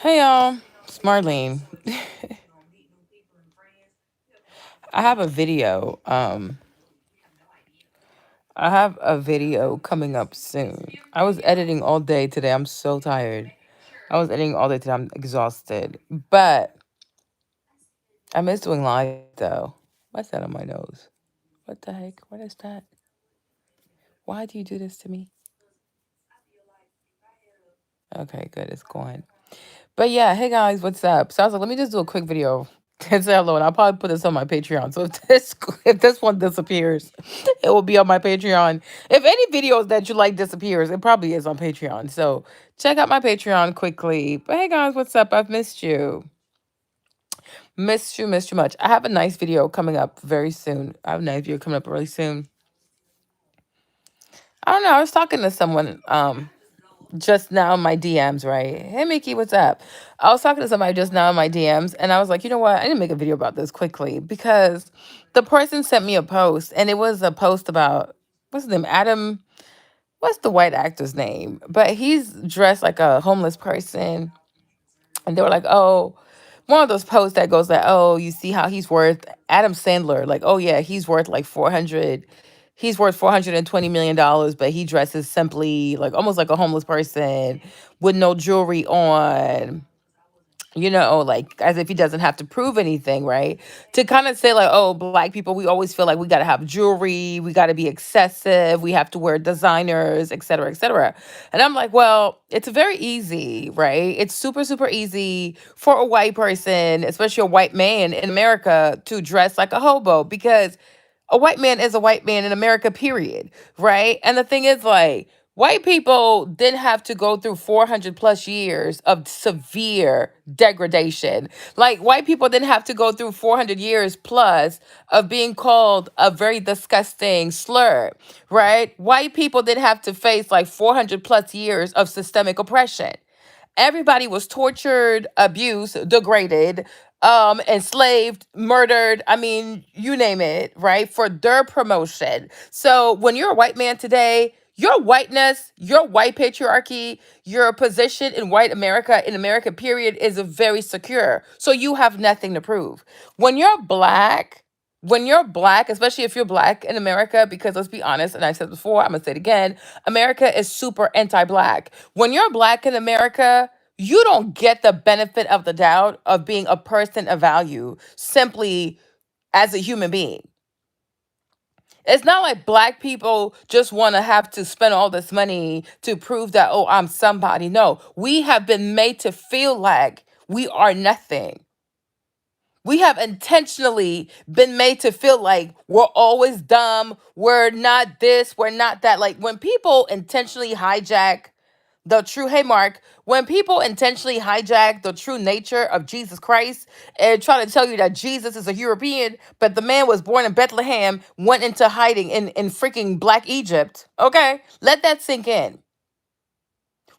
Hey y'all, it's Marlene. I have a video. I have a video coming up soon. I was editing all day today. I'm so tired. I was editing all day today. I'm exhausted. But I miss doing live though. What's that on my nose? What the heck? What is that? Why do you do this to me? Okay, good. It's gone. But yeah, hey guys, what's up? So I was like, let me just do a quick video and say hello, and I'll probably put this on my Patreon. So if this one disappears, it will be on my Patreon. If any videos that you like disappears, it probably is on Patreon. So check out my Patreon quickly. But hey guys, what's up? I've missed you much. I have a nice video coming up very soon. I have a nice video coming up really soon. I don't know. I was talking to someone. Just now in my DMs, right? Hey Mickey, what's up? I was talking to somebody just now in my DMs, and I was like, you know what? I need to make a video about this quickly because the person sent me a post, and it was a post about what's his name? Adam. What's the white actor's name? But he's dressed like a homeless person, and they were like, oh, one of those posts that goes like, oh, you see how he's worth Adam Sandler, like, oh yeah, he's worth like 400, he's worth $420 million, but he dresses simply like almost like a homeless person with no jewelry on, like as if he doesn't have to prove anything, right? To kind of say, like, oh, black people, we always feel like we got to have jewelry, we got to be excessive, we have to wear designers, et cetera, et cetera. And I'm like, well, it's very easy, right? It's super, super easy for a white person, especially a white man in America, to dress like a hobo because a white man is a white man in America, period. Right. And the thing is, like, white people didn't have to go through 400 plus years of severe degradation. Like, white people didn't have to go through 400 years plus of being called a very disgusting slur. Right. White people didn't have to face like 400 plus years of systemic oppression. Everybody was tortured, abused, degraded, enslaved, murdered. I mean, you name it, right? For their promotion. So when you're a white man today, your whiteness, your white patriarchy, your position in America, period, is very secure. So you have nothing to prove. When you're black, especially if you're black in America, because let's be honest, and I said before, I'm gonna say it again, America is super anti-black. When you're black in America, you don't get the benefit of the doubt of being a person of value simply as a human being. It's not like black people just want to have to spend all this money to prove that, oh, I'm somebody. No, we have been made to feel like we are nothing. We have intentionally been made to feel like we're always dumb, we're not this, we're not that. Like when people intentionally hijack the true, hey Mark, when people intentionally hijack the true nature of Jesus Christ and try to tell you that Jesus is a European, but the man was born in Bethlehem, went into hiding in freaking Black Egypt. Okay, let that sink in.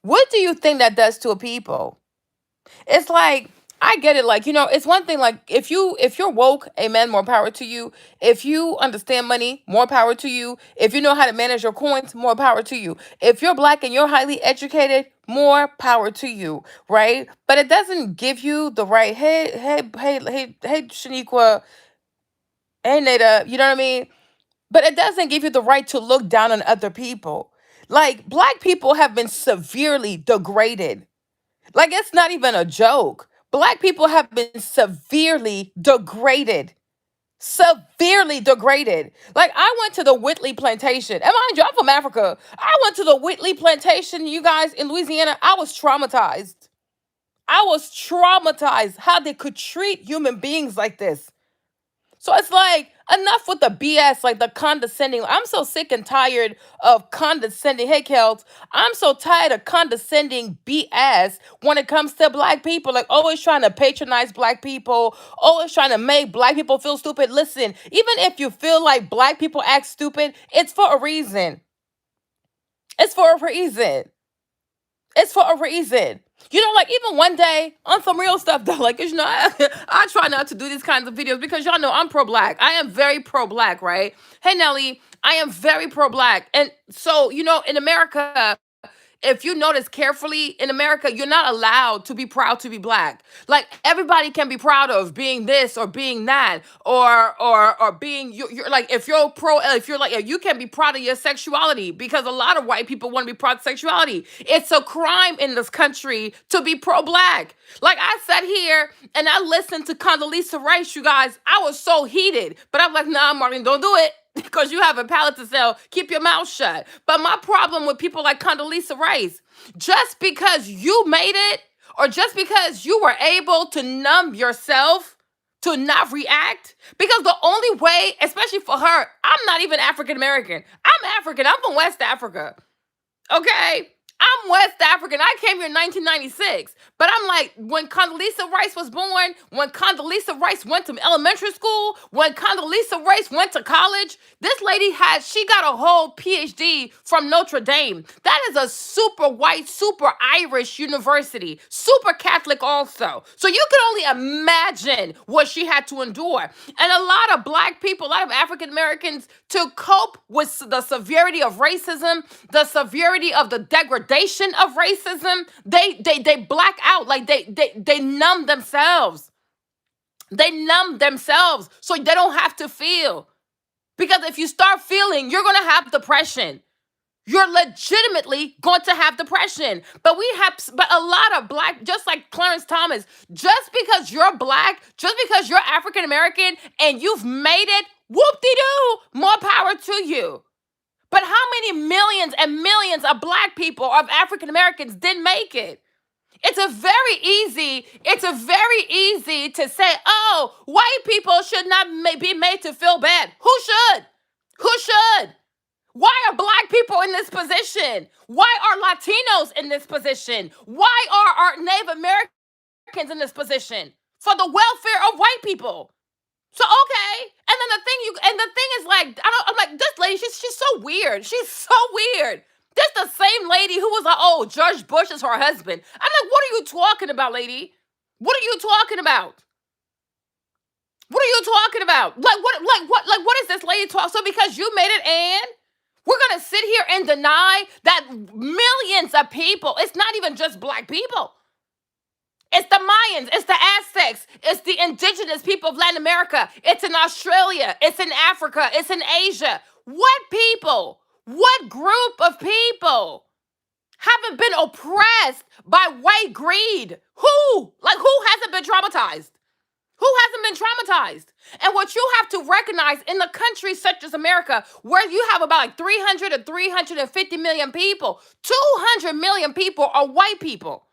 What do you think that does to a people? It's like, I get it. Like, it's one thing. Like, if you're woke, amen, more power to you. If you understand money, more power to you. If you know how to manage your coins, more power to you. If you're black and you're highly educated, more power to you, right? But it doesn't give you the right. Hey, Shaniqua, hey, Nada. You know what I mean? But it doesn't give you the right to look down on other people. Like, black people have been severely degraded. Like, it's not even a joke. Black people have been severely degraded. Severely degraded. Like, I went to the Whitley plantation. And mind you, I'm from Africa. I went to the Whitley plantation, you guys, in Louisiana. I was traumatized. I was traumatized how they could treat human beings like this. So it's like, enough with the BS, like the condescending. I'm so sick and tired of condescending. Hey, Kels, I'm so tired of condescending BS when it comes to black people. Like, always trying to patronize black people, always trying to make black people feel stupid. Listen, even if you feel like black people act stupid, it's for a reason. It's for a reason. It's for a reason. Like, even one day on some real stuff though, like, I try not to do these kinds of videos because y'all know I'm pro-black. I am very pro-black, right? Hey Nelly, I am very pro-black. And so, in America, if you notice carefully in America, you're not allowed to be proud to be black. Like everybody can be proud of being this or being that, or being you're like if you're if you're like if you can be proud of your sexuality, because a lot of white people want to be proud of sexuality. It's a crime in this country to be pro-black. Like I sat here and I listened to Condoleezza Rice, you guys. I was so heated, but I'm like, nah, Martin, don't do it. Because you have a palate to sell, keep your mouth shut. But my problem with people like Condoleezza Rice, just because you made it, or just because you were able to numb yourself to not react, because the only way, especially for her, I'm not even African American. I'm African. I'm from West Africa. Okay? I'm West African. I came here in 1996. But I'm like, when Condoleezza Rice was born, when Condoleezza Rice went to elementary school, when Condoleezza Rice went to college, this lady she got a whole PhD from Notre Dame. That is a super white, super Irish university, super Catholic also. So you can only imagine what she had to endure. And a lot of black people, a lot of African Americans, to cope with the severity of racism, the severity of the degradation of racism, they black out, like they numb themselves. They numb themselves so they don't have to feel. Because if you start feeling, you're gonna have depression. You're legitimately going to have depression. But a lot of black, just like Clarence Thomas, just because you're black, just because you're African American and you've made it, whoop-de-doo, more power to you. But how many millions and millions of black people, of African Americans, didn't make it? It's a very easy to say, oh, white people should not be made to feel bad. Who should? Who should? Why are black people in this position? Why are Latinos in this position? Why are our Native Americans in this position? For the welfare of white people. So okay, and then the thing is like, I'm like, this lady, she's so weird. She's so weird. This the same lady who was like, oh, George Bush is her husband. I'm like, what are you talking about, lady? What are you talking about? What are you talking about? What is this lady talk? So because you made it, and we're gonna sit here and deny that millions of people, it's not even just black people. It's the Mayans, it's the Aztecs, it's the indigenous people of Latin America, it's in Australia, it's in Africa, it's in Asia. What people, what group of people haven't been oppressed by white greed? Who? Like, who hasn't been traumatized? Who hasn't been traumatized? And what you have to recognize in the countries such as America, where you have about like 300 to 350 million people, 200 million people are white people.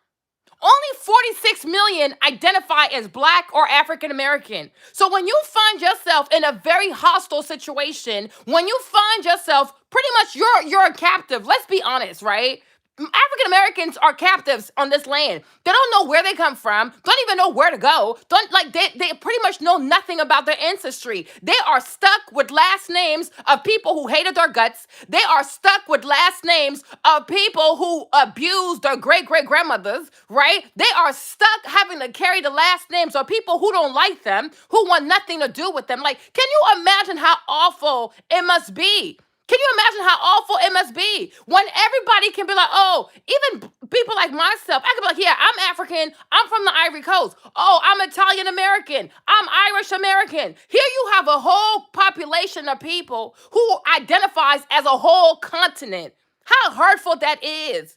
Only 46 million identify as black or African American. So when you find yourself in a very hostile situation, when you find yourself pretty much you're a captive, let's be honest, right? African Americans are captives on this land. They don't know where they come from, don't even know where to go. They pretty much know nothing about their ancestry. They are stuck with last names of people who hated their guts. They are stuck with last names of people who abused their great-great-grandmothers, right? They are stuck having to carry the last names of people who don't like them, who want nothing to do with them. Like, can you imagine how awful it must be? Can you imagine how awful it must be when everybody can be like, oh, even people like myself, I can be like, yeah, I'm African, I'm from the Ivory Coast. Oh, I'm Italian American, I'm Irish American. Here you have a whole population of people who identifies as a whole continent. How hurtful that is.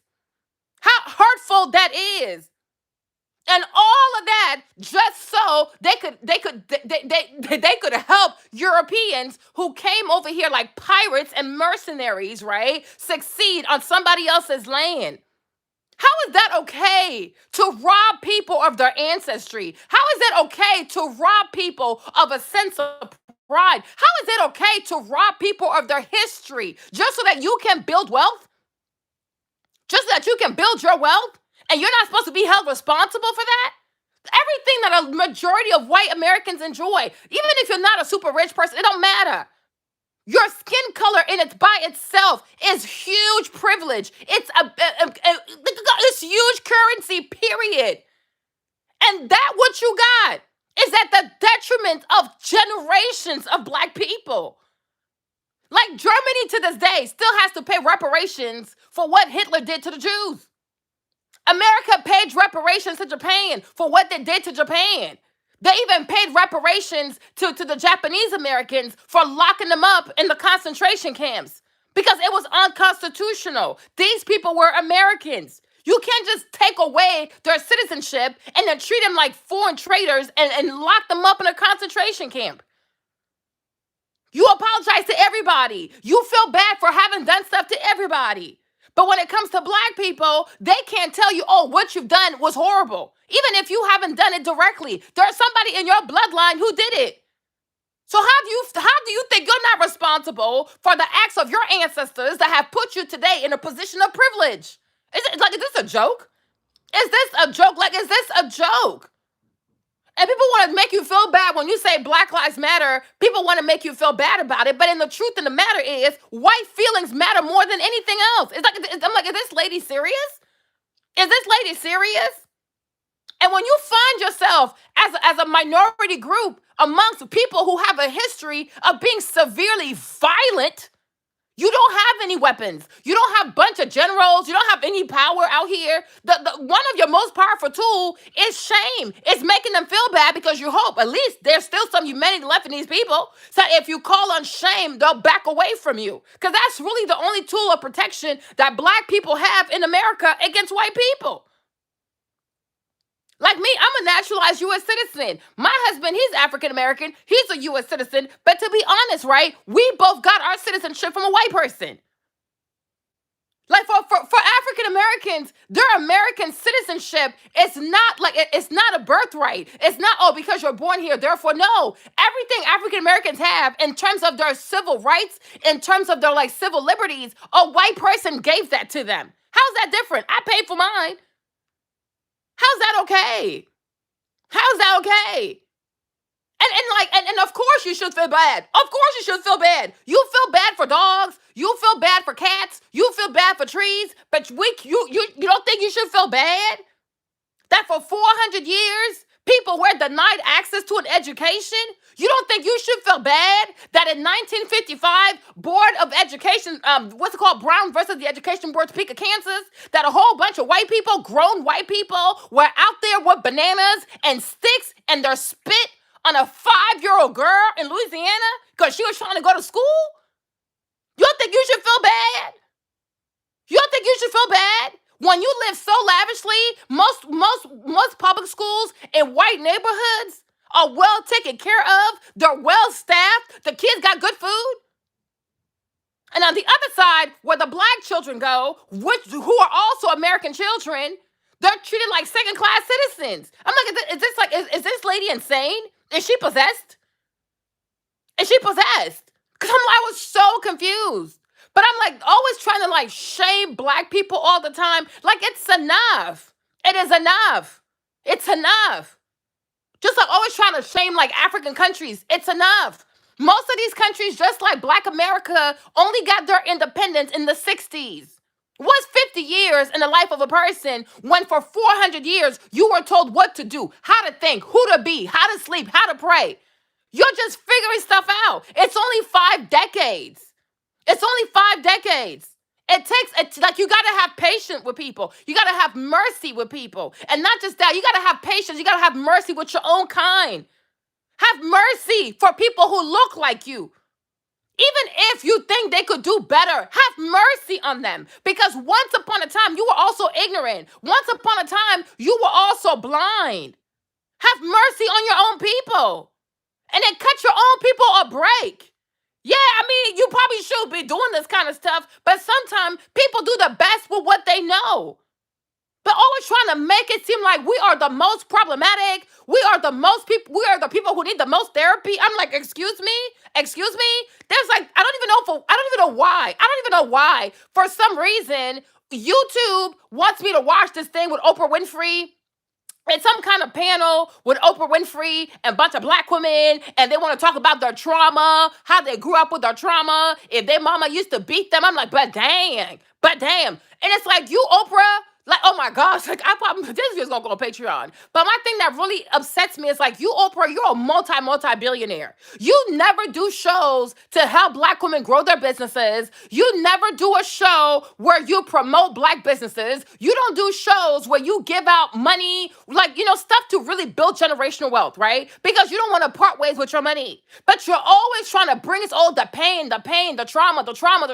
How hurtful that is. And all of that just so they could help Europeans who came over here like pirates and mercenaries, right? Succeed on somebody else's land. How is that okay to rob people of their ancestry? How is it okay to rob people of a sense of pride? How is it okay to rob people of their history just so that you can build wealth? Just so that you can build your wealth? And you're not supposed to be held responsible for that? Everything that a majority of white Americans enjoy, even if you're not a super rich person, it don't matter. Your skin color by itself is huge privilege. It's huge currency, period. And that what you got is at the detriment of generations of black people. Like Germany to this day still has to pay reparations for what Hitler did to the Jews. America paid reparations to Japan for what they did to Japan. They even paid reparations to the Japanese Americans for locking them up in the concentration camps because it was unconstitutional. These people were Americans. You can't just take away their citizenship and then treat them like foreign traitors and lock them up in a concentration camp. You apologize to everybody. You feel bad for having done stuff to everybody. But when it comes to black people, they can't tell you, oh, what you've done was horrible. Even if you haven't done it directly, there's somebody in your bloodline who did it. So how do you think you're not responsible for the acts of your ancestors that have put you today in a position of privilege? Is this a joke? Is this a joke? Like, is this a joke? And people want to make you feel bad when you say Black Lives Matter. People want to make you feel bad about it. But in the truth of the matter is, white feelings matter more than anything else. I'm like, is this lady serious? Is this lady serious? And when you find yourself as a minority group amongst people who have a history of being severely violent, you don't have any weapons. You don't have a bunch of generals. You don't have any power out here. One of your most powerful tools is shame. It's making them feel bad because you hope at least there's still some humanity left in these people. So if you call on shame, they'll back away from you. Because that's really the only tool of protection that black people have in America against white people. Like me, I'm a naturalized U.S. citizen. My husband, he's African American. He's a U.S. citizen. But to be honest, right, we both got our citizenship from a white person. Like for African Americans, their American citizenship is not like it's not a birthright. It's not, oh, because you're born here, therefore no. Everything African Americans have in terms of their civil rights, in terms of their like civil liberties, a white person gave that to them. How's that different? I paid for mine. How's that okay? How's that okay? And of course you should feel bad. Of course you should feel bad. You feel bad for dogs. You feel bad for cats. You feel bad for trees. But you don't think you should feel bad? That for 400 years, people were denied access to an education? You don't think you should feel bad that in 1955, Board of Education, what's it called, Brown versus the Education Board of Topeka, Kansas, that a whole bunch of white people, grown white people, were out there with bananas and sticks and their spit on a 5-year-old girl in Louisiana because she was trying to go to school? You don't think you should feel bad? You don't think you should feel bad? When you live so lavishly, most public schools in white neighborhoods are well taken care of. They're well staffed. The kids got good food. And on the other side, where the black children go, who are also American children, they're treated like second-class citizens. I'm like, is this lady insane? Is she possessed? Is she possessed? Because I was so confused. But I'm like always trying to like shame black people all the time. Like it's enough. It is enough. It's enough. Just like always trying to shame like African countries. It's enough. Most of these countries, just like Black America, only got their independence in the 60s. What's 50 years in the life of a person when for 400 years you were told what to do, how to think, who to be, how to sleep, how to pray? You're just figuring stuff out. It's only 5 decades. It's only 5 decades. It's like you got to have patience with people. You got to have mercy with people. And not just that, you got to have patience. You got to have mercy with your own kind. Have mercy for people who look like you. Even if you think they could do better, have mercy on them. Because once upon a time, you were also ignorant. Once upon a time, you were also blind. Have mercy on your own people. And then cut your own people a break. Yeah, I mean, you probably should be doing this kind of stuff, but sometimes people do the best with what they know. But always trying to make it seem like we are the most problematic. We are the people who need the most therapy. I'm like, excuse me? Excuse me? There's like, I don't even know why. For some reason, YouTube wants me to watch this thing with Oprah Winfrey. It's some kind of panel with Oprah Winfrey and a bunch of black women, and they want to talk about their trauma, how they grew up with their trauma, if their mama used to beat them. I'm like, but damn. And it's like, you, Oprah, Like, oh my gosh, like I probably this video's gonna go on Patreon. But my thing that really upsets me is like you, Oprah, you're a multi-billionaire. You never do shows to help black women grow their businesses. You never do a show where you promote black businesses. You don't do shows where you give out money, like stuff to really build generational wealth, right? Because you don't want to part ways with your money. But you're always trying to bring us all the pain, the trauma,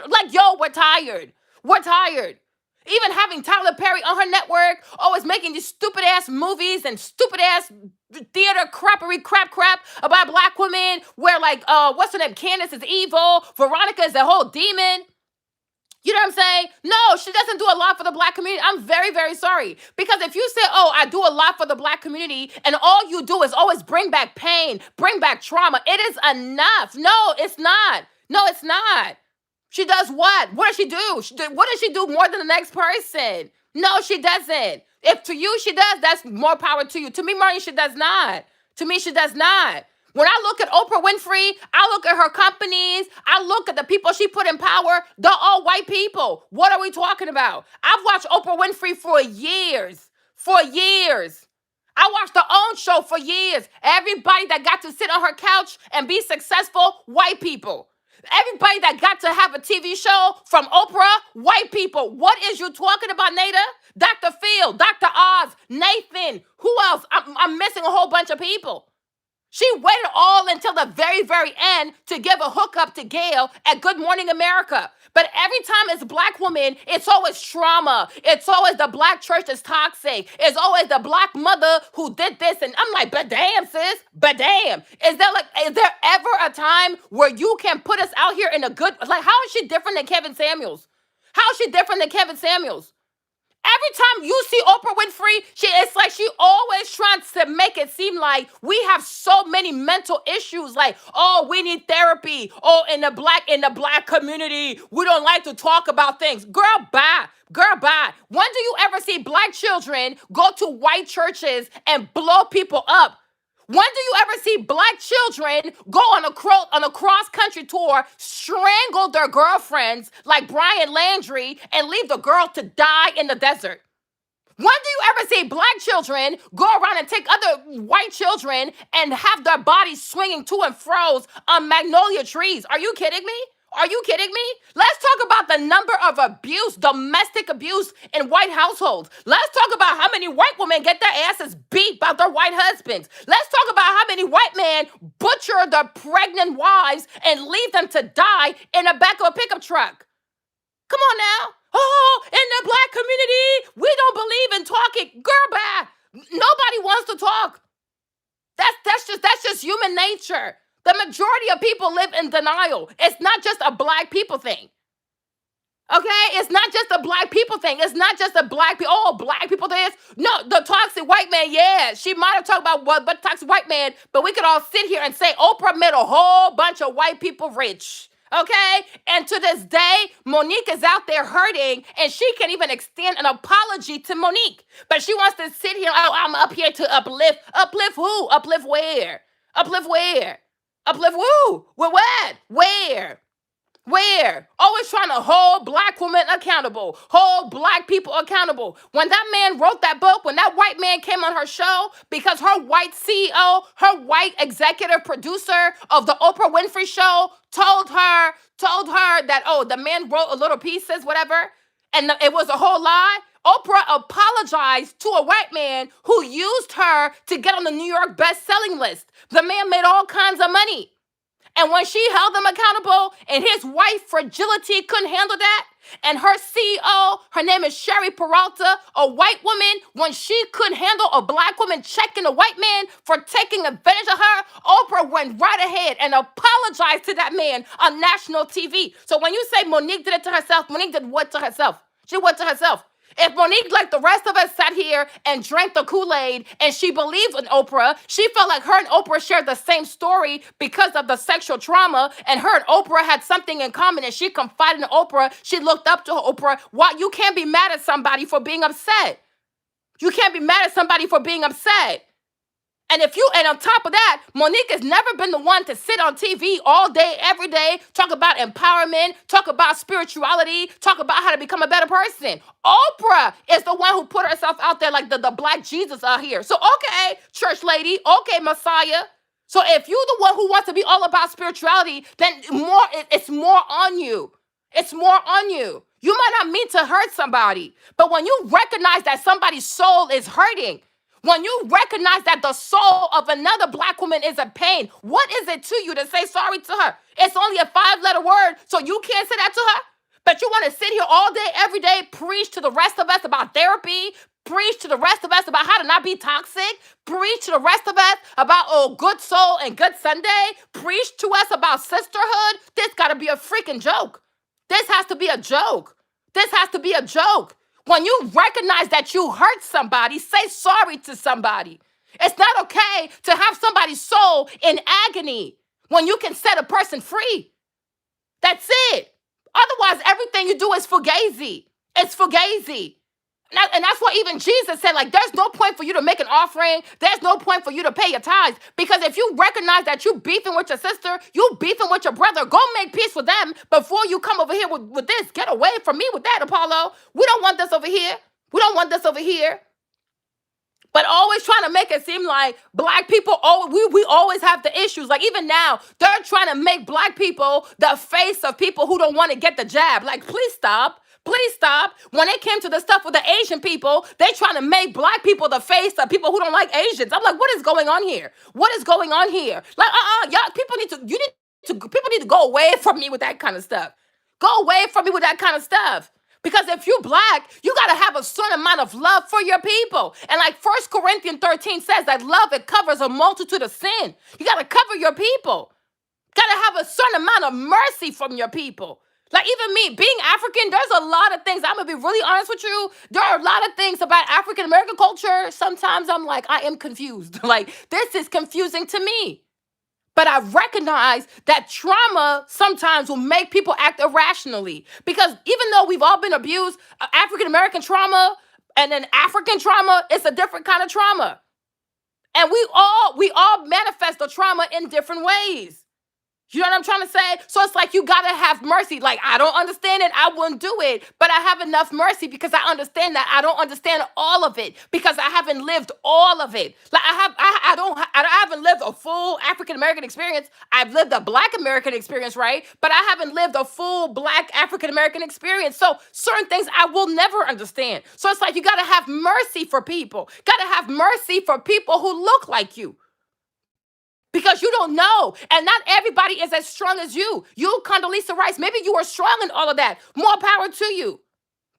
like, yo, we're tired. We're tired. Even having Tyler Perry on her network, always making these stupid ass movies and stupid ass theater crap about black women, where like what's her name? Candace is evil, Veronica is a whole demon. You know what I'm saying? No, she doesn't do a lot for the black community. I'm very, very sorry. Because if you say, oh, I do a lot for the black community, and all you do is always bring back pain, bring back trauma, it is enough. No, it's not. No, it's not. She does what? What does she do? What does she do more than the next person? No, she doesn't. If to you she does, that's more power to you. To me, Martin, she does not. To me, she does not. When I look at Oprah Winfrey, I look at her companies, I look at the people she put in power, they're all white people. What are we talking about? I've watched Oprah Winfrey for years. For years. I watched her own show for years. Everybody that got to sit on her couch and be successful, white people. Everybody that got to have a TV show from Oprah, white people. What is you talking about, Nada? Dr. Phil, Dr. Oz, Nathan. Who else? I'm missing a whole bunch of people. She waited all until the very, very end to give a hookup to Gail at Good Morning America. But every time it's black woman, it's always trauma. It's always the black church is toxic. It's always the black mother who did this. And I'm like, but damn, sis, but damn. Is there ever a time where you can put us out here in a good, like, how is she different than Kevin Samuels? How is she different than Kevin Samuels? Every time you see Oprah Winfrey, it's like she always tries to make it seem like we have so many mental issues. Like, oh, we need therapy. Oh, in the black community, we don't like to talk about things. Girl, bye. Girl, bye. When do you ever see black children go to white churches and blow people up? When do you ever see black children go on a cross-country tour, strangle their girlfriends like Brian Landry, and leave the girl to die in the desert? When do you ever see black children go around and take other white children and have their bodies swinging to and fro on magnolia trees? Are you kidding me? Are you kidding me? Let's talk about the number of abuse, domestic abuse in white households. Let's talk about how many white women get their asses beat by their white husbands. Let's talk about how many white men butcher their pregnant wives and leave them to die in the back of a pickup truck. Come on now. Oh, in the black community, we don't believe in talking. Girl, bye. Nobody wants to talk. That's just human nature. The majority of people live in denial. It's not just a black people thing. Okay? It's not just a black people thing. It's not just a black people. Oh, black people this. No, the toxic white man, yeah. She might have talked about what but toxic white man, but we could all sit here and say Oprah made a whole bunch of white people rich. Okay? And to this day, Monique is out there hurting, and she can't even extend an apology to Monique. But she wants to sit here, oh, I'm up here to uplift. Uplift who? Uplift where? Uplift where? Uplift who? With what? Where? Where? Always trying to hold black women accountable, hold black people accountable. When that man wrote that book, when that white man came on her show, because her white CEO, her white executive producer of the Oprah Winfrey Show told her that, oh, the man wrote a little pieces, whatever, and it was a whole lie. Oprah apologized to a white man who used her to get on the New York best-selling list. The man made all kinds of money. And when she held them accountable and his white fragility couldn't handle that, and her CEO, her name is Sherry Peralta, a white woman, when she couldn't handle a black woman checking a white man for taking advantage of her, Oprah went right ahead and apologized to that man on national TV. So when you say Monique did it to herself, Monique did what to herself? She went to herself. If Monique, like the rest of us, sat here and drank the Kool-Aid and she believed in Oprah, she felt like her and Oprah shared the same story because of the sexual trauma, and her and Oprah had something in common, and she confided in Oprah. She looked up to Oprah. Why? You can't be mad at somebody for being upset. You can't be mad at somebody for being upset. And on top of that, Monique has never been the one to sit on TV all day, every day, talk about empowerment, talk about spirituality, talk about how to become a better person. Oprah is the one who put herself out there like the black Jesus out here. So, okay, church lady, okay, Messiah. So if you're the one who wants to be all about spirituality, then it's more on you. It's more on you. You might not mean to hurt somebody, but when you recognize that somebody's soul is hurting, when you recognize that the soul of another black woman is in pain, what is it to you to say sorry to her? It's only a 5-letter word, so you can't say that to her? But you want to sit here all day, every day, preach to the rest of us about therapy, preach to the rest of us about how to not be toxic, preach to the rest of us about, oh, good soul and good Sunday, preach to us about sisterhood. This got to be a freaking joke. This has to be a joke. This has to be a joke. When you recognize that you hurt somebody, say sorry to somebody. It's not okay to have somebody's soul in agony when you can set a person free. That's it. Otherwise, everything you do is fugazi. It's fugazi. And that's what even Jesus said, like, there's no point for you to make an offering. There's no point for you to pay your tithes. Because if you recognize that you beefing with your sister, you beefing with your brother, go make peace with them before you come over here with this. Get away from me with that, Apollo. We don't want this over here. We don't want this over here. But always trying to make it seem like black people, we always have the issues. Like even now, they're trying to make black people the face of people who don't want to get the jab. Like, please stop. Please stop. When it came to the stuff with the Asian people, they trying to make black people the face of people who don't like Asians. I'm like, what is going on here? What is going on here? Like, y'all, people need to go away from me with that kind of stuff. Go away from me with that kind of stuff. Because if you black, you got to have a certain amount of love for your people. And like 1 Corinthians 13 says that love, it covers a multitude of sin. You got to cover your people. Got to have a certain amount of mercy from your people. Like even me, being African, there's a lot of things. I'm going to be really honest with you. There are a lot of things about African American culture. Sometimes I'm like, I am confused. Like this is confusing to me. But I recognize that trauma sometimes will make people act irrationally. Because even though we've all been abused, African American trauma and then African trauma, it's a different kind of trauma. And we all manifest the trauma in different ways. You know what I'm trying to say? So it's like you gotta have mercy. Like, I don't understand it, I wouldn't do it. But I have enough mercy because I understand that I don't understand all of it because I haven't lived all of it. Like I haven't lived a full African American experience. I've lived a Black American experience, right? But I haven't lived a full Black African American experience. So certain things I will never understand. So it's like you gotta have mercy for people. Gotta have mercy for people who look like you. Because you don't know. And not everybody is as strong as you. You, Condoleezza Rice, maybe you are strong in all of that. More power to you.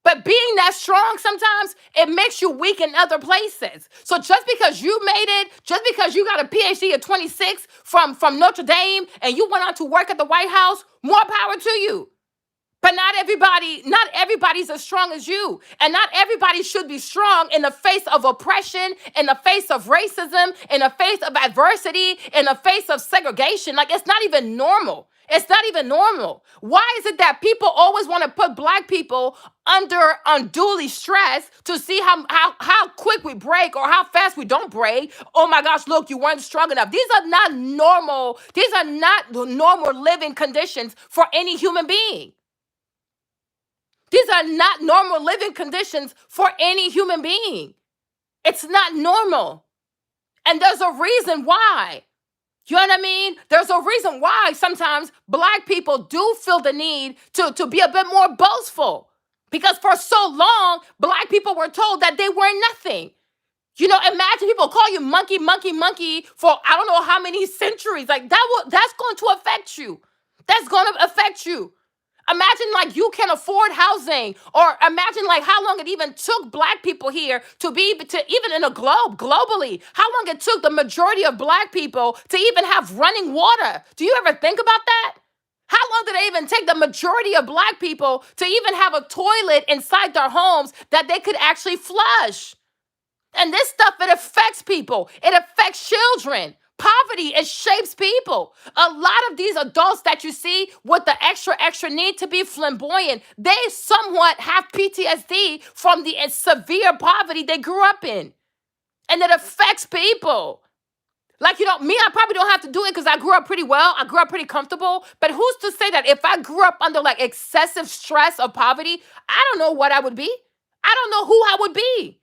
But being that strong sometimes, it makes you weak in other places. So just because you made it, just because you got a PhD at 26 from Notre Dame and you went on to work at the White House, more power to you. But not everybody's as strong as you. And not everybody should be strong in the face of oppression, in the face of racism, in the face of adversity, in the face of segregation. Like, it's not even normal. It's not even normal. Why is it that people always want to put Black people under unduly stress to see how quick we break or how fast we don't break? Oh my gosh, look, you weren't strong enough. These are not normal. These are not normal living conditions for any human being. These are not normal living conditions for any human being. It's not normal. And there's a reason why. You know what I mean? There's a reason why sometimes Black people do feel the need to be a bit more boastful. Because for so long, Black people were told that they were nothing. You know, imagine people call you monkey, monkey, monkey for I don't know how many centuries. Like that's going to affect you. That's going to affect you. Imagine like you can afford housing, or imagine like how long it even took Black people here to even in a globally, how long it took the majority of Black people to even have running water. Do you ever think about that? How long did it even take the majority of Black people to even have a toilet inside their homes that they could actually flush? And this stuff, it affects people. It affects children. Poverty, it shapes people. A lot of these adults that you see with the extra need to be flamboyant, they somewhat have PTSD from the severe poverty they grew up in. And it affects people. Like, me, I probably don't have to do it because I grew up pretty well. I grew up pretty comfortable. But who's to say that if I grew up under like excessive stress of poverty, I don't know what I would be. I don't know who I would be.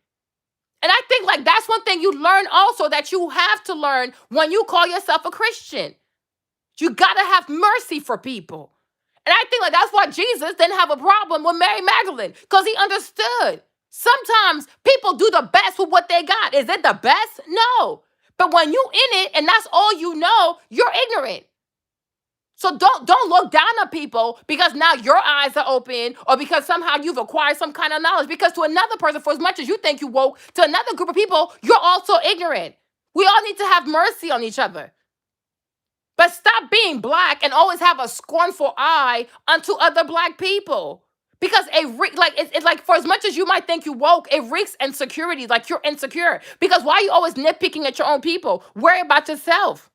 And I think like that's one thing you learn also that you have to learn when you call yourself a Christian. You gotta have mercy for people. And I think like that's why Jesus didn't have a problem with Mary Magdalene, because he understood. Sometimes people do the best with what they got. Is it the best? No. But when you in it and that's all you know, you're ignorant. So don't look down on people because now your eyes are open or because somehow you've acquired some kind of knowledge. Because to another person, for as much as you think you woke, to another group of people, you're also ignorant. We all need to have mercy on each other. But stop being black and always have a scornful eye unto other black people. Because it's like for as much as you might think you woke, it reeks insecurity, like you're insecure. Because why are you always nitpicking at your own people? Worry about yourself.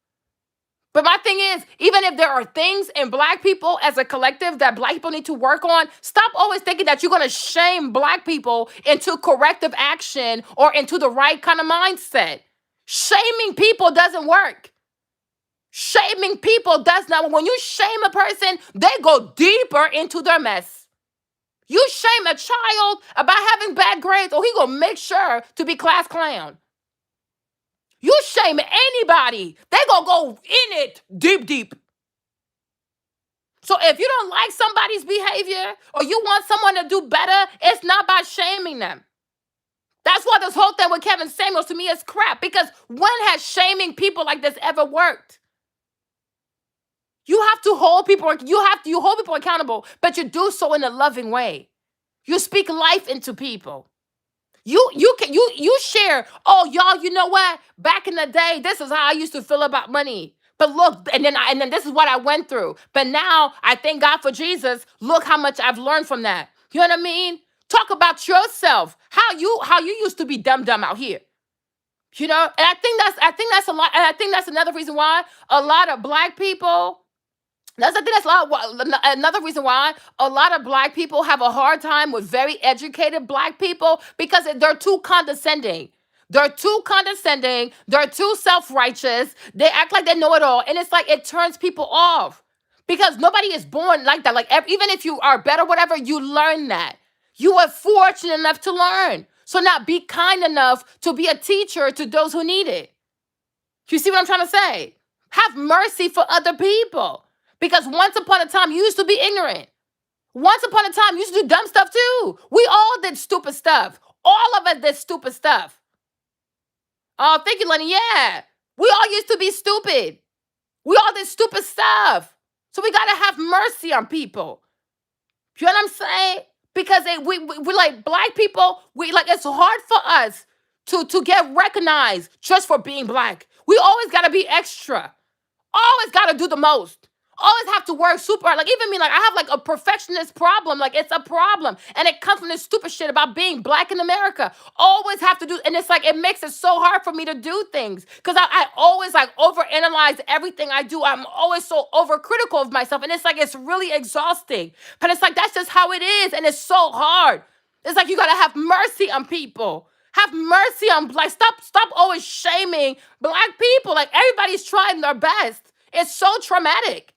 But my thing is, even if there are things in black people as a collective that black people need to work on, stop always thinking that you're going to shame black people into corrective action or into the right kind of mindset. Shaming people doesn't work. Shaming people does not. When you shame a person, they go deeper into their mess. You shame a child about having bad grades, or he gonna make sure to be class clown. You shame anybody, they gonna go in it deep. So if you don't like somebody's behavior or you want someone to do better, it's not by shaming them. That's why this whole thing with Kevin Samuels to me is crap, because when has shaming people like this ever worked? You have to hold people, you hold people accountable, but you do so in a loving way. You speak life into people. You share, oh y'all, you know what? Back in the day, this is how I used to feel about money. But look, and then this is what I went through. But now I thank God for Jesus. Look how much I've learned from that. You know what I mean? Talk about yourself. How you used to be dumb out here. You know, and I think that's a lot, and I think that's another reason why a lot of black people. I think that's another reason why a lot of black people have a hard time with very educated black people, because they're too condescending. They're too condescending. They're too self-righteous. They act like they know it all. And it's like it turns people off because nobody is born like that. Like even if you are better, whatever, you learn that. You are fortunate enough to learn. So now be kind enough to be a teacher to those who need it. You see what I'm trying to say? Have mercy for other people. Because once upon a time, you used to be ignorant. Once upon a time, you used to do dumb stuff too. We all did stupid stuff. All of us did stupid stuff. Oh, thank you, Lenny. Yeah. We all used to be stupid. We all did stupid stuff. So we got to have mercy on people. You know what I'm saying? Because we like black people, it's hard for us to get recognized just for being black. We always got to be extra. Always got to do the most. Always have to work super hard. Like even me, like I have like a perfectionist problem. Like it's a problem. And it comes from this stupid shit about being black in America. Always have to do, and it's like it makes it so hard for me to do things. Because I always like overanalyze everything I do. I'm always so overcritical of myself. And it's like it's really exhausting. But it's like that's just how it is. And it's so hard. It's like you gotta have mercy on people. Have mercy on black. Stop always shaming black people. Like everybody's trying their best. It's so traumatic.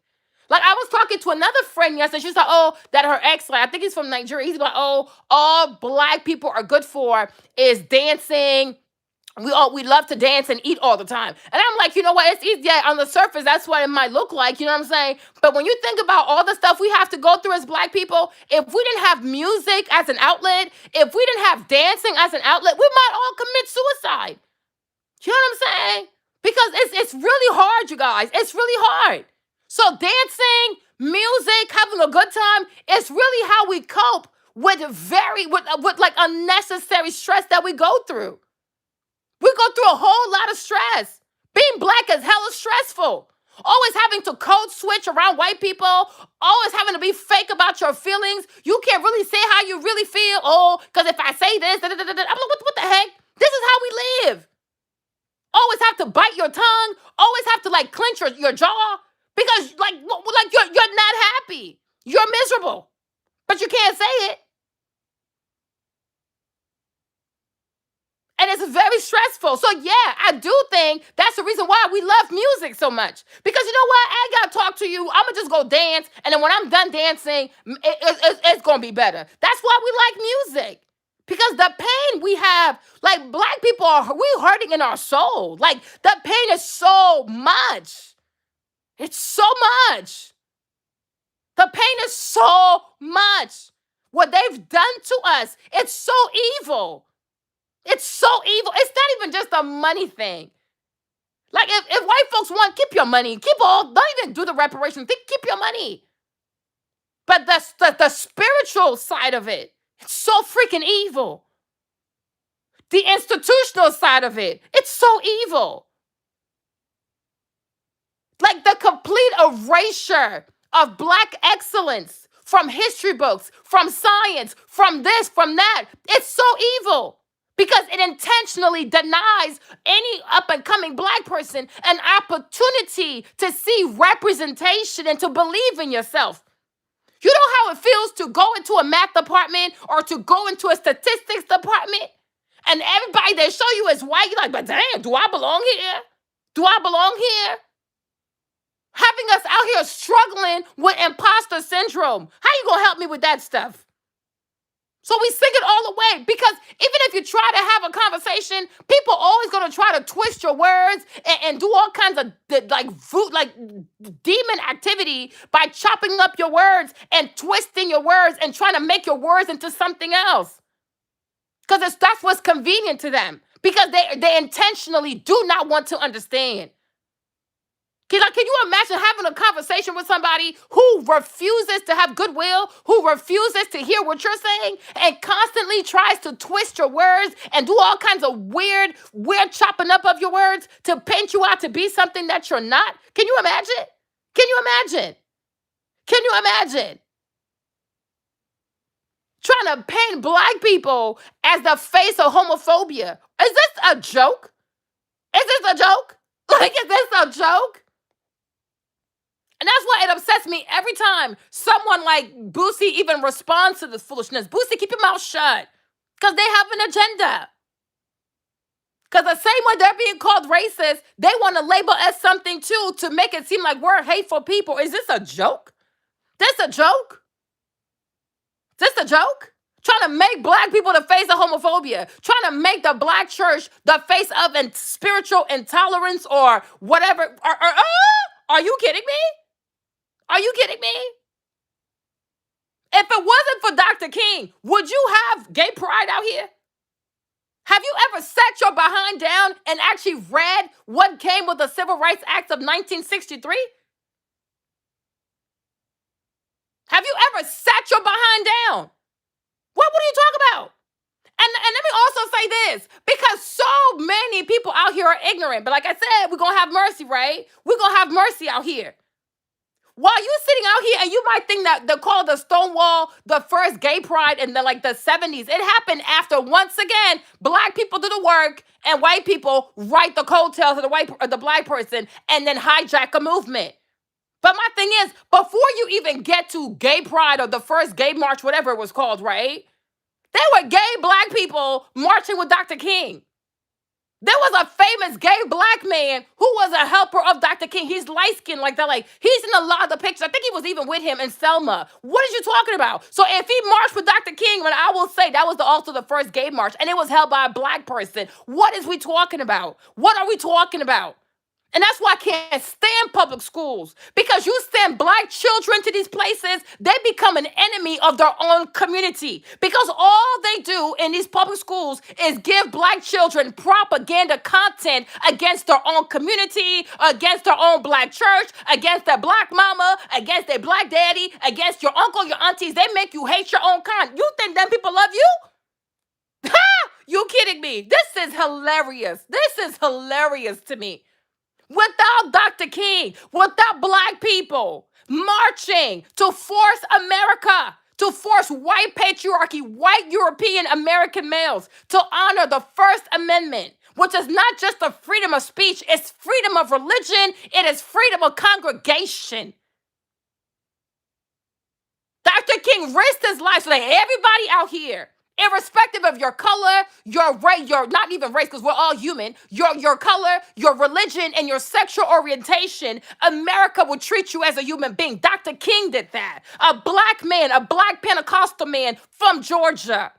Like I was talking to another friend yesterday. She was like, oh, that her ex, like I think he's from Nigeria. He's like, oh, all black people are good for is dancing. We love to dance and eat all the time. And I'm like, you know what? It's easy. Yeah, on the surface, that's what it might look like. You know what I'm saying? But when you think about all the stuff we have to go through as black people, if we didn't have music as an outlet, if we didn't have dancing as an outlet, we might all commit suicide. You know what I'm saying? Because it's really hard, you guys. It's really hard. So dancing, music, having a good time, it's really how we cope with like unnecessary stress that we go through. We go through a whole lot of stress. Being black is hella stressful. Always having to code switch around white people. Always having to be fake about your feelings. You can't really say how you really feel. Oh, because if I say this, I'm like, what the heck? This is how we live. Always have to bite your tongue. Always have to like clench your jaw. Because like you're not happy. You're miserable. But you can't say it. And it's very stressful. So yeah, I do think that's the reason why we love music so much. Because you know what? I ain't gotta talk to you. I'm gonna just go dance, and then when I'm done dancing, it's gonna be better. That's why we like music. Because the pain we have, like black people we hurting in our soul. Like the pain is so much. It's so much. The pain is so much. What they've done to us, it's so evil. It's so evil. It's not even just a money thing. Like if white folks want, keep your money. Don't even do the reparation thing. Keep your money. But the spiritual side of it, it's so freaking evil. The institutional side of it, it's so evil. Like the complete erasure of black excellence from history books, from science, from this, from that. It's so evil because it intentionally denies any up and coming black person an opportunity to see representation and to believe in yourself. You know how it feels to go into a math department or to go into a statistics department and everybody they show you is white? You're like, but damn, do I belong here? Do I belong here? Having us out here struggling with imposter syndrome. How you gonna help me with that stuff? So we sing it all away because even if you try to have a conversation, people always gonna try to twist your words and do all kinds of like demon activity by chopping up your words and twisting your words and trying to make your words into something else. Because that's what's convenient to them. Because they intentionally do not want to understand. Can you imagine having a conversation with somebody who refuses to have goodwill, who refuses to hear what you're saying, and constantly tries to twist your words and do all kinds of weird chopping up of your words to paint you out to be something that you're not? Can you imagine? Can you imagine? Can you imagine? Trying to paint black people as the face of homophobia. Is this a joke? Is this a joke? Like, is this a joke? And that's why it upsets me every time someone like Boosie even responds to this foolishness. Boosie, keep your mouth shut. Because they have an agenda. Because the same way they're being called racist, they want to label us something too to make it seem like we're hateful people. Is this a joke? This a joke? This a joke? Trying to make black people the face of homophobia. Trying to make the black church the face of spiritual intolerance or whatever. Are you kidding me? Are you kidding me? If it wasn't for Dr. King, would you have gay pride out here? Have you ever sat your behind down and actually read what came with the Civil Rights Act of 1963? Have you ever sat your behind down? What are you talking about? And let me also say this, because so many people out here are ignorant. But like I said, we're going to have mercy, right? We're going to have mercy out here. While you're sitting out here and you might think that they called the Stonewall the first gay pride in the 70s. It happened after, once again, black people do the work and white people write the coattails of the black person and then hijack a movement. But my thing is, before you even get to gay pride or the first gay march, whatever it was called, right? There were gay black people marching with Dr. King. There was a famous gay black man who was a helper of Dr. King. He's light-skinned like that. Like, he's in a lot of the pictures. I think he was even with him in Selma. What are you talking about? So if he marched with Dr. King, then I will say that was also the first gay march, and it was held by a black person. What is we talking about? What are we talking about? And that's why I can't stand public schools. Because you send black children to these places, they become an enemy of their own community. Because all they do in these public schools is give black children propaganda content against their own community, against their own black church, against their black mama, against their black daddy, against your uncle, your aunties. They make you hate your own kind. You think them people love you? Ha! You kidding me? This is hilarious. This is hilarious to me. Without Dr. King, without black people marching to force America, to force white patriarchy, white European American males to honor the First Amendment, which is not just the freedom of speech, it's freedom of religion, it is freedom of congregation. Dr. King risked his life so that everybody out here Irrespective of your color, your race, your not even race, because we're all human, your color, your religion, and your sexual orientation, America will treat you as a human being. Dr. King did that. A black man, a black Pentecostal man from Georgia.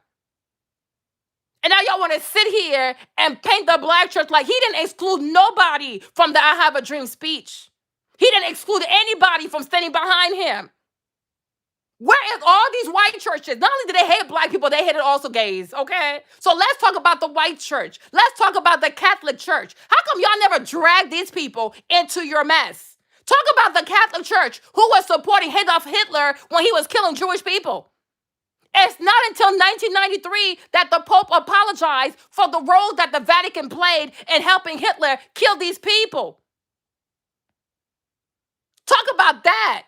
And now y'all want to sit here and paint the black church like he didn't exclude nobody from the I Have a Dream speech. He didn't exclude anybody from standing behind him. Where is all these white churches? Not only do they hate black people, they hated also gays, okay? So let's talk about the white church. Let's talk about the Catholic Church. How come y'all never dragged these people into your mess? Talk about the Catholic Church who was supporting Adolf Hitler when he was killing Jewish people. It's not until 1993 that the Pope apologized for the role that the Vatican played in helping Hitler kill these people. Talk about that.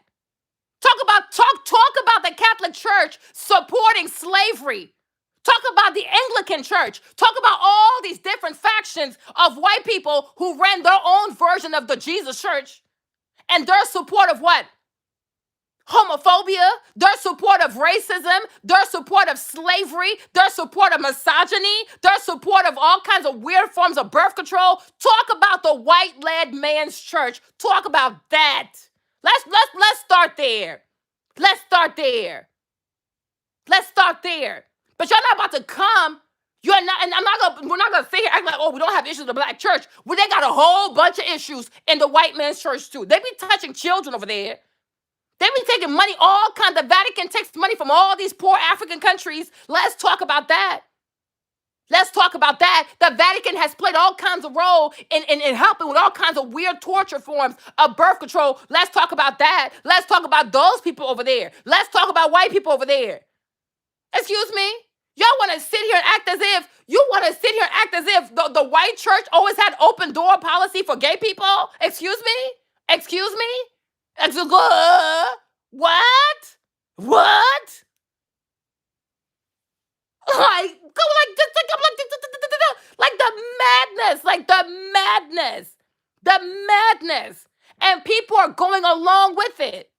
Talk about the Catholic Church supporting slavery. Talk about the Anglican Church. Talk about all these different factions of white people who ran their own version of the Jesus Church and their support of what? Homophobia, their support of racism, their support of slavery, their support of misogyny, their support of all kinds of weird forms of birth control. Talk about the white-led man's church. Talk about that. Let's start there. Let's start there. Let's start there. But y'all not about to come. You're not, and we're not gonna sit here acting like, oh, we don't have issues in the black church. Well, they got a whole bunch of issues in the white man's church too. They be touching children over there. They be taking money, all kinds. The Vatican takes money from all these poor African countries. Let's talk about that. Let's talk about that. The Vatican has played all kinds of role in helping with all kinds of weird torture forms of birth control. Let's talk about that. Let's talk about those people over there. Let's talk about white people over there. Excuse me? Y'all want to sit here and act as if the white church always had open door policy for gay people? Excuse me? Excuse me? What? What? The madness, and people are going along with it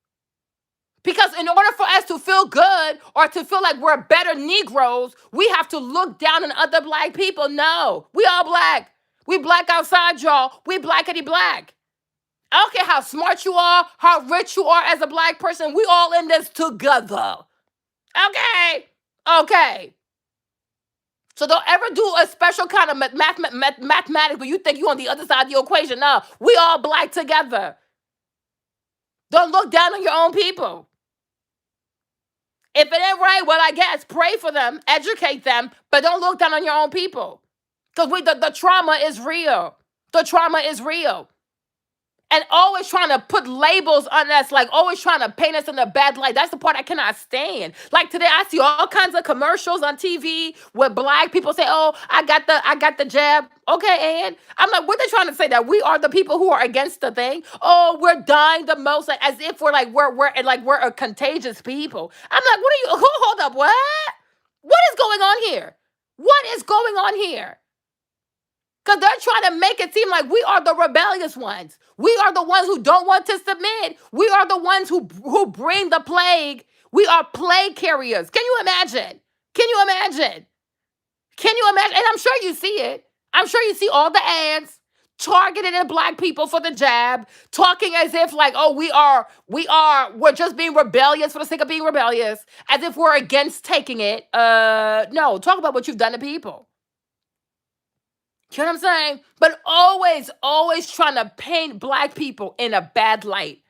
because in order for us to feel good or to feel like we're better Negroes, we have to look down on other black people. No, we all black. We black outside, y'all. We blackity black. I don't care how smart you are, how rich you are as a black person. We all in this together. Okay. So don't ever do a special kind of mathematics where you think you're on the other side of the equation. No, we all black together. Don't look down on your own people. If it ain't right, well, I guess pray for them, educate them, but don't look down on your own people. Because the trauma is real. The trauma is real. And always trying to put labels on us, like always trying to paint us in a bad light. That's the part I cannot stand. Like today, I see all kinds of commercials on TV where black people say, "Oh, I got the jab." Okay, and I'm like, what they trying to say, that we are the people who are against the thing? Oh, we're dying the most, like as if we're a contagious people. I'm like, what are you? Hold up, what? What is going on here? What is going on here? Because they're trying to make it seem like we are the rebellious ones. We are the ones who don't want to submit. We are the ones who bring the plague. We are plague carriers. Can you imagine? Can you imagine? Can you imagine? And I'm sure you see it. I'm sure you see all the ads targeted at black people for the jab, talking as if like, oh, we're just being rebellious for the sake of being rebellious, as if we're against taking it. No, talk about what you've done to people. You know what I'm saying? But always trying to paint black people in a bad light.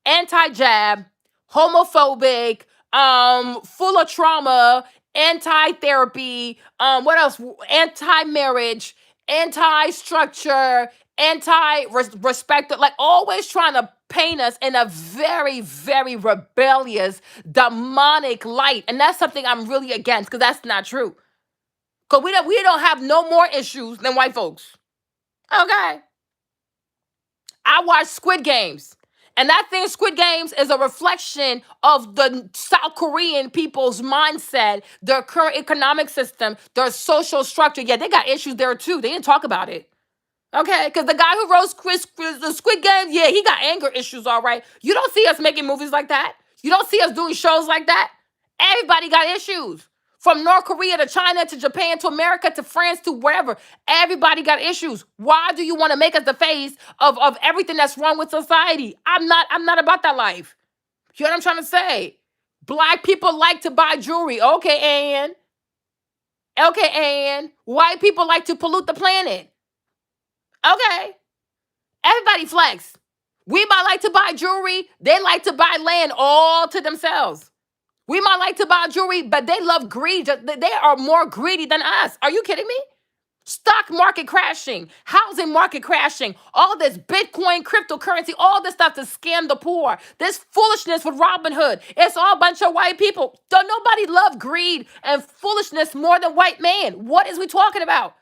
Anti-jab, homophobic, full of trauma, anti-therapy, what else? Anti-marriage, anti-structure, anti-respect, like always trying to paint us in a very, very rebellious, demonic light. And that's something I'm really against, because that's not true. Because we don't have no more issues than white folks. Okay. I watch Squid Games. And that thing, Squid Games, is a reflection of the South Korean people's mindset, their current economic system, their social structure. Yeah, they got issues there too. They didn't talk about it. Okay, because the guy who wrote the Squid Games, yeah, he got anger issues, all right. You don't see us making movies like that. You don't see us doing shows like that. Everybody got issues. From North Korea to China to Japan to America to France to wherever. Everybody got issues. Why do you want to make us the face of everything that's wrong with society? I'm not about that life. You know what I'm trying to say? Black people like to buy jewelry. Okay, Ann. Okay, Ann. White people like to pollute the planet. Okay. Everybody flex. We might like to buy jewelry. They like to buy land all to themselves. We might like to buy jewelry, but they love greed. They are more greedy than us. Are you kidding me? Stock market crashing, housing market crashing, all this Bitcoin, cryptocurrency, all this stuff to scam the poor. This foolishness with Robinhood. It's all a bunch of white people. Don't nobody love greed and foolishness more than white man. What is we talking about?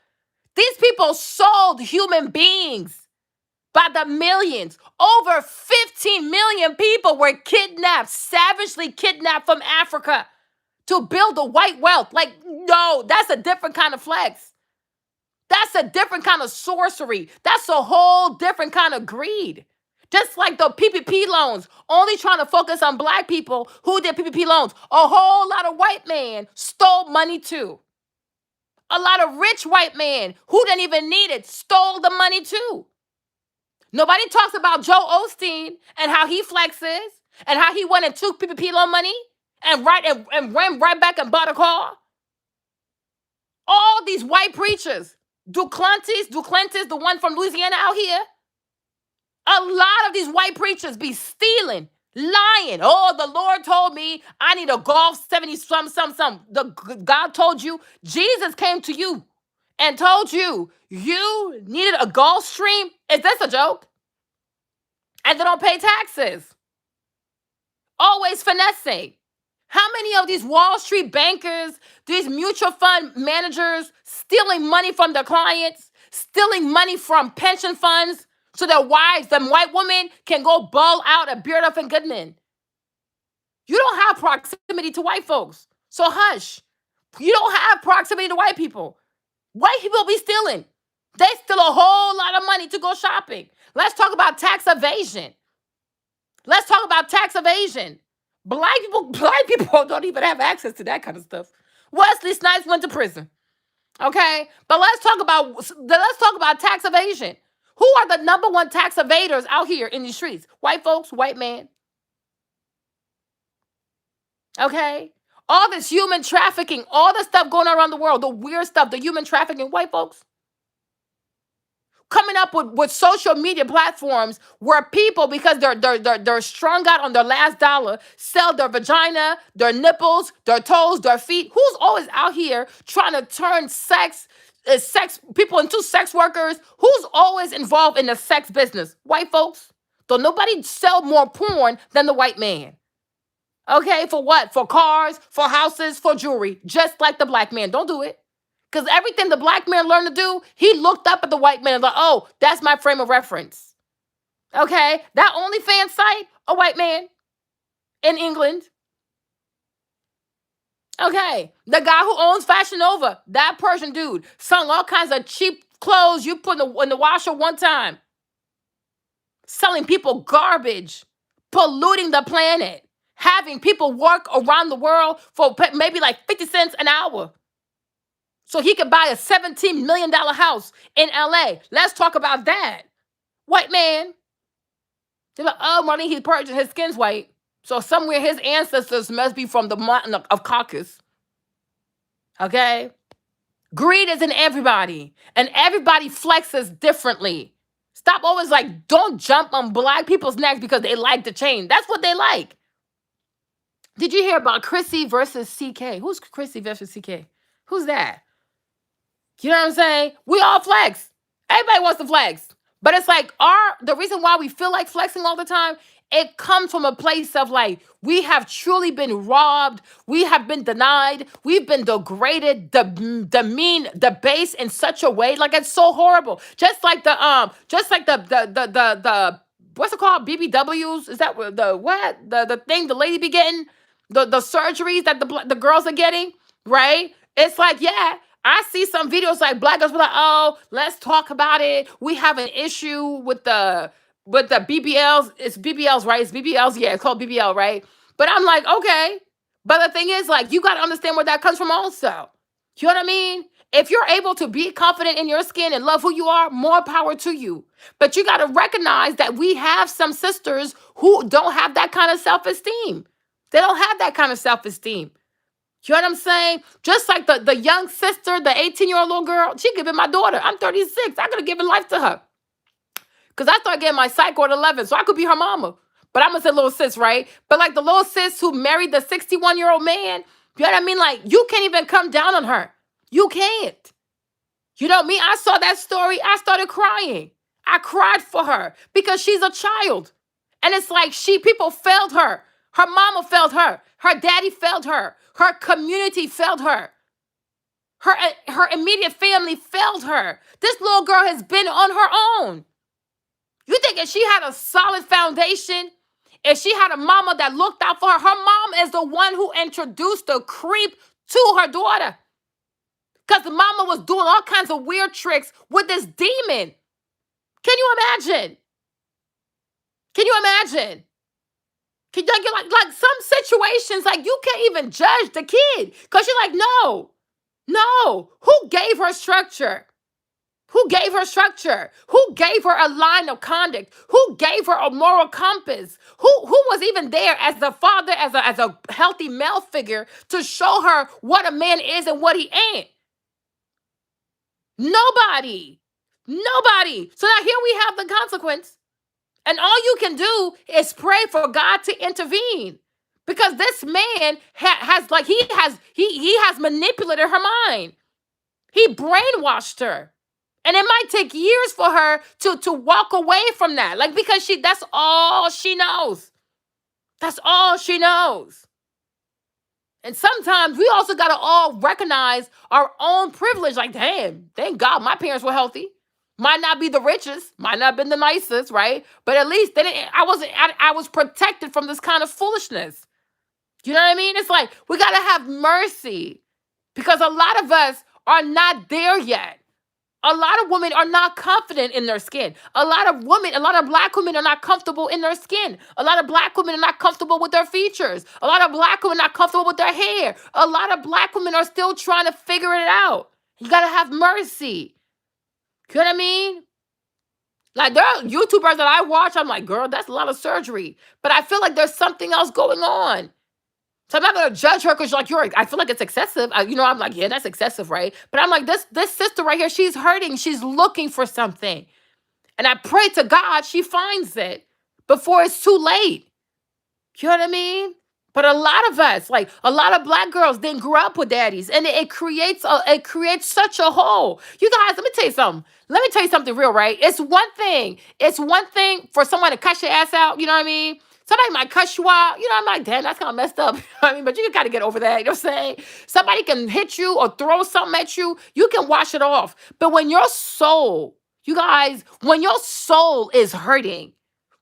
These people sold human beings by the millions. Over 15 million people were kidnapped, savagely kidnapped from Africa to build the white wealth. Like, no, that's a different kind of flex. That's a different kind of sorcery. That's a whole different kind of greed. Just like the PPP loans, only trying to focus on black people who did PPP loans. A whole lot of white men stole money too. A lot of rich white men who didn't even need it stole the money too. Nobody talks about Joe Osteen and how he flexes and how he went and took PPP loan money and ran right back and bought a car. All these white preachers, Duplantis, the one from Louisiana out here, a lot of these white preachers be stealing, lying. Oh, the Lord told me I need a Golf 70 some. God told you, Jesus came to you and told you you needed a Gulfstream. Is this a joke? And they don't pay taxes. Always finessing. How many of these Wall Street bankers, these mutual fund managers, stealing money from their clients, stealing money from pension funds so their wives, them white women, can go ball out at Bearduff and Goodman? You don't have proximity to white folks, so hush. You don't have proximity to white people. White people be stealing. They steal a whole lot of money to go shopping. Let's talk about tax evasion. Let's talk about tax evasion. Black people don't even have access to that kind of stuff. Wesley Snipes went to prison. Okay? But let's talk about tax evasion. Who are the number one tax evaders out here in these streets? White folks, white man. Okay? All this human trafficking, all the stuff going on around the world, the weird stuff, the human trafficking, white folks. Coming up with social media platforms where people, because they're strung out on their last dollar, sell their vagina, their nipples, their toes, their feet. Who's always out here trying to turn sex people into sex workers? Who's always involved in the sex business? White folks. Don't nobody sell more porn than the white man. Okay, for what? For cars, for houses, for jewelry, just like the black man. Don't do it. Because everything the black man learned to do, he looked up at the white man and like, oh, that's my frame of reference. Okay? That OnlyFans site, a white man in England. Okay. The guy who owns Fashion Nova, that Persian dude, selling all kinds of cheap clothes you put in the washer one time. Selling people garbage, polluting the planet, having people work around the world for maybe like 50 cents an hour. So he could buy a $17 million house in LA. Let's talk about that. White man. They're like, oh, money he purchased, his skin's white. So somewhere his ancestors must be from the mountain of Caucasus. Okay? Greed is in everybody. And everybody flexes differently. Stop always like, don't jump on black people's necks because they like the chain. That's what they like. Did you hear about Chrissy versus CK? Who's Chrissy versus CK? Who's that? You know what I'm saying? We all flex. Everybody wants to flex. But it's like the reason why we feel like flexing all the time, it comes from a place of like, we have truly been robbed. We have been denied. We've been degraded, demeaned, debased in such a way. Like, it's so horrible. Just like the what's it called? BBWs? Is that the what? The thing the lady be getting? The surgeries that the girls are getting, right? It's like, yeah. I see some videos like black girls be like, oh, let's talk about it. We have an issue with the BBLs. It's BBLs, right? It's BBLs. Yeah, it's called BBL, right? But I'm like, okay. But the thing is, like, you got to understand where that comes from also. You know what I mean? If you're able to be confident in your skin and love who you are, more power to you. But you got to recognize that we have some sisters who don't have that kind of self esteem. They don't have that kind of self esteem. You know what I'm saying? Just like the young sister, the 18-year-old little girl, she could be my daughter. I'm 36. I could have given life to her. Because I started getting my psycho at 11, so I could be her mama. But I'm going to say little sis, right? But like the little sis who married the 61-year-old man, you know what I mean? Like, you can't even come down on her. You can't. You know me? I saw that story. I started crying. I cried for her because she's a child. And it's like people failed her. Her mama failed her. Her daddy failed her. Her community failed her. Her immediate family failed her. This little girl has been on her own. You think if she had a solid foundation, if she had a mama that looked out for her, her mom is the one who introduced the creep to her daughter. Because the mama was doing all kinds of weird tricks with this demon. Can you imagine? Can you imagine? Can you like some situations, like you can't even judge the kid because you're like, no. Who gave her structure? Who gave her structure? Who gave her a line of conduct? Who gave her a moral compass? Who was even there as the father, as a healthy male figure to show her what a man is and what he ain't? Nobody. Nobody. So now here we have the consequence. And all you can do is pray for God to intervene. Because this man he has manipulated her mind. He brainwashed her. And it might take years for her to walk away from that. Like, because that's all she knows. That's all she knows. And sometimes we also got to all recognize our own privilege. Like, damn, thank God my parents were healthy. Might not be the richest, might not have been the nicest, right? But at least I was protected from this kind of foolishness. You know what I mean? It's like we got to have mercy because a lot of us are not there yet. A lot of women are not confident in their skin. A lot of black women are not comfortable in their skin. A lot of black women are not comfortable with their features. A lot of black women are not comfortable with their hair. A lot of black women are still trying to figure it out. You got to have mercy. You know what I mean? Like, there are YouTubers that I watch, I'm like, girl, that's a lot of surgery. But I feel like there's something else going on. So I'm not gonna judge her because I feel like it's excessive. I'm like, yeah, that's excessive, right? But I'm like, this sister right here, she's hurting. She's looking for something. And I pray to God she finds it before it's too late. You know what I mean? But a lot of us, like a lot of black girls, didn't grow up with daddies, and it creates such a hole. You guys, let me tell you something. Let me tell you something real, right? It's one thing. It's one thing for someone to cut your ass out. You know what I mean? Somebody might cuss you out. You know, I'm like, damn, that's kind of messed up. You know what I mean? But you got to get over that. You know what I'm saying? Somebody can hit you or throw something at you. You can wash it off. But when your soul, you guys, when your soul is hurting,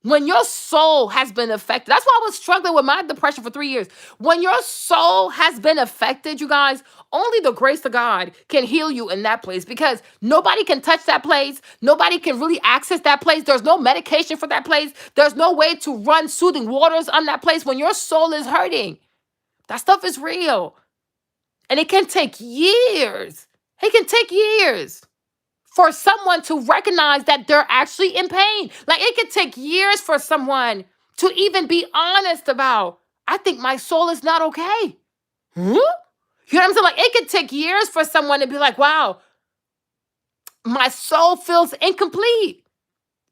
when your soul has been affected, that's why I was struggling with my depression for 3 years. When your soul has been affected, you guys, only the grace of God can heal you in that place because nobody can touch that place. Nobody can really access that place. There's no medication for that place. There's no way to run soothing waters on that place when your soul is hurting. That stuff is real. And it can take years. It can take years for someone to recognize that they're actually in pain. Like, it could take years for someone to even be honest about, I think my soul is not okay. Huh? You know what I'm saying? Like, it could take years for someone to be like, wow, my soul feels incomplete.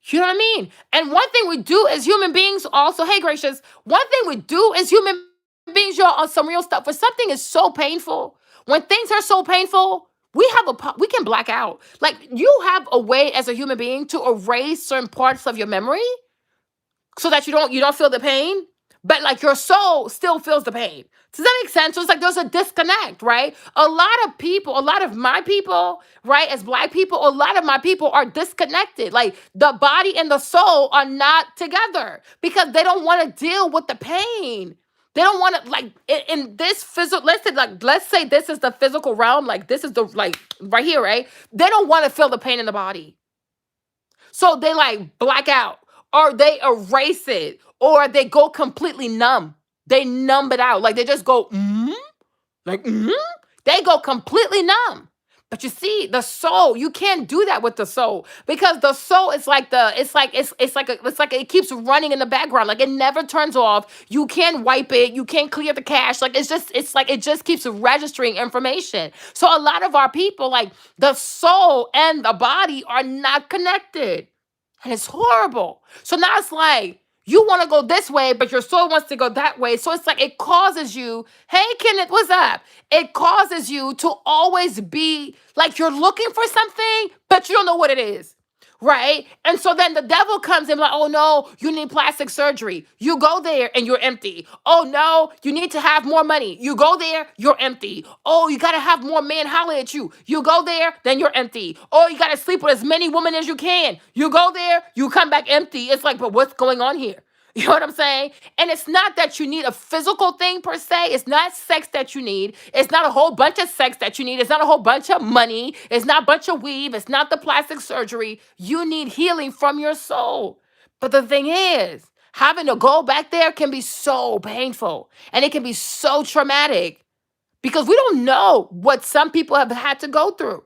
You know what I mean? And one thing we do as human beings also, hey, gracious, one thing we do as human beings, y'all, on some real stuff, when something is so painful, when things are so painful, we can black out. Like, you have a way as a human being to erase certain parts of your memory so that you don't feel the pain, but like your soul still feels the pain. Does that make sense? So it's like there's a disconnect, right? A lot of my people, right, as black people, a lot of my people are disconnected. Like, the body and the soul are not together because they don't want to deal with the pain. They don't want to, like, in this physical, let's say this is the physical realm, like this is the, like, right here, right? They don't want to feel the pain in the body. So they, like, black out, or they erase it, or they go completely numb. They numb it out. Like they just go, like, they go completely numb. But you see, the soul, you can't do that with the soul because the soul is like it keeps running in the background. Like it never turns off. You can't wipe it. You can't clear the cache. Like it's like it just keeps registering information. So a lot of our people, like the soul and the body are not connected. And it's horrible. So now it's like you want to go this way, but your soul wants to go that way. So it's like it causes you, hey, Kenneth, what's up? It causes you to always be like you're looking for something, but you don't know what it is. Right? And so then the devil comes in like, oh no, you need plastic surgery. You go there and you're empty. Oh no, you need to have more money. You go there, you're empty. Oh, you got to have more men holler at you. You go there, then you're empty. Oh, you got to sleep with as many women as you can. You go there, you come back empty. It's like, but what's going on here? You know what I'm saying? And it's not that you need a physical thing per se. It's not sex that you need. It's not a whole bunch of sex that you need. It's not a whole bunch of money. It's not a bunch of weave. It's not the plastic surgery. You need healing from your soul. But the thing is, having to go back there can be so painful and it can be so traumatic because we don't know what some people have had to go through,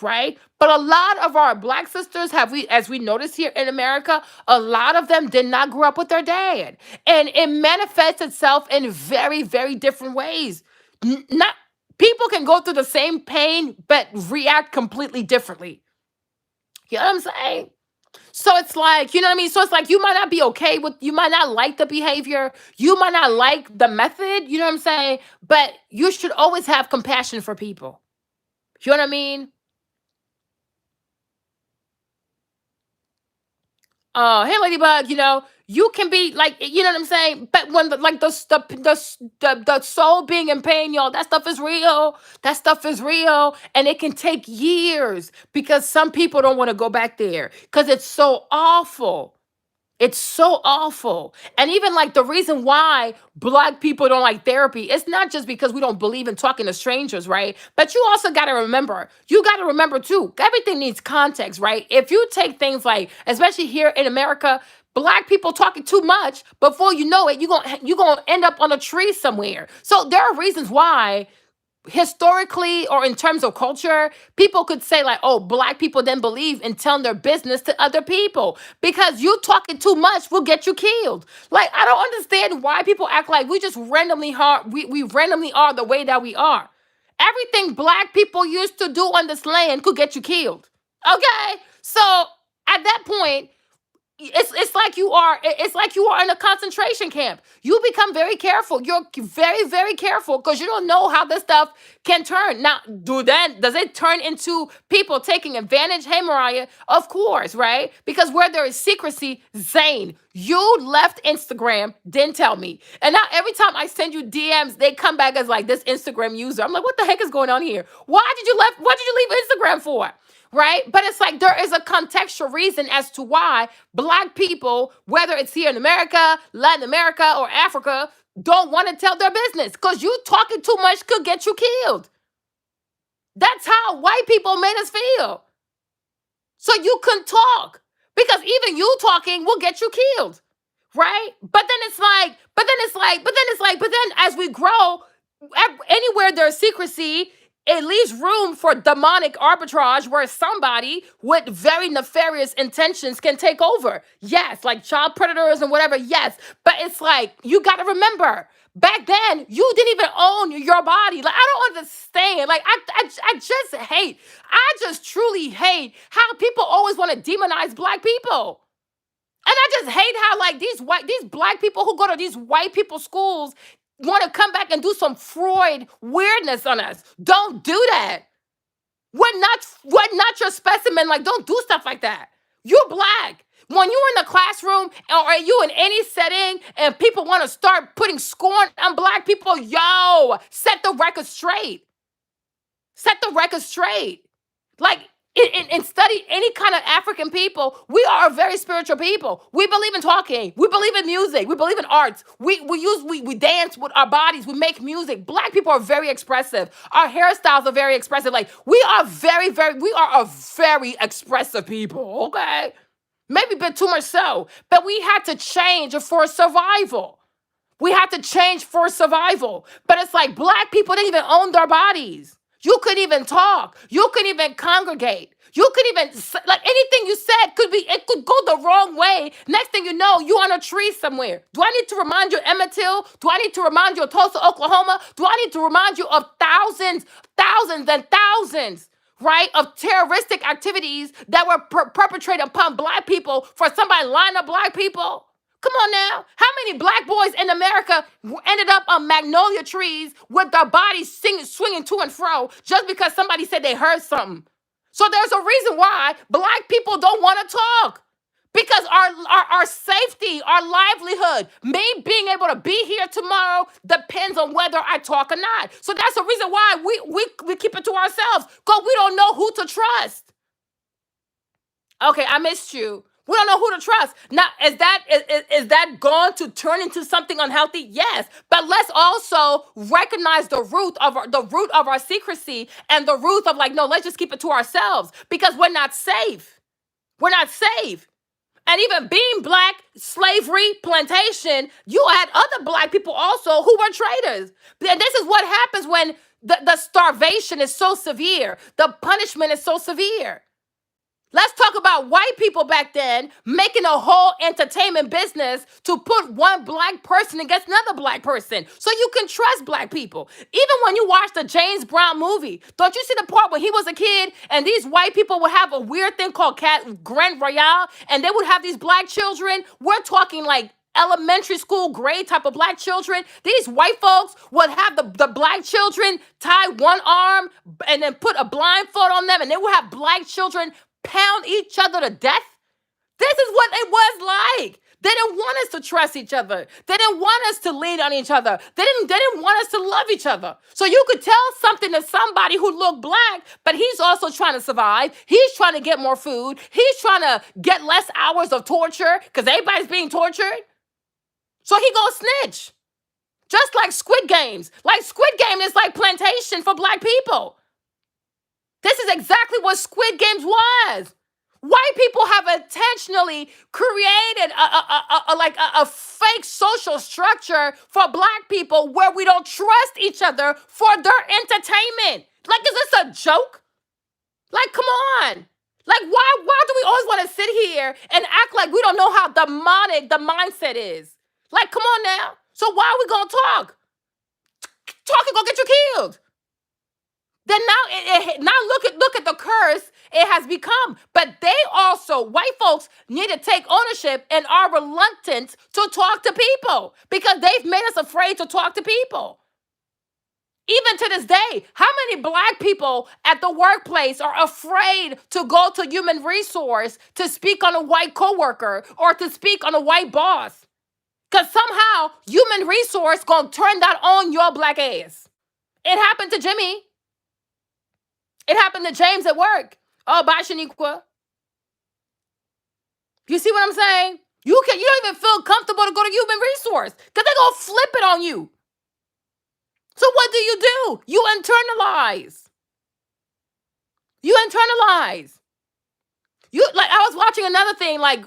right? But a lot of our black sisters as we notice here in America, a lot of them did not grow up with their dad, and it manifests itself in very, very different ways. Not people can go through the same pain but react completely differently. You know what I'm saying? So it's like, you know what I mean? So it's like you might not be okay with, you might not like the behavior, you might not like the method, you know what I'm saying? But you should always have compassion for people. You know what I mean? Hey Ladybug, you can be like, you know what I'm saying? But when like the soul being in pain, y'all, that stuff is real. That stuff is real, and it can take years because some people don't want to go back there because it's so awful. It's so awful. And even like the reason why black people don't like therapy, it's not just because we don't believe in talking to strangers, right? But you got to remember too, everything needs context, right? If you take things like, especially here in America, black people talking too much, before you know it, you're going to end up on a tree somewhere. So there are reasons why historically or in terms of culture, people could say like, oh, black people then believe in telling their business to other people because you talking too much will get you killed. Like, I don't understand why people act like we just randomly we randomly are the way that we are. Everything black people used to do on this land could get you killed. Okay? So at that point, it's like you are in a concentration camp. You become very careful. You're very, very careful because you don't know how this stuff can turn. Now, does it turn into people taking advantage? Hey, Mariah, of course, right? Because where there is secrecy, Zane, you left Instagram, didn't tell me. And now every time I send you DMs, they come back as like this Instagram user. I'm like, what the heck is going on here? What did you leave Instagram for? Right? But it's like there is a contextual reason as to why black people, whether it's here in America, Latin America, or Africa, don't want to tell their business because you talking too much could get you killed. That's how white people made us feel. So you couldn't talk because even you talking will get you killed. Right? But then as we grow, anywhere there's secrecy, it leaves room for demonic arbitrage where somebody with very nefarious intentions can take over. Yes, like child predators and whatever. Yes, but it's like you got to remember. Back then, you didn't even own your body. Like, I don't understand. Like, I just truly hate how people always want to demonize black people. And I just hate how like these black people who go to these white people schools want to come back and do some Freud weirdness on us. Don't do that. We're not your specimen. Like, don't do stuff like that. You're black. When you're in the classroom or are you in any setting and people want to start putting scorn on black people, set the record straight. Set the record straight. Like, and study any kind of African people. We are a very spiritual people. We believe in talking. We believe in music. We believe in arts. We dance with our bodies. We make music. Black people are very expressive. Our hairstyles are very expressive. Like, we are a very expressive people, okay? Maybe a bit too much so. But we had to change for survival. We have to change for survival. But it's like black people didn't even own their bodies. You couldn't even talk. You couldn't even congregate. You could even like anything you said could be it could go the wrong way. Next thing you know, you on a tree somewhere. Do I need to remind you of Emmett Till? Do I need to remind you of Tulsa, Oklahoma? Do I need to remind you of thousands and thousands, right, of terroristic activities that were perpetrated upon black people for somebody lying up black people? Come on now. How many black boys in America ended up on magnolia trees with their bodies swinging to and fro just because somebody said they heard something? So there's a reason why black people don't want to talk. Because our safety, our livelihood, me being able to be here tomorrow depends on whether I talk or not. So that's the reason why we keep it to ourselves. Because we don't know who to trust. Okay, I missed you. We don't know who to trust. Now, is that going to turn into something unhealthy? Yes, but let's also recognize the root of our secrecy and the root of like, no, let's just keep it to ourselves because we're not safe. We're not safe. And even being black, slavery, plantation, you had other black people also who were traitors. And this is what happens when the starvation is so severe, the punishment is so severe. Let's talk about white people back then making a whole entertainment business to put one black person against another black person so you can trust black people. Even when you watch the James Brown movie, don't you see the part when he was a kid and these white people would have a weird thing called Grand Royale and they would have these black children? We're talking like elementary school grade type of black children. These white folks would have the black children tie one arm and then put a blindfold on them and they would have black children pound each other to death. This is what it was like. They didn't want us to trust each other. They didn't want us to lean on each other. They didn't want us to love each other. So you could tell something to somebody who looked black, but he's also trying to survive. He's trying to get more food. He's trying to get less hours of torture because everybody's being tortured. So he goes snitch. Just like Squid Games. Like Squid Game is like plantation for black people. This is exactly what Squid Games was. White people have intentionally created a fake social structure for black people where we don't trust each other for their entertainment. Like, is this a joke? Like, come on. Like, why do we always want to sit here and act like we don't know how demonic the mindset is? Like, come on now. So why are we going to talk? Talk and go get you killed. Then now look at the curse it has become. But they also, white folks, need to take ownership and are reluctant to talk to people because they've made us afraid to talk to people. Even to this day, how many black people at the workplace are afraid to go to human resource to speak on a white coworker or to speak on a white boss? Because somehow human resource gonna turn that on your black ass. It happened to Jimmy. It happened to James at work. Oh, bye, Shaniqua. You see what I'm saying? You don't even feel comfortable to go to human resource because they're going to flip it on you. So what do? You internalize. You internalize. Like I was watching another thing, like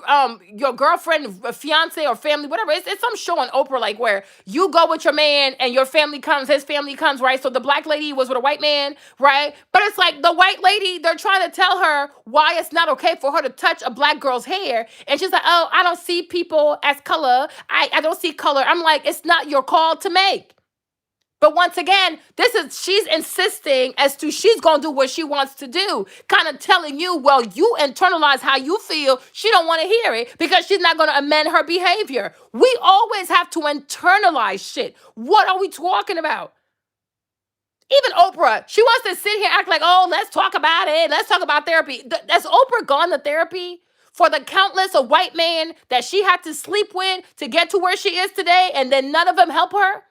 your girlfriend, fiance, or family, whatever. It's some show on Oprah, like where you go with your man and your family comes, his family comes, right? So the black lady was with a white man, right? But it's like the white lady, they're trying to tell her why it's not okay for her to touch a black girl's hair, and she's like, "Oh, I don't see people as color. I don't see color." I'm like, it's not your call to make. But once again, she's insisting as to she's going to do what she wants to do, kind of telling you, well, you internalize how you feel. She don't want to hear it because she's not going to amend her behavior. We always have to internalize shit. What are we talking about? Even Oprah, she wants to sit here and act like, oh, let's talk about it. Let's talk about therapy. Has Oprah gone to therapy for the countless of white men that she had to sleep with to get to where she is today, and then none of them help her?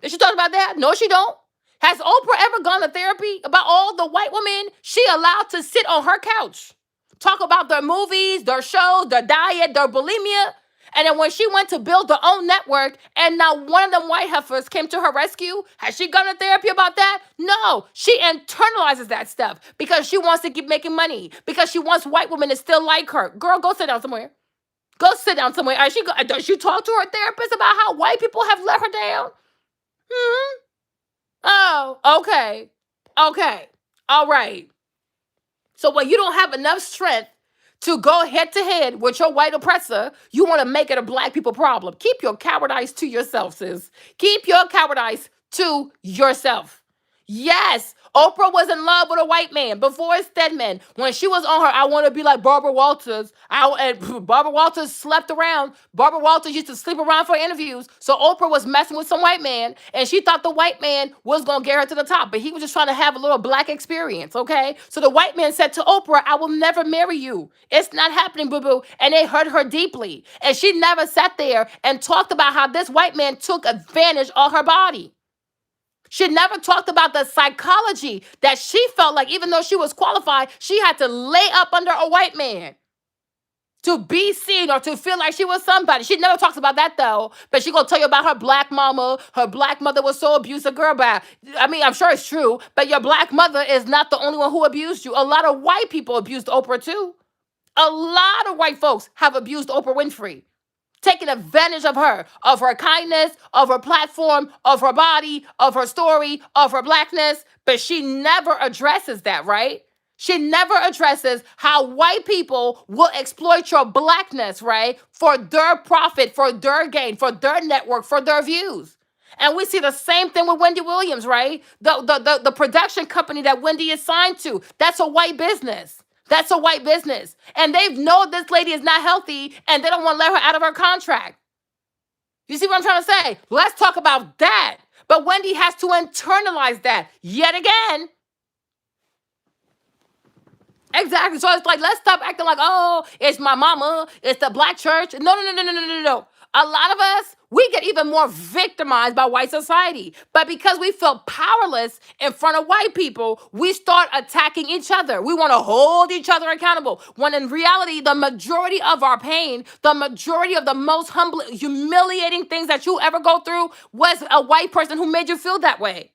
Did she talk about that? No, she don't. Has Oprah ever gone to therapy about all the white women she allowed to sit on her couch, talk about their movies, their shows, their diet, their bulimia? And then when she went to build her own network and now one of them white heifers came to her rescue, has she gone to therapy about that? No, she internalizes that stuff because she wants to keep making money, because she wants white women to still like her. Girl, go sit down somewhere. Go sit down somewhere. Does she talk to her therapist about how white people have let her down? Hmm. Oh, okay. Okay. All right. So when you don't have enough strength to go head to head with your white oppressor, you want to make it a black people problem. Keep your cowardice to yourself, sis. Keep your cowardice to yourself. Yes, Oprah was in love with a white man before Stedman. When she was on her, I want to be like Barbara Walters. And Barbara Walters slept around. Barbara Walters used to sleep around for interviews. So Oprah was messing with some white man, and she thought the white man was gonna get her to the top, but he was just trying to have a little black experience. Okay, so the white man said to Oprah, "I will never marry you. It's not happening, boo boo." And it hurt her deeply, and she never sat there and talked about how this white man took advantage of her body. She never talked about the psychology that she felt like, even though she was qualified, she had to lay up under a white man to be seen or to feel like she was somebody. She never talks about that though. But she gonna tell you about her black mama. Her black mother was so abusive, girl. But I mean, I'm sure it's true. But your black mother is not the only one who abused you. A lot of white people abused Oprah too. A lot of white folks have abused Oprah Winfrey, taking advantage of her kindness, of her platform, of her body, of her story, of her blackness. But she never addresses that, right? She never addresses how white people will exploit your blackness, right? For their profit, for their gain, for their network, for their views. And we see the same thing with Wendy Williams, right? The production company that Wendy is signed to, that's a white business. That's a white business. And they know this lady is not healthy and they don't want to let her out of her contract. You see what I'm trying to say? Let's talk about that. But Wendy has to internalize that yet again. Exactly. So it's like, let's stop acting like, oh, it's my mama, it's the black church. No, no, no, no, no, no, no, no. A lot of us, we get even more victimized by white society. But because we feel powerless in front of white people, we start attacking each other. We want to hold each other accountable. When in reality, the majority of our pain, the majority of the most humiliating things that you ever go through was a white person who made you feel that way.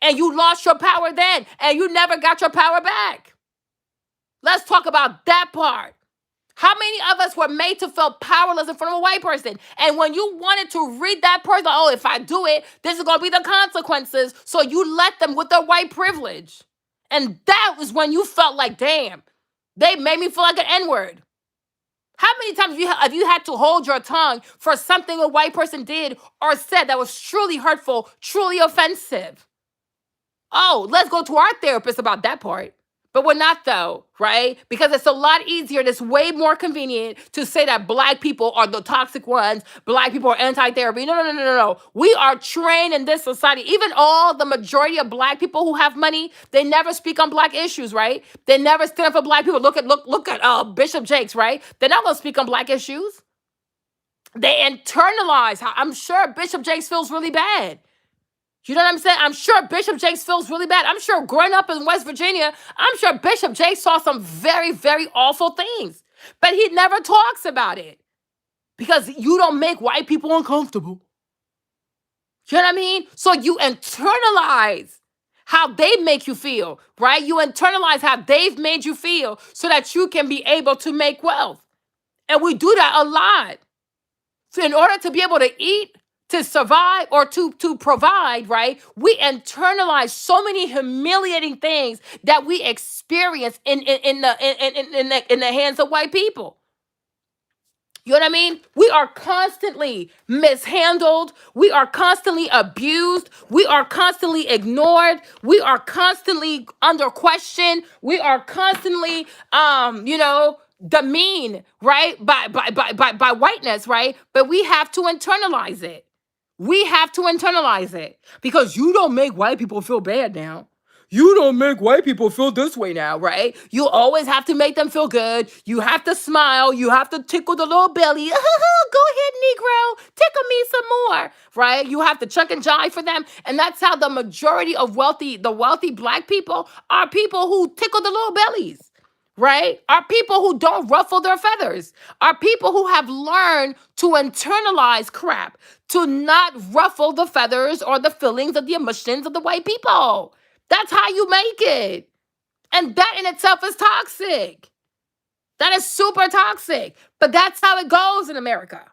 And you lost your power then, and you never got your power back. Let's talk about that part. How many of us were made to feel powerless in front of a white person? And when you wanted to read that person, oh, if I do it, this is going to be the consequences. So you let them with their white privilege. And that was when you felt like, damn, they made me feel like an N-word. How many times have you had to hold your tongue for something a white person did or said that was truly hurtful, truly offensive? Oh, let's go to our therapist about that part. But we're not though, right? Because it's a lot easier and it's way more convenient to say that black people are the toxic ones, black people are anti-therapy. No, no, no, no, no, no. We are trained in this society. Even the majority of black people who have money, they never speak on black issues, right? They never stand up for black people. Look at Bishop Jakes, right? They're not gonna speak on black issues. They internalize. I'm sure Bishop Jakes feels really bad. You know what I'm saying? I'm sure Bishop Jakes feels really bad. I'm sure growing up in West Virginia, I'm sure Bishop Jakes saw some very, very awful things. But he never talks about it. Because you don't make white people uncomfortable. You know what I mean? So you internalize how they make you feel, right? You internalize how they've made you feel so that you can be able to make wealth. And we do that a lot. So in order to be able to eat, to survive, or to provide, right? We internalize so many humiliating things that we experience in the hands of white people. You know what I mean? We are constantly mishandled. We are constantly abused. We are constantly ignored. We are constantly under question. We are constantly, demeaned, right? By whiteness, right? But we have to internalize it. We have to internalize it because you don't make white people feel bad now. You don't make white people feel this way now, right? You always have to make them feel good. You have to smile. You have to tickle the little belly. Go ahead, Negro. Tickle me some more, right? You have to chuck and jive for them. And that's how the majority of the wealthy black people are people who tickle the little bellies. Right? Are people who don't ruffle their feathers. Are people who have learned to internalize crap, to not ruffle the feathers or the feelings or the emotions of the white people. That's how you make it. And that in itself is toxic. That is super toxic. But that's how it goes in America.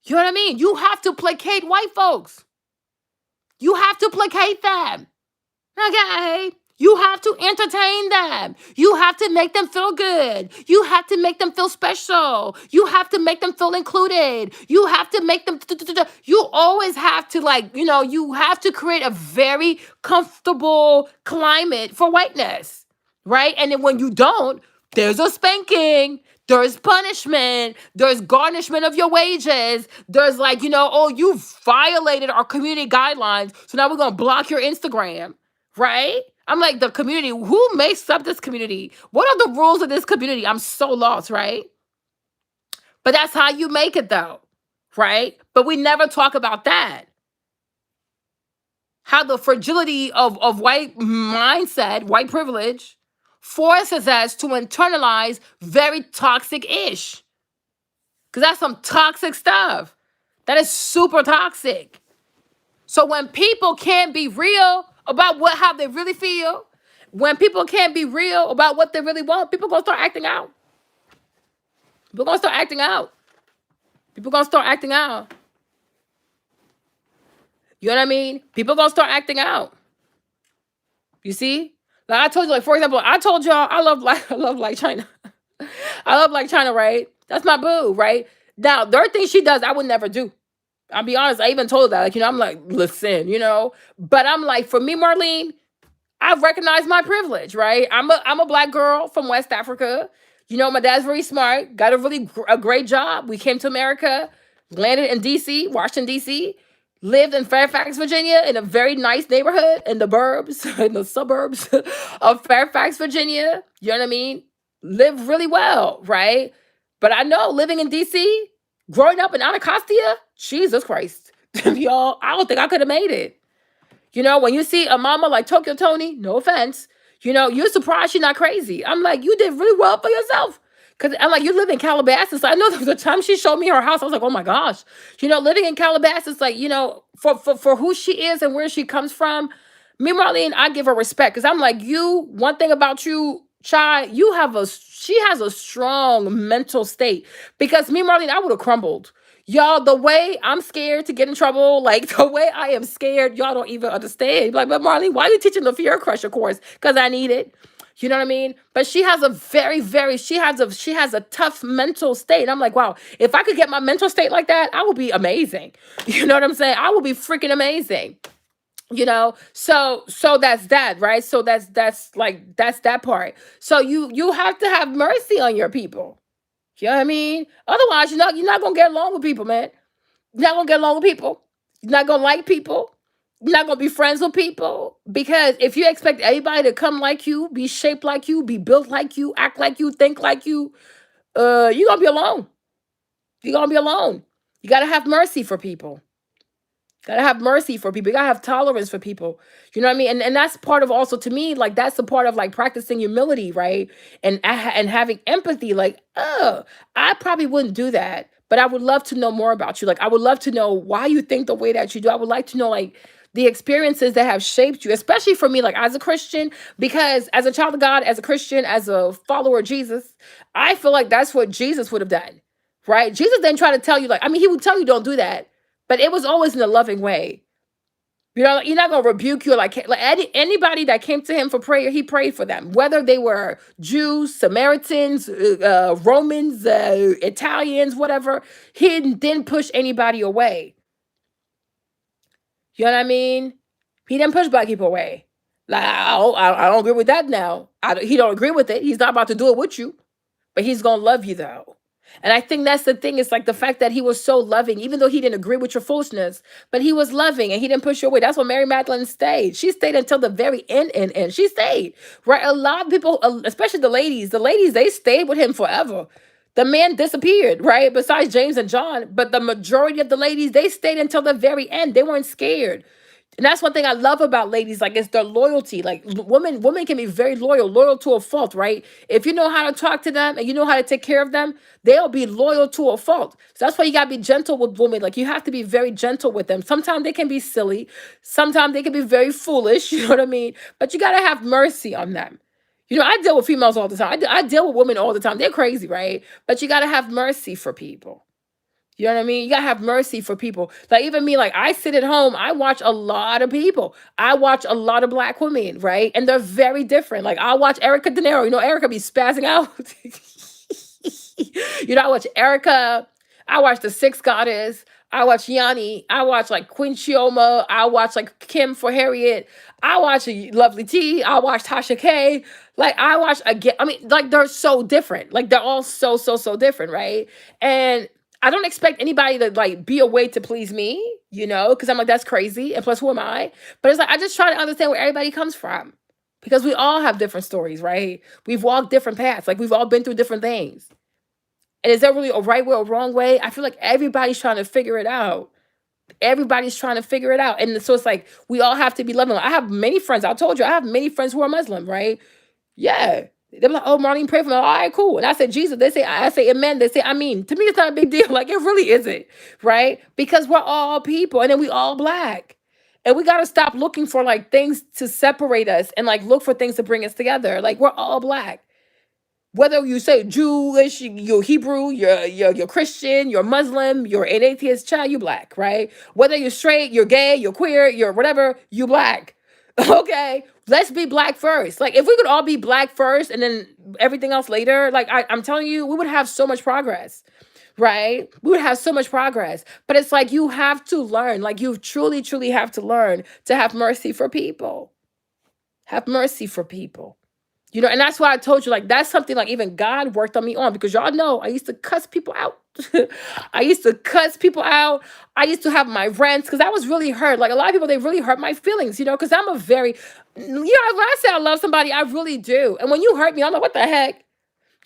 You know what I mean? You have to placate white folks. You have to placate them. Okay? You have to entertain them. You have to make them feel good. You have to make them feel special. You have to make them feel included. You have to make them. You always have to, like, you have to create a very comfortable climate for whiteness, right? And then when you don't, there's a spanking. There's punishment. There's garnishment of your wages. There's like, oh, you violated our community guidelines. So now we're going to block your Instagram, right? I'm like, the community, who makes up this community? What are the rules of this community? I'm so lost, right? But that's how you make it though, right? But we never talk about that. How the fragility of white mindset, white privilege, forces us to internalize very toxic-ish. Because that's some toxic stuff. That is super toxic. So when people can't be real about how they really feel, when people can't be real about what they really want, people gonna start acting out. People gonna start acting out. People gonna start acting out. You know what I mean? People gonna start acting out. You see? Like I told you, like for example, I told y'all I love like China. I love like China, right? That's my boo, right? Now there are things she does I would never do. I'll be honest, I even told her that. Like, I'm like, listen, But I'm like, for me, Marlene, I recognize my privilege, right? I'm a black girl from West Africa. My dad's very smart, got a great job. We came to America, landed in DC, Washington, DC, lived in Fairfax, Virginia, in a very nice neighborhood in the burbs, in the suburbs of Fairfax, Virginia. You know what I mean? Lived really well, right? But I know living in DC, growing up in Anacostia, Jesus Christ, y'all, I don't think I could have made it. When you see a mama like Tokyo Tony, no offense, you're surprised she's not crazy. I'm like, you did really well for yourself. Because I'm like, you live in Calabasas. I know the time she showed me her house, I was like, oh my gosh. Living in Calabasas, like, for who she is and where she comes from, me, Marlene, I give her respect. Because I'm like, one thing about you, Chai, she has a strong mental state. Because me, Marlene, I would have crumbled. Y'all, the way I'm scared to get in trouble, like the way I am scared, y'all don't even understand. Like, but Marlene, why are you teaching the fear crusher course? Because I need it. You know what I mean? But she has a she has a tough mental state. And I'm like, wow, if I could get my mental state like that, I would be amazing. You know what I'm saying? I would be freaking amazing. So that's that, right? So that's that part. So you have to have mercy on your people. You know what I mean? Otherwise, you're not gonna get along with people, man. You're not gonna get along with people. You're not gonna like people. You're not gonna be friends with people. Because if you expect everybody to come like you, be shaped like you, be built like you, act like you, think like you, you're gonna be alone. You're gonna be alone. You gotta have mercy for people. Gotta have mercy for people. You gotta have tolerance for people. You know what I mean? And that's part of also, to me, like that's the part of like practicing humility, right? And having empathy. Like, I probably wouldn't do that, but I would love to know more about you. Like, I would love to know why you think the way that you do. I would like to know like the experiences that have shaped you, especially for me, like as a Christian, because as a child of God, as a Christian, as a follower of Jesus, I feel like that's what Jesus would have done, right? Jesus didn't try to tell you, like, I mean, he would tell you don't do that, but it was always in a loving way. You're not gonna rebuke you like anybody that came to him for prayer. He prayed for them, whether they were Jews, Samaritans, Romans, Italians, whatever. He didn't push anybody away. You know what I mean? He didn't push black people away. Like I don't agree with that now. He don't agree with it. He's not about to do it with you, but he's gonna love you though. And I think that's the thing. It's like the fact that he was so loving, even though he didn't agree with your foolishness, but he was loving and he didn't push you away. That's what Mary Magdalene stayed. She stayed until the very end. She stayed, right? A lot of people, especially the ladies, they stayed with him forever. The man disappeared, right? Besides James and John, but the majority of the ladies, they stayed until the very end. They weren't scared. And that's one thing I love about ladies, like it's their loyalty. Like women can be very loyal to a fault, right? If you know how to talk to them and you know how to take care of them, they'll be loyal to a fault. So that's why you gotta be gentle with women. Like you have to be very gentle with them. Sometimes they can be silly, sometimes they can be very foolish, you know what I mean? But you gotta have mercy on them. I deal with females all the time. I deal with women all the time. They're crazy, right? But you got to have mercy for people. You know what I mean? You gotta have mercy for people. Like even me, like I sit at home, I watch a lot of people. I watch a lot of black women, right? And they're very different. Like I watch Erica De Niro. Erica be spazzing out. I watch Erica. I watch The Sixth Goddess. I watch Yanni. I watch like Queen Chioma. I watch like Kim for Harriet. I watch Lovely T. I watch Tasha K. Like I watch again. I mean, like they're so different. Like they're all so different, right? And I don't expect anybody to like be a way to please me, because I'm like, that's crazy. And plus, who am I? But it's like, I just try to understand where everybody comes from because we all have different stories, right? We've walked different paths. Like we've all been through different things. And is there really a right way or wrong way? I feel like everybody's trying to figure it out. Everybody's trying to figure it out. And so it's like, we all have to be loving. I have many friends. I told you, I have many friends who are Muslim, right? Yeah. They're like, oh, Marlene, pray for me. All right, cool. And I said, Jesus. I say, amen. They say, I mean. To me, it's not a big deal. Like, it really isn't, right? Because we're all people, and then we all black. And we got to stop looking for, like, things to separate us and, like, look for things to bring us together. Like, we're all black. Whether you say Jewish, you're Hebrew, you're Christian, you're Muslim, you're an atheist child, you black, right? Whether you're straight, you're gay, you're queer, you're whatever, you black. Okay, let's be black first. Like if we could all be black first and then everything else later, like I'm telling you, we would have so much progress, right? We would have so much progress. But it's like you have to learn, like you truly have to learn to have mercy for people. Have mercy for people. And that's why I told you, like, that's something like even God worked on me on because y'all know I used to cuss people out. I used to cuss people out. I used to have my rants because I was really hurt. Like a lot of people, they really hurt my feelings, because I'm a very, when I say I love somebody, I really do. And when you hurt me, I'm like, what the heck?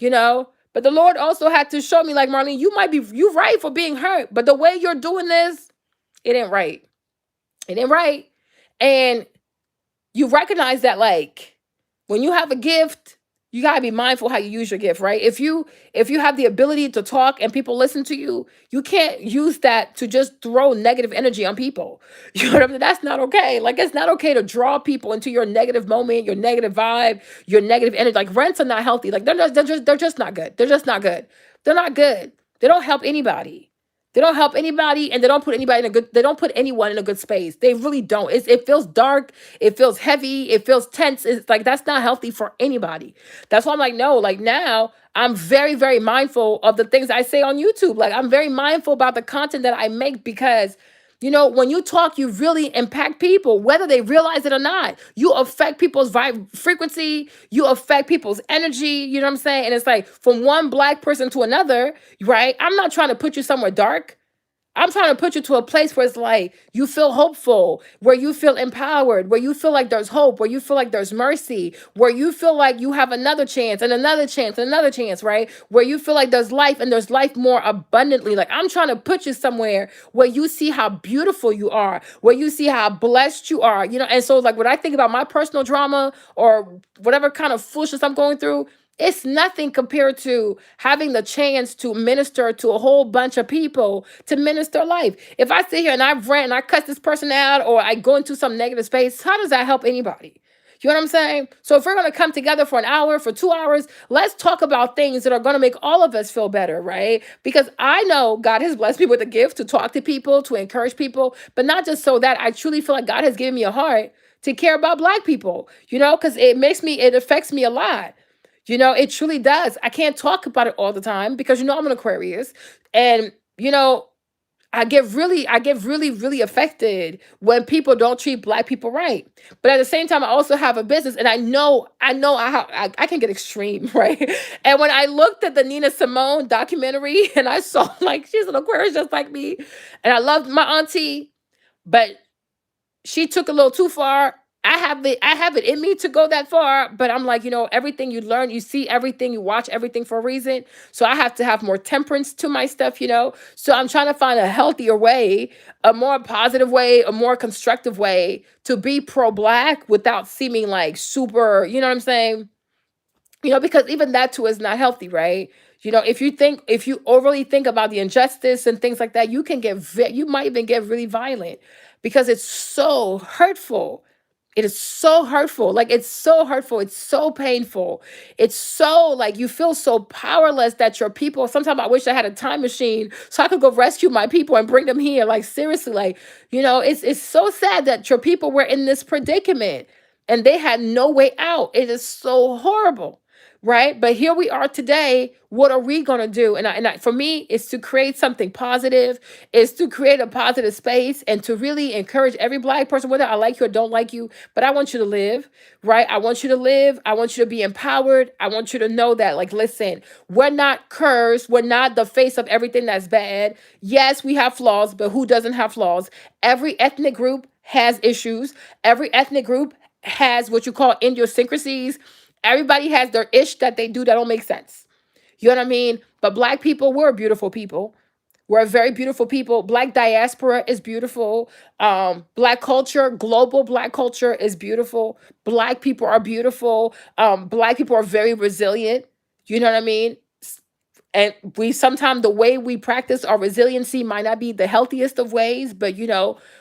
But the Lord also had to show me, like, Marlene, you right for being hurt. But the way you're doing this, it ain't right. It ain't right. And you recognize that, like, when you have a gift, you gotta be mindful how you use your gift, right? If you have the ability to talk and people listen to you, you can't use that to just throw negative energy on people. You know what I mean? That's not okay. Like it's not okay to draw people into your negative moment, your negative vibe, your negative energy. Like rents are not healthy. Like they're just not good. They're just not good. They're not good. They don't help anybody. They don't help anybody, and they don't put anybody in a good. They don't put anyone in a good space. They really don't. It feels dark. It feels heavy. It feels tense. It's like that's not healthy for anybody. That's why I'm like, no. Like now, I'm very mindful of the things I say on YouTube. Like I'm very mindful about the content that I make because when you talk, you really impact people, whether they realize it or not. You affect people's vibe frequency. You affect people's energy. You know what I'm saying? And it's like from one black person to another, right? I'm not trying to put you somewhere dark. I'm trying to put you to a place where it's like you feel hopeful, where you feel empowered, where you feel like there's hope, where you feel like there's mercy, where you feel like you have another chance and another chance and another chance, right? Where you feel like there's life and there's life more abundantly. Like I'm trying to put you somewhere where you see how beautiful you are, where you see how blessed you are, And so like when I think about my personal drama or whatever kind of foolishness I'm going through, it's nothing compared to having the chance to minister to a whole bunch of people, to minister life. If I sit here and I rant and I cuss this person out or I go into some negative space, how does that help anybody? You know what I'm saying? So if we're going to come together for an hour, for 2 hours, let's talk about things that are going to make all of us feel better, right? Because I know God has blessed me with a gift to talk to people, to encourage people, but not just so that I truly feel like God has given me a heart to care about Black people, because it affects me a lot. It truly does. I can't talk about it all the time because I'm an Aquarius. And I get really affected when people don't treat Black people right. But at the same time, I also have a business, and I know I can get extreme, right? And when I looked at the Nina Simone documentary, and I saw like she's an Aquarius just like me, and I loved my auntie, but she took a little too far. I have it in me to go that far, but I'm like, everything you learn, you see everything, you watch everything for a reason. So I have to have more temperance to my stuff. So I'm trying to find a healthier way, a more positive way, a more constructive way to be pro-Black without seeming like super, you know what I'm saying? Because even that too is not healthy, right? If you overly think about the injustice and things like that, you might even get really violent because it's so hurtful. It is so hurtful. Like, it's so hurtful. It's so painful. It's so, like, you feel so powerless that your people, sometimes I wish I had a time machine so I could go rescue my people and bring them here. Like, seriously, like, it's so sad that your people were in this predicament and they had no way out. It is so horrible. Right. But here we are today. What are we going to do? For me, it's to create something positive, is to create a positive space and to really encourage every Black person, whether I like you or don't like you, but I want you to live, right? I want you to live. I want you to be empowered. I want you to know that, like, listen, we're not cursed. We're not the face of everything that's bad. Yes, we have flaws, but who doesn't have flaws? Every ethnic group has issues. Every ethnic group has what you call idiosyncrasies. Everybody has their ish that they do that don't make sense. You know what I mean? But Black people, we're beautiful people. We're a very beautiful people. Black diaspora is beautiful. Black culture, global Black culture is beautiful. Black people are beautiful. Black people are very resilient. You know what I mean? And we sometimes, the way we practice our resiliency might not be the healthiest of ways, but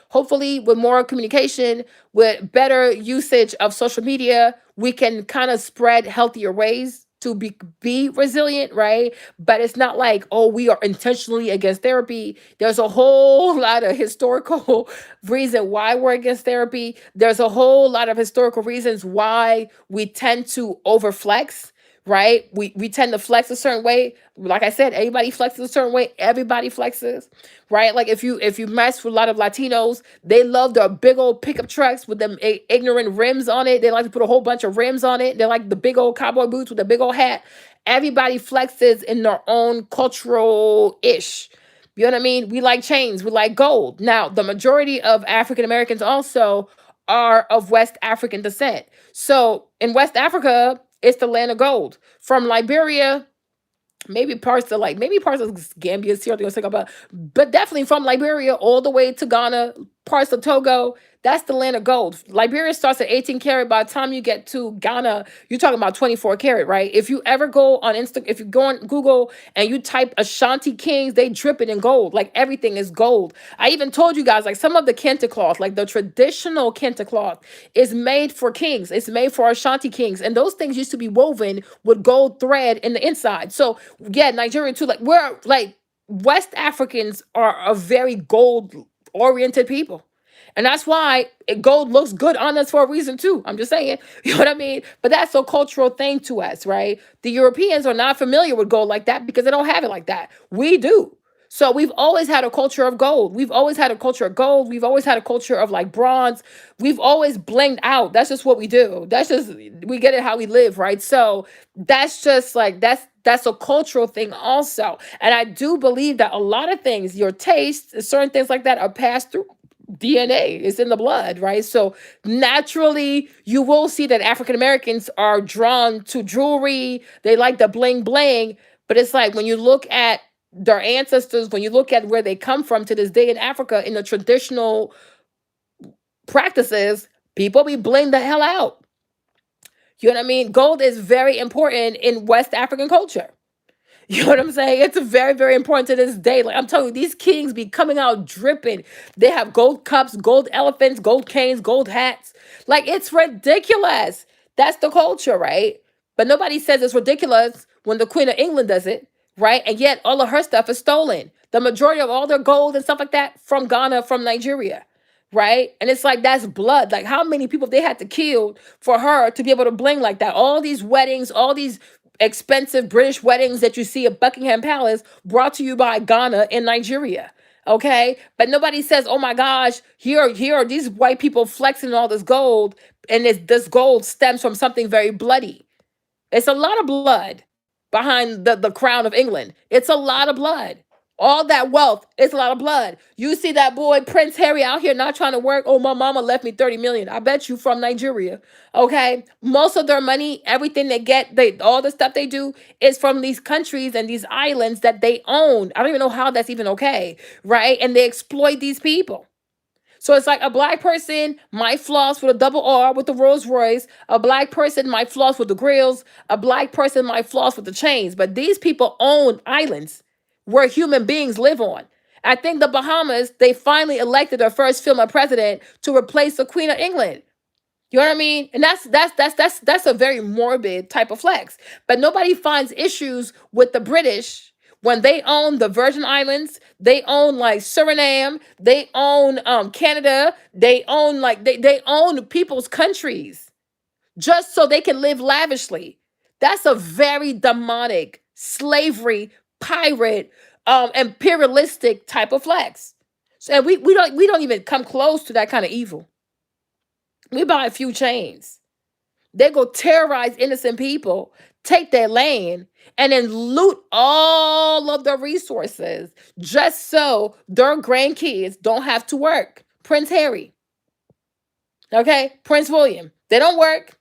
hopefully with more communication, with better usage of social media, we can kind of spread healthier ways to be resilient, right? But it's not like, oh, we are intentionally against therapy. There's a whole lot of historical reason why we're against therapy. There's a whole lot of historical reasons why we tend to overflex, right? We tend to flex a certain way. Like I said, everybody flexes a certain way. Everybody flexes, right? Like, if you mess with a lot of Latinos, they love the big old pickup trucks with them ignorant rims on it. They like to put a whole bunch of rims on it. They like the big old cowboy boots with the big old hat. Everybody flexes in their own cultural ish. You know what I mean? We like chains. We like gold. Now, the majority of African Americans also are of West African descent. So in West Africa, it's the land of gold. From Liberia, maybe parts of Gambia, Sierra Leone, but definitely from Liberia all the way to Ghana, parts of Togo. That's the land of gold. Liberia starts at 18 karat. By the time you get to Ghana, you're talking about 24 karat, right? If you ever go on if you go on Google and you type Ashanti Kings, they drip it in gold. Like, everything is gold. I even told you guys, like, some of the kente cloth, like the traditional kente cloth, is made for kings. It's made for Ashanti kings. And those things used to be woven with gold thread in the inside. So yeah, Nigerian too. Like, we're like, West Africans are a very gold oriented people. And that's why gold looks good on us for a reason too. I'm just saying, you know what I mean? But that's a cultural thing to us, right? The Europeans are not familiar with gold like that because they don't have it like that. We do. So we've always had a culture of gold. We've always had a culture of gold. We've always had a culture of, like, bronze. We've always blinged out. That's just what we do. That's just, we get it how we live, right? So that's just like, that's a cultural thing also. And I do believe that a lot of things, your taste, certain things like that, are passed through DNA. It's in the blood, right? So naturally, you will see that African Americans are drawn to jewelry. They like the bling bling. But it's like, when you look at their ancestors, when you look at where they come from to this day in Africa, in the traditional practices, people be bling the hell out. You know what I mean? Gold is very important in West African culture. You know what I'm saying? It's very, very important to this day. Like, I'm telling you, these kings be coming out dripping. They have gold cups, gold elephants, gold canes, gold hats. Like, it's ridiculous. That's the culture, right? But nobody says it's ridiculous when the Queen of England does it, right? And yet all of her stuff is stolen. The majority of all their gold and stuff like that from Ghana, from Nigeria, right? And it's like, that's blood. Like, how many people they had to kill for her to be able to bling like that? All these weddings, all these expensive British weddings that you see at Buckingham Palace, brought to you by Ghana and Nigeria. Okay, but nobody says, "Oh my gosh, here are these white people flexing all this gold, and this gold stems from something very bloody." It's a lot of blood behind the crown of England. It's a lot of blood. All that wealth, it's a lot of blood. You see that boy Prince Harry out here not trying to work. Oh, my mama left me 30 million. I bet you from Nigeria. Okay. Most of their money, everything they get, all the stuff they do is from these countries and these islands that they own. I don't even know how that's even okay. Right. And they exploit these people. So it's like, a Black person might floss with a double R with the Rolls Royce. A Black person might floss with the grills. A Black person might floss with the chains. But these people own islands where human beings live on. I think the Bahamas, they finally elected their first female president to replace the Queen of England. You know what I mean? And that's a very morbid type of flex. But nobody finds issues with the British when they own the Virgin Islands, they own like Suriname, they own Canada, they own like they own people's countries just so they can live lavishly. That's a very demonic slavery, pirate, imperialistic type of flex. So and we don't even come close to that kind of evil. We buy a few chains. They go terrorize innocent people, take their land, and then loot all of the resources just so their grandkids don't have to work. Prince Harry, okay? Prince William. They don't work.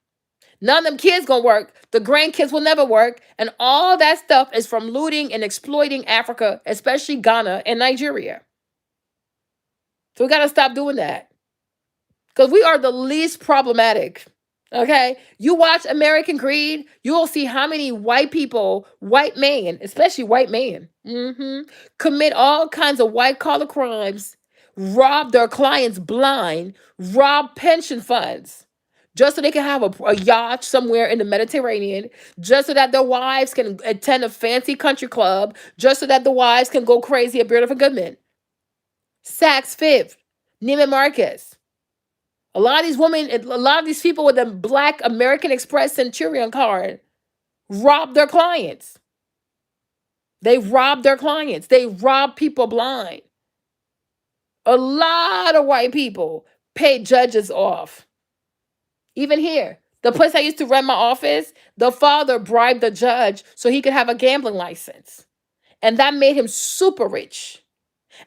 None of them kids gonna work. The grandkids will never work. And all that stuff is from looting and exploiting Africa, especially Ghana and Nigeria. So we gotta stop doing that. Because we are the least problematic. Okay, you watch American Greed, you will see how many white people, white men, especially white men, commit all kinds of white collar crimes, rob their clients blind, rob pension funds, just so they can have a yacht somewhere in the Mediterranean, just so that their wives can attend a fancy country club, just so that the wives can go crazy at Beautiful Goodman, Saks Fifth, Neiman Marcus. A lot of these women, a lot of these people with a black American Express Centurion card rob their clients. They rob their clients. They rob people blind. A lot of white people pay judges off. Even here, the place I used to rent my office, the father bribed the judge so he could have a gambling license. And that made him super rich.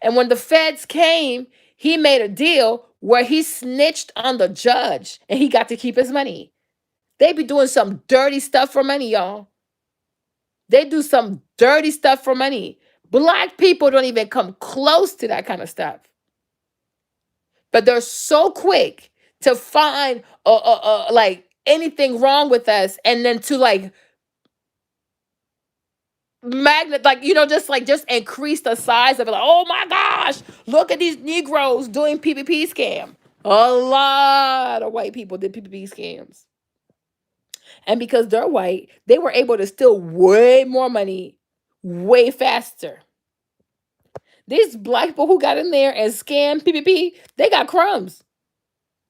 And when the feds came, he made a deal where he snitched on the judge and he got to keep his money. They be doing some dirty stuff for money, y'all. They do some dirty stuff for money. Black people don't even come close to that kind of stuff. But they're so quick to find like anything wrong with us and then to like magnet, like just increase the size of it. Like, oh my gosh, look at these Negroes doing PPP scam. A lot of white people did PPP scams. And because they're white, they were able to steal way more money way faster. These black people who got in there and scammed PPP, they got crumbs.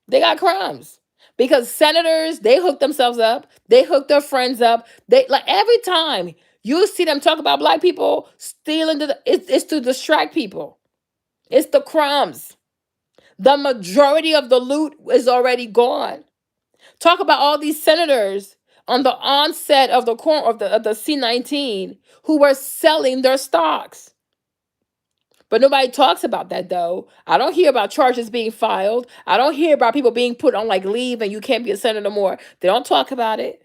They got crumbs. Because senators, they hook themselves up. They hook their friends up. They like every time you see them talk about black people stealing, it's to distract people. It's the crumbs. The majority of the loot is already gone. Talk about all these senators on the onset of the C-19 who were selling their stocks. But nobody talks about that though. I don't hear about charges being filed. I don't hear about people being put on like leave and you can't be a senator more. They don't talk about it.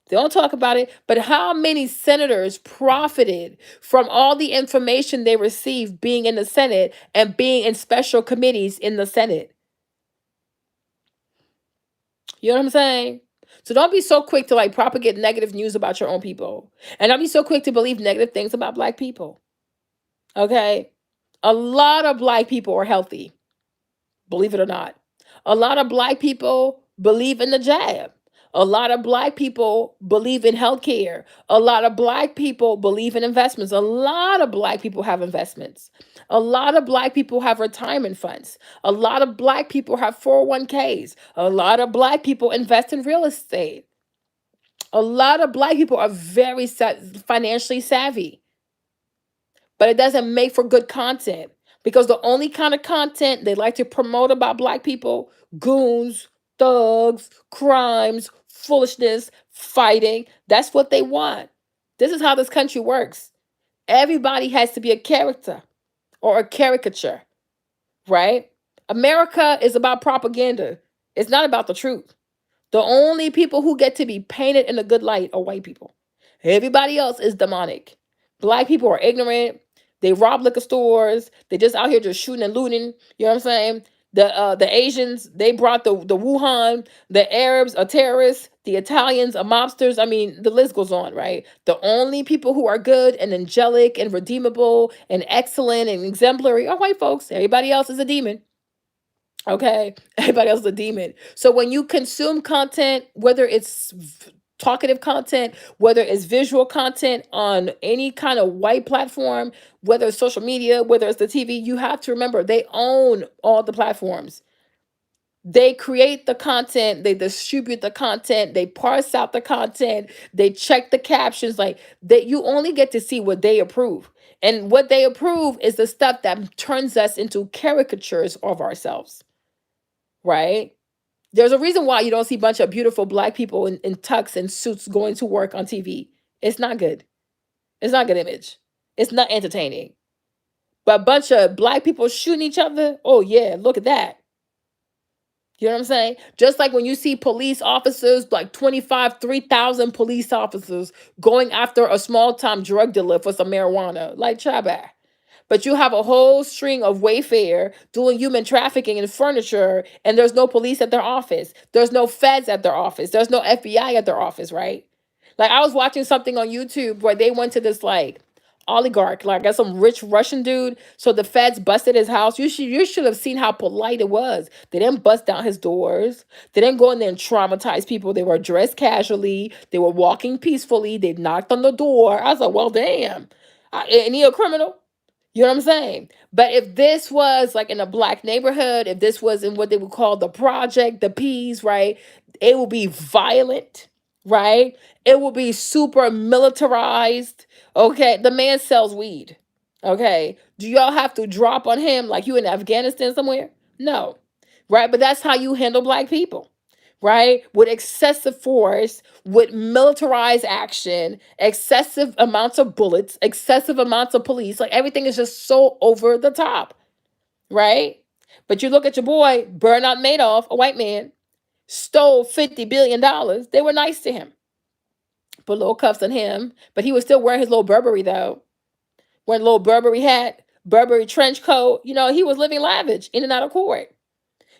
They don't talk about it. But how many senators profited from all the information they received being in the Senate and being in special committees in the Senate? You know what I'm saying? So don't be so quick to like propagate negative news about your own people. And don't be so quick to believe negative things about black people. Okay? A lot of black people are healthy, believe it or not. A lot of black people believe in the jab. A lot of black people believe in healthcare. A lot of black people believe in investments. A lot of black people have investments. A lot of black people have retirement funds. A lot of black people have 401ks. A lot of black people invest in real estate. A lot of black people are very financially savvy. But it doesn't make for good content because the only kind of content they like to promote about black people, goons, thugs, crimes, foolishness, fighting, that's what they want. This is how this country works. Everybody has to be a character or a caricature, right? America is about propaganda. It's not about the truth. The only people who get to be painted in a good light are white people. Everybody else is demonic. Black people are ignorant. They rob liquor stores. They just out here just shooting and looting. You know what I'm saying? The Asians, they brought the Wuhan. The Arabs are terrorists. The Italians are mobsters. I mean, the list goes on, right? The only people who are good and angelic and redeemable and excellent and exemplary are white folks. Everybody else is a demon. Okay. Everybody else is a demon. So when you consume content, whether it's talkative content, whether it's visual content on any kind of white platform, whether it's social media, whether it's the TV, you have to remember they own all the platforms. They create the content, they distribute the content, they parse out the content, they check the captions, like that you only get to see what they approve. And what they approve is the stuff that turns us into caricatures of ourselves, right? There's a reason why you don't see a bunch of beautiful black people in tux and suits going to work on TV. It's not good. It's not a good image. It's not entertaining. But a bunch of black people shooting each other, oh yeah, look at that. You know what I'm saying? Just like when you see police officers, like 25, 3,000 police officers going after a small time drug dealer for some marijuana, like Chabad. But you have a whole string of Wayfair doing human trafficking in furniture, and there's no police at their office. There's no feds at their office. There's no FBI at their office, right? Like I was watching something on YouTube where they went to this like oligarch, like I guess some rich Russian dude. So the feds busted his house. You should have seen how polite it was. They didn't bust down his doors. They didn't go in there and traumatize people. They were dressed casually. They were walking peacefully. They knocked on the door. I was like, well, damn. Ain't he a criminal? You know what I'm saying? But if this was like in a black neighborhood, if this was in what they would call the project, the P's, right? It will be violent, right? It will be super militarized. Okay. The man sells weed. Okay. Do y'all have to drop on him like you in Afghanistan somewhere? No. Right. But that's how you handle black people, right? With excessive force, with militarized action, excessive amounts of bullets, excessive amounts of police. Like everything is just so over the top, right? But you look at your boy, Bernard Madoff, a white man, stole $50 billion. They were nice to him, put little cuffs on him, but he was still wearing his little Burberry though. Wearing a little Burberry hat, Burberry trench coat. You know, he was living lavish in and out of court.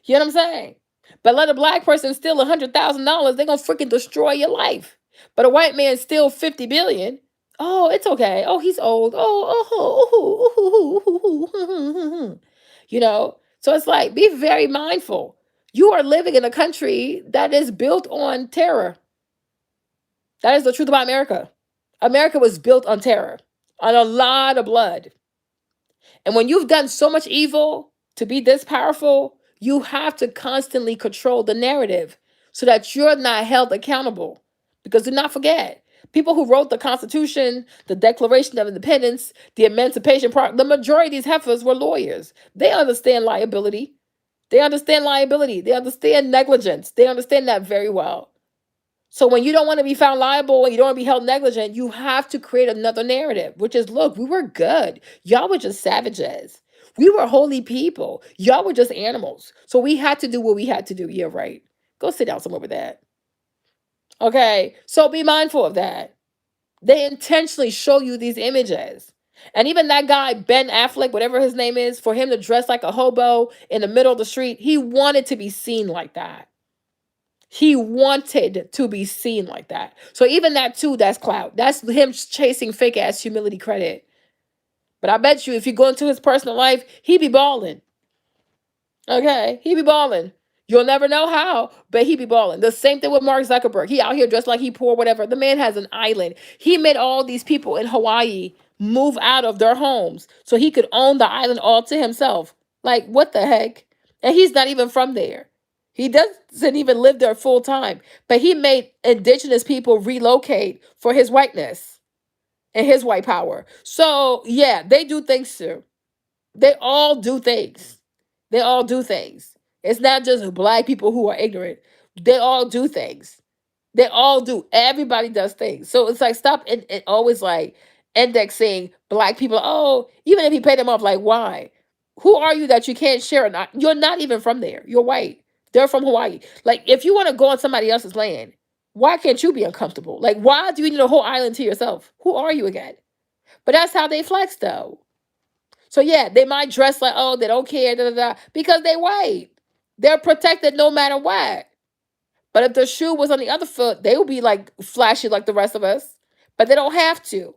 You know what I'm saying? But let a black person steal $100,000, they're gonna freaking destroy your life. But a white man steal 50 billion. Oh, it's okay. Oh, he's old. Oh. You know. So it's like be very mindful. You are living in a country that is built on terror. That is the truth about America. America was built on terror, on a lot of blood. And when you've done so much evil to be this powerful, you have to constantly control the narrative so that you're not held accountable. Because do not forget, people who wrote the Constitution, the Declaration of Independence, the Emancipation Proclamation, the majority of these heifers were lawyers. They understand liability. They understand liability. They understand negligence. They understand that very well. So when you don't want to be found liable and you don't want to be held negligent, you have to create another narrative, which is, look, we were good. Y'all were just savages. We were holy people. Y'all were just animals. So we had to do what we had to do. Yeah, right. Go sit down somewhere with that. Okay. So be mindful of that. They intentionally show you these images. And even that guy, Ben Affleck, whatever his name is, for him to dress like a hobo in the middle of the street, he wanted to be seen like that. He wanted to be seen like that. So even that too, that's clout. That's him chasing fake ass humility credit. But I bet you if you go into his personal life, he be balling. Okay, he be balling. You'll never know how, but he be balling. The same thing with Mark Zuckerberg. He out here dressed like he poor, whatever. The man has an island. He made all these people in Hawaii move out of their homes so he could own the island all to himself. Like, what the heck? And he's not even from there. He doesn't even live there full time. But he made indigenous people relocate for his whiteness and his white power. So, yeah, they do things too. They all do things. They all do things. It's not just black people who are ignorant. They all do things. They all do. Everybody does things. So it's like stop and always like indexing black people. Oh, even if you pay them off, like why? Who are you that you can't share? Not you're not even from there. You're white. They're from Hawaii. Like if you want to go on somebody else's land, why can't you be uncomfortable? Like why do you need a whole island to yourself? Who are you again? But that's how they flex though. So yeah, they might dress like, oh, they don't care, da, da, da, because they white. They're protected no matter what. But if the shoe was on the other foot, they would be like flashy like the rest of us. But they don't have to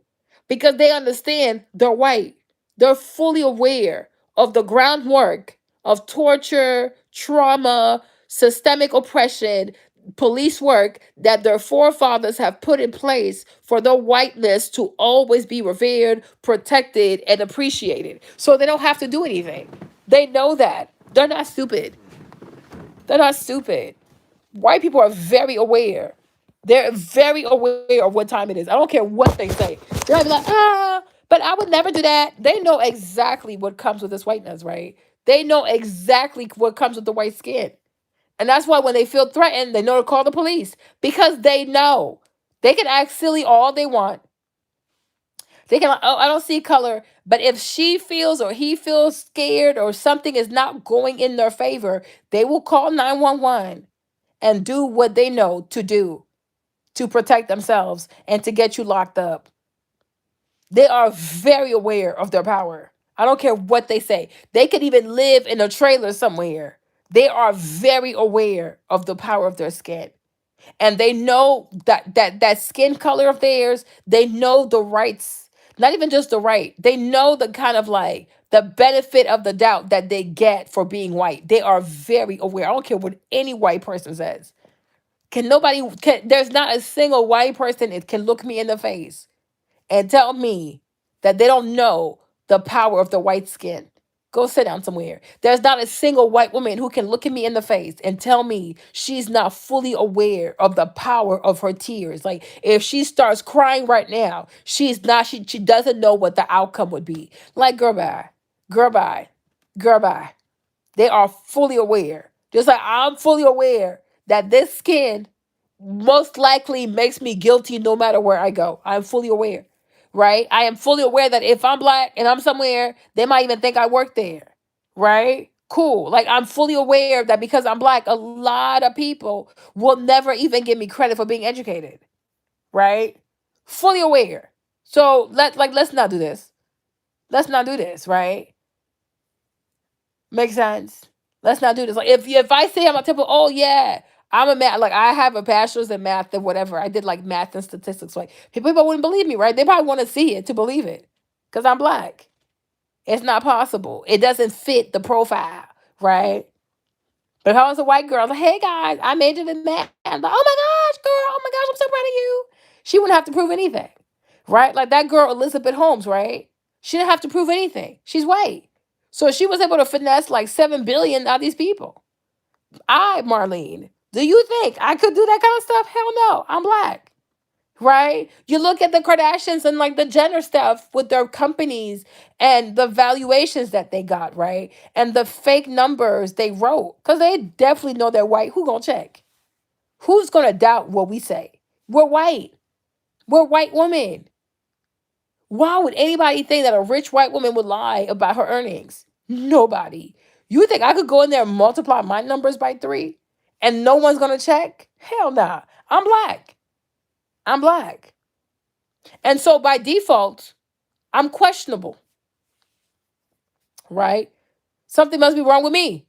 because they understand they're white. They're fully aware of the groundwork of torture, trauma, systemic oppression, police work that their forefathers have put in place for the whiteness to always be revered, protected, and appreciated. So they don't have to do anything. They know that. They're not stupid. They're not stupid. White people are very aware. They're very aware of what time it is. I don't care what they say. They're be like, but I would never do that. They know exactly what comes with this whiteness, right? They know exactly what comes with the white skin. And that's why when they feel threatened, they know to call the police because they know. They can act silly all they want. They can, oh, I don't see color. But if she feels or he feels scared or something is not going in their favor, they will call 911 and do what they know to do to protect themselves and to get you locked up. They are very aware of their power. I don't care what they say. They could even live in a trailer somewhere. They are very aware of the power of their skin. And they know that skin color of theirs, they know the rights, not even just the right. They know the kind of like the benefit of the doubt that they get for being white. They are very aware. I don't care what any white person says. There's not a single white person that can look me in the face and tell me that they don't know the power of the white skin. Go sit down somewhere. There's not a single white woman who can look at me in the face and tell me she's not fully aware of the power of her tears. Like if she starts crying right now, she doesn't know what the outcome would be. Like girl bye. Girl bye. Girl bye. They are fully aware. Just like I'm fully aware that this skin most likely makes me guilty no matter where I go. I'm fully aware, right? I am fully aware that if I'm black and I'm somewhere, they might even think I work there, right? Cool. Like I'm fully aware that because I'm black, a lot of people will never even give me credit for being educated, right? Fully aware. So let's not do this. Let's not do this, right? Makes sense. Let's not do this. Like if I say I'm a typical, oh yeah, I'm a math, like I have a bachelor's in math and whatever. I did like math and statistics. Like people wouldn't believe me, right? They probably want to see it to believe it. Because I'm black. It's not possible. It doesn't fit the profile, right? But if I was a white girl, like, hey guys, I majored in math. I'm like, oh my gosh, girl, oh my gosh, I'm so proud of you. She wouldn't have to prove anything. Right? Like that girl, Elizabeth Holmes, right? She didn't have to prove anything. She's white. So she was able to finesse like 7 billion out of these people. Marlene, do you think I could do that kind of stuff? Hell no. I'm black. Right? You look at the Kardashians and like the Jenner stuff with their companies and the valuations that they got, right? And the fake numbers they wrote. Because they definitely know they're white. Who gonna check? Who's gonna doubt what we say? We're white. We're white women. Why would anybody think that a rich white woman would lie about her earnings? Nobody. You think I could go in there and multiply my numbers by 3 and no one's gonna check? Hell nah. I'm black. I'm black. And so by default, I'm questionable, right? Something must be wrong with me.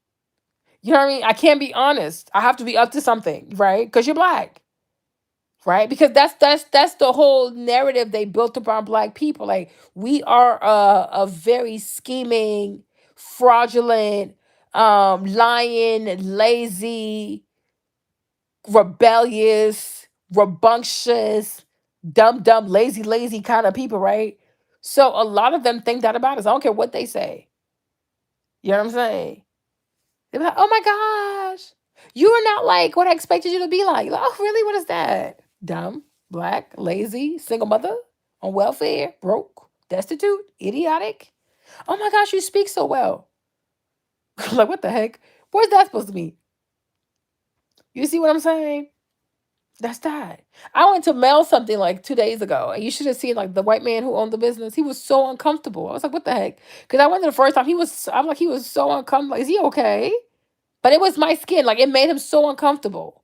You know what I mean? I can't be honest. I have to be up to something, right? Because you're black. Right, because that's the whole narrative they built upon black people. Like we are a very scheming, fraudulent, lying, lazy, rebellious, rambunctious, dumb, lazy kind of people, right? So a lot of them think that about us. I don't care what they say. You know what I'm saying? They're like, oh my gosh, you are not like what I expected you to be like. Like, oh, really? What is that? Dumb, black, lazy, single mother, on welfare, broke, destitute, idiotic. Oh my gosh, you speak so well. Like, what the heck? What's that supposed to mean? You see what I'm saying? That's that. I went to mail something like 2 days ago, and you should have seen like the white man who owned the business. He was so uncomfortable. I was like, what the heck? Because I went there the first time. I'm like, he was so uncomfortable. Like, is he okay? But it was my skin. Like it made him so uncomfortable.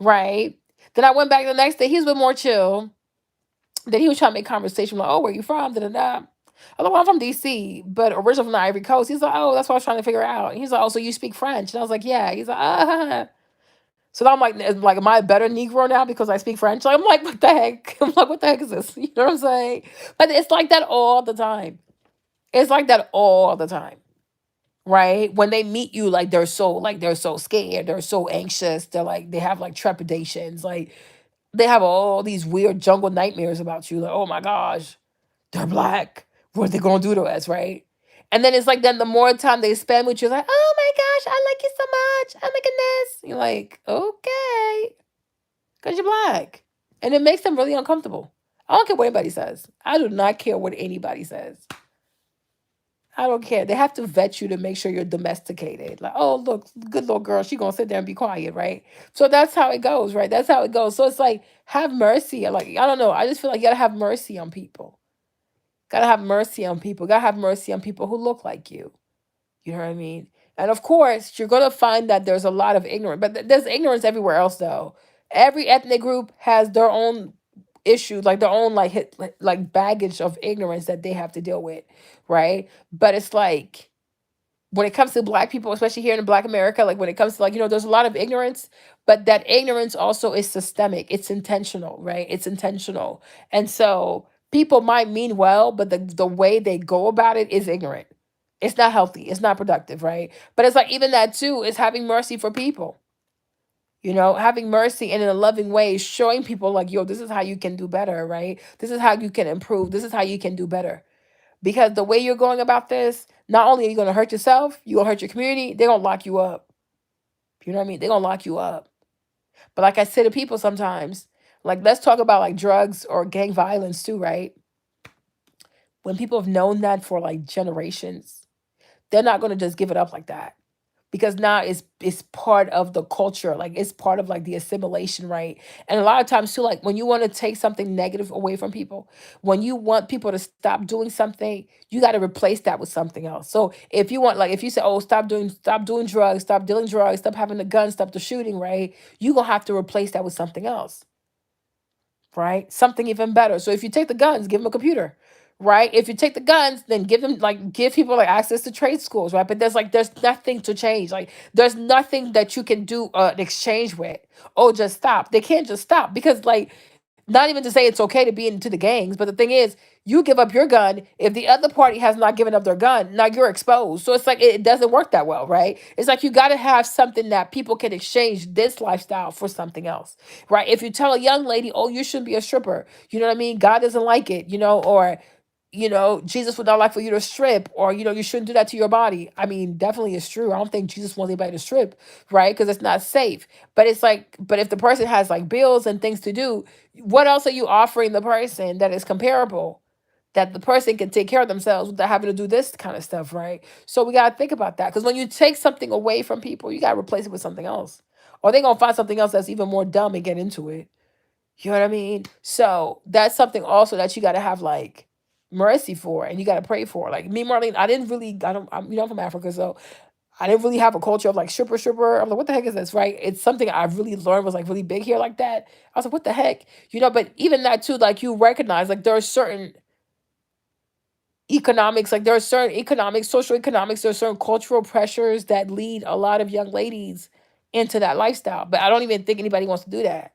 Right. Then I went back the next day. He was a bit more chill. Then he was trying to make conversation. Like, oh, where you from? Da da da. I was like, well, I'm from DC, but originally from the Ivory Coast. He's like, oh, that's what I was trying to figure out. He's like, oh, so you speak French? And I was like, yeah. He's like, ah. So now I'm like, am I a better Negro now because I speak French? Like, I'm like, what the heck? I'm like, what the heck is this? You know what I'm saying? But it's like that all the time. It's like that all the time. right? When they meet you, they're so scared, they're so anxious, they're like they have like trepidations, like they have all these weird jungle nightmares about you, like, oh my gosh, they're black. What they gonna do to us, right? And then it's like then the more time they spend with you, like, oh my gosh, I like you so much. Oh my goodness. You're like, okay, because you're black. And it makes them really uncomfortable. I don't care what anybody says. I do not care what anybody says. I don't care. They have to vet you to make sure you're domesticated. Like, oh, look, good little girl. She gonna sit there and be quiet, right? So that's how it goes, right? That's how it goes. So it's like, have mercy. Like, I don't know. I just feel like you gotta have mercy on people. Gotta have mercy on people. Gotta have mercy on people who look like you. You know what I mean? And of course, you're gonna find that there's a lot of ignorance, but there's ignorance everywhere else, though. Every ethnic group has their own issues, like their own like baggage of ignorance that they have to deal with, right? But it's like when it comes to black people, especially here in Black America, like when it comes to like, there's a lot of ignorance, but that ignorance also is systemic. It's intentional, right? It's intentional. And so people might mean well, but the way they go about it is ignorant. It's not healthy. It's not productive, right? But it's like even that too is having mercy for people. Having mercy and in a loving way, showing people like, yo, this is how you can do better, right? This is how you can improve. This is how you can do better. Because the way you're going about this, not only are you going to hurt yourself, you're going to hurt your community, they're going to lock you up. You know what I mean? They're going to lock you up. But like I say to people sometimes, like let's talk about like drugs or gang violence too, right? When people have known that for like generations, they're not going to just give it up like that. Because now it's part of the culture, like it's part of like the assimilation, right? And a lot of times too, like when you want to take something negative away from people, when you want people to stop doing something, you got to replace that with something else. So if you want, like if you say, oh, stop doing drugs, stop dealing drugs, stop having the gun, stop the shooting, right? You gonna have to replace that with something else, right? Something even better. So if you take the guns, give them a computer, right? If you take the guns, then give people like access to trade schools, right? But there's nothing to change. Like there's nothing that you can do an exchange with. Oh, just stop. They can't just stop because like not even to say it's okay to be into the gangs, but the thing is, you give up your gun. If the other party has not given up their gun, now you're exposed. So it's like it doesn't work that well, right? It's like you got to have something that people can exchange this lifestyle for something else, right? If you tell a young lady, oh, you shouldn't be a stripper, you know what I mean? God doesn't like it, or Jesus would not like for you to strip, or you shouldn't do that to your body. I mean, definitely it's true. I don't think Jesus wants anybody to strip, right? Because it's not safe. But it's like, but if the person has like bills and things to do, what else are you offering the person that is comparable? That the person can take care of themselves without having to do this kind of stuff, right? So we gotta think about that. Because when you take something away from people, you gotta replace it with something else. Or they're gonna find something else that's even more dumb and get into it. You know what I mean? So that's something also that you got to have like mercy for and you got to pray for. Like me, Marlene, I didn't really, I don't, I'm from Africa. So I didn't really have a culture of like stripper. I'm like, what the heck is this? Right. It's something I really learned was like really big here like that. I was like, what the heck? But even that too, like you recognize like there are certain economics, like there are certain economics, social economics, there are certain cultural pressures that lead a lot of young ladies into that lifestyle. But I don't even think anybody wants to do that,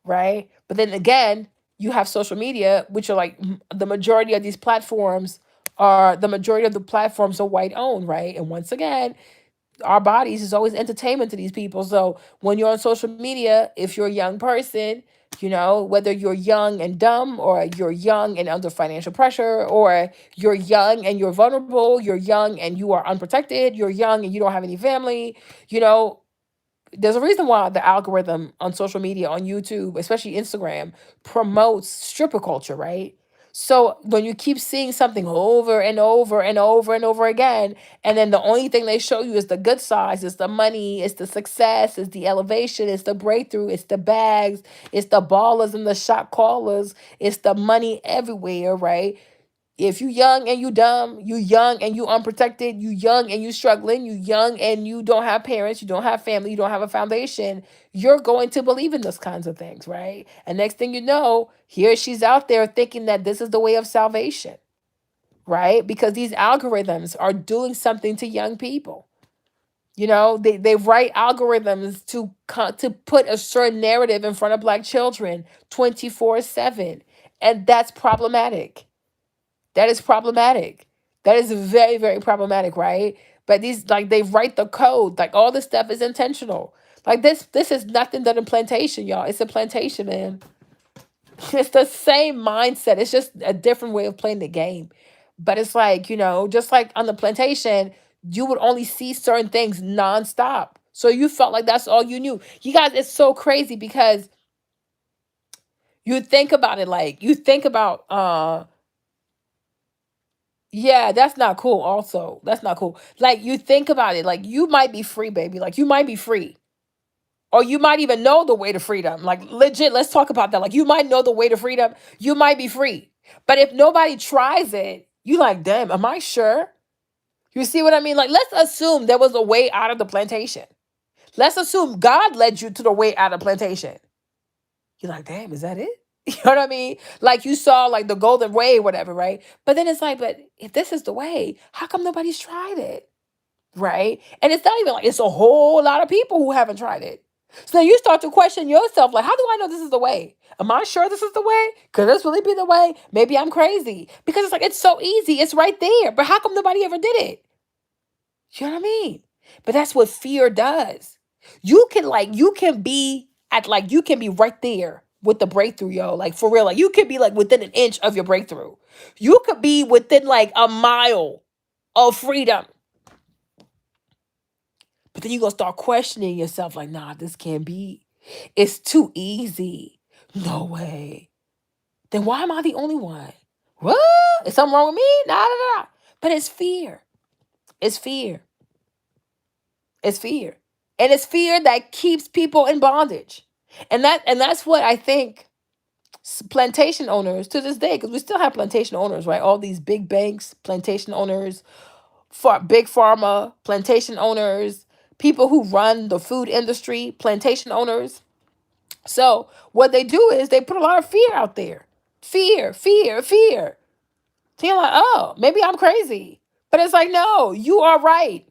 right? But then again, you have social media, which are like the majority of these platforms are the majority of the platforms are white owned, right? And once again, our bodies is always entertainment to these people. So when you're on social media, if you're a young person, whether you're young and dumb or you're young and under financial pressure or you're young and you're vulnerable, you're young and you are unprotected, you're young and you don't have any family, you know, there's a reason why the algorithm on social media, on YouTube, especially Instagram, promotes stripper culture, right? So when you keep seeing something over and over and over and over again, and then the only thing they show you is the good sides, it's the money, it's the success, it's the elevation, it's the breakthrough, it's the bags, it's the ballers and the shot callers, it's the money everywhere, right? If you young and you dumb, you young and you unprotected, you young and you struggling, you young and you don't have parents, you don't have family, you don't have a foundation, you're going to believe in those kinds of things, right? And next thing you know, here she's out there thinking that this is the way of salvation, right? Because these algorithms are doing something to young people. They write algorithms to put a certain narrative in front of black children 24/7. And that's problematic. That is problematic. That is very, very problematic, right? But these, like, they write the code. Like, all this stuff is intentional. Like, this is nothing but a plantation, y'all. It's a plantation, man. It's the same mindset. It's just a different way of playing the game. But it's like, just like on the plantation, you would only see certain things nonstop. So you felt like that's all you knew. You guys, it's so crazy because you think about it, like you think about yeah, that's not cool also. That's not cool. Like, you think about it, like, you might be free, baby. Like, you might be free. Or you might even know the way to freedom. Like, legit, let's talk about that. Like, you might know the way to freedom. You might be free. But if nobody tries it, you like, damn, am I sure? You see what I mean? Like, let's assume there was a way out of the plantation. Let's assume God led you to the way out of plantation. You're like, damn, is that it? You know what I mean? Like, you saw like the golden way, whatever, right? But then it's like, but if this is the way, how come nobody's tried it? Right? And it's not even like it's a whole lot of people who haven't tried it. So then you start to question yourself, like, how do I know this is the way? Am I sure this is the way? Could this really be the way? Maybe I'm crazy. Because it's like, it's so easy. It's right there. But how come nobody ever did it? You know what I mean? But that's what fear does. You can be you can be right there with the breakthrough, yo. Like, for real. Like, you could be like within an inch of your breakthrough. You could be within like a mile of freedom. But then you're gonna start questioning yourself, like, nah, this can't be. It's too easy. No way. Then why am I the only one? What? Is something wrong with me? Nah, nah, nah. But it's fear. It's fear. It's fear. And it's fear that keeps people in bondage. And that's what I think plantation owners to this day, because we still have plantation owners, right? All these big banks, plantation owners, big pharma, plantation owners, people who run the food industry, plantation owners. So what they do is they put a lot of fear out there. Fear, fear, fear. So you're like, oh, maybe I'm crazy. But it's like, no, you are right.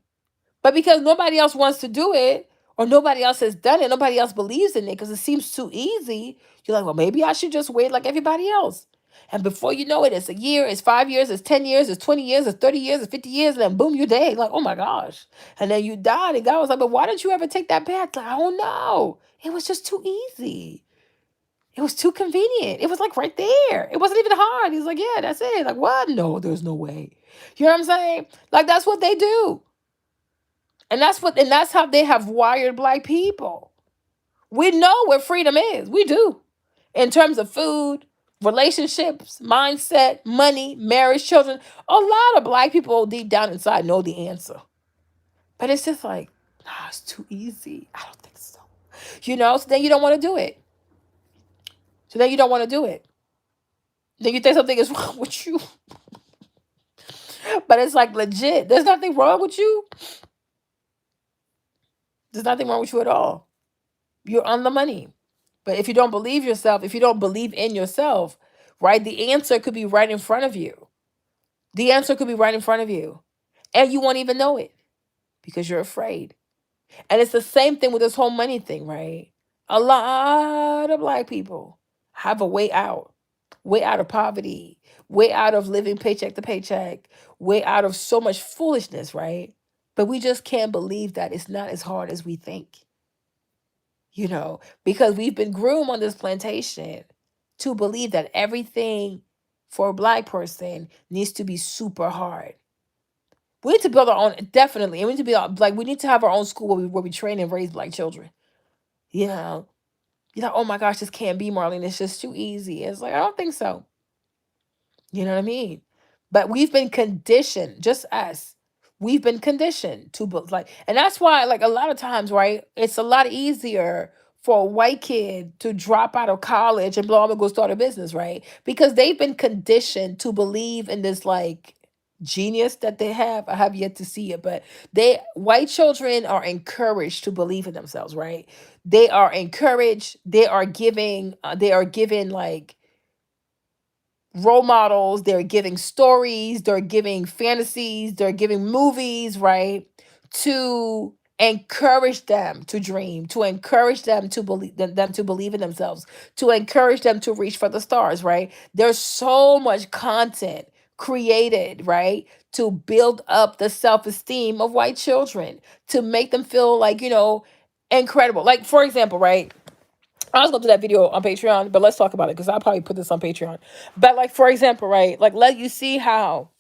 But because nobody else wants to do it, or nobody else has done it, nobody else believes in it because it seems too easy, you're like, well, maybe I should just wait like everybody else. And before you know it, it's a year, it's 5 years, it's 10 years, it's 20 years, it's 30 years, it's 50 years, and then boom, you're dead. Like, oh my gosh. And then you died, and God was like, but why didn't you ever take that path? Like, I don't know. It was just too easy. It was too convenient. It was like right there. It wasn't even hard. He's like, yeah, that's it. Like, what? No, there's no way. You know what I'm saying? Like, that's what they do. And that's how they have wired black people. We know what freedom is. We do. In terms of food, relationships, mindset, money, marriage, children. A lot of black people deep down inside know the answer. But it's just like, nah, it's too easy. I don't think so. So then you don't want to do it. So then you don't want to do it. Then you think something is wrong with you. But it's like legit. There's nothing wrong with you. There's nothing wrong with you at all. You're on the money. But if you don't believe yourself, if you don't believe in yourself, right, the answer could be right in front of you. The answer could be right in front of you. And you won't even know it because you're afraid. And it's the same thing with this whole money thing, right? A lot of black people have a way out of poverty, way out of living paycheck to paycheck, way out of so much foolishness, right? But we just can't believe that it's not as hard as we think. Because we've been groomed on this plantation to believe that everything for a black person needs to be super hard. We need to build our own, definitely. And we need to be like, we need to have our own school where we train and raise black children. You know, oh my gosh, this can't be, Marlene. It's just too easy. It's like, I don't think so. You know what I mean? But we've been conditioned, just us. We've been conditioned to like, and that's why, like, a lot of times, right? It's a lot easier for a white kid to drop out of college and blow up and go start a business, right? Because they've been conditioned to believe in this like genius that they have. I have yet to see it, but white children are encouraged to believe in themselves, right? They are encouraged. They are given like role models, they're giving stories, they're giving fantasies, they're giving movies, right? To encourage them to dream, to encourage them to believe them to believe in themselves, to encourage them to reach for the stars, right? There's so much content created, right? To build up the self-esteem of white children, to make them feel like, incredible. Like, for example, right? I was gonna do that video on Patreon, but let's talk about it because I'll probably put this on Patreon. But like, for example, right? Like, let you see how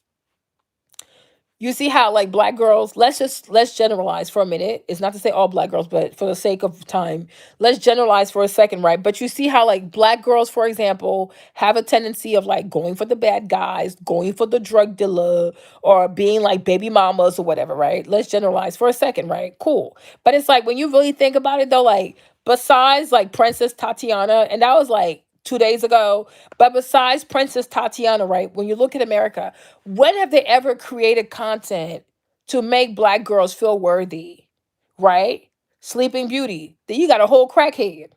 like black girls, let's generalize for a minute. It's not to say all black girls, but for the sake of time, let's generalize for a second, right? But you see how like black girls, for example, have a tendency of like going for the bad guys, going for the drug dealer, or being like baby mamas or whatever, right? Let's generalize for a second, right? Cool. But it's like when you really think about it though, like besides like Princess Tatiana, and that was like 2 days ago, but besides Princess Tatiana, right? When you look at America, when have they ever created content to make black girls feel worthy? Right? Sleeping Beauty. Then you got a whole crackhead.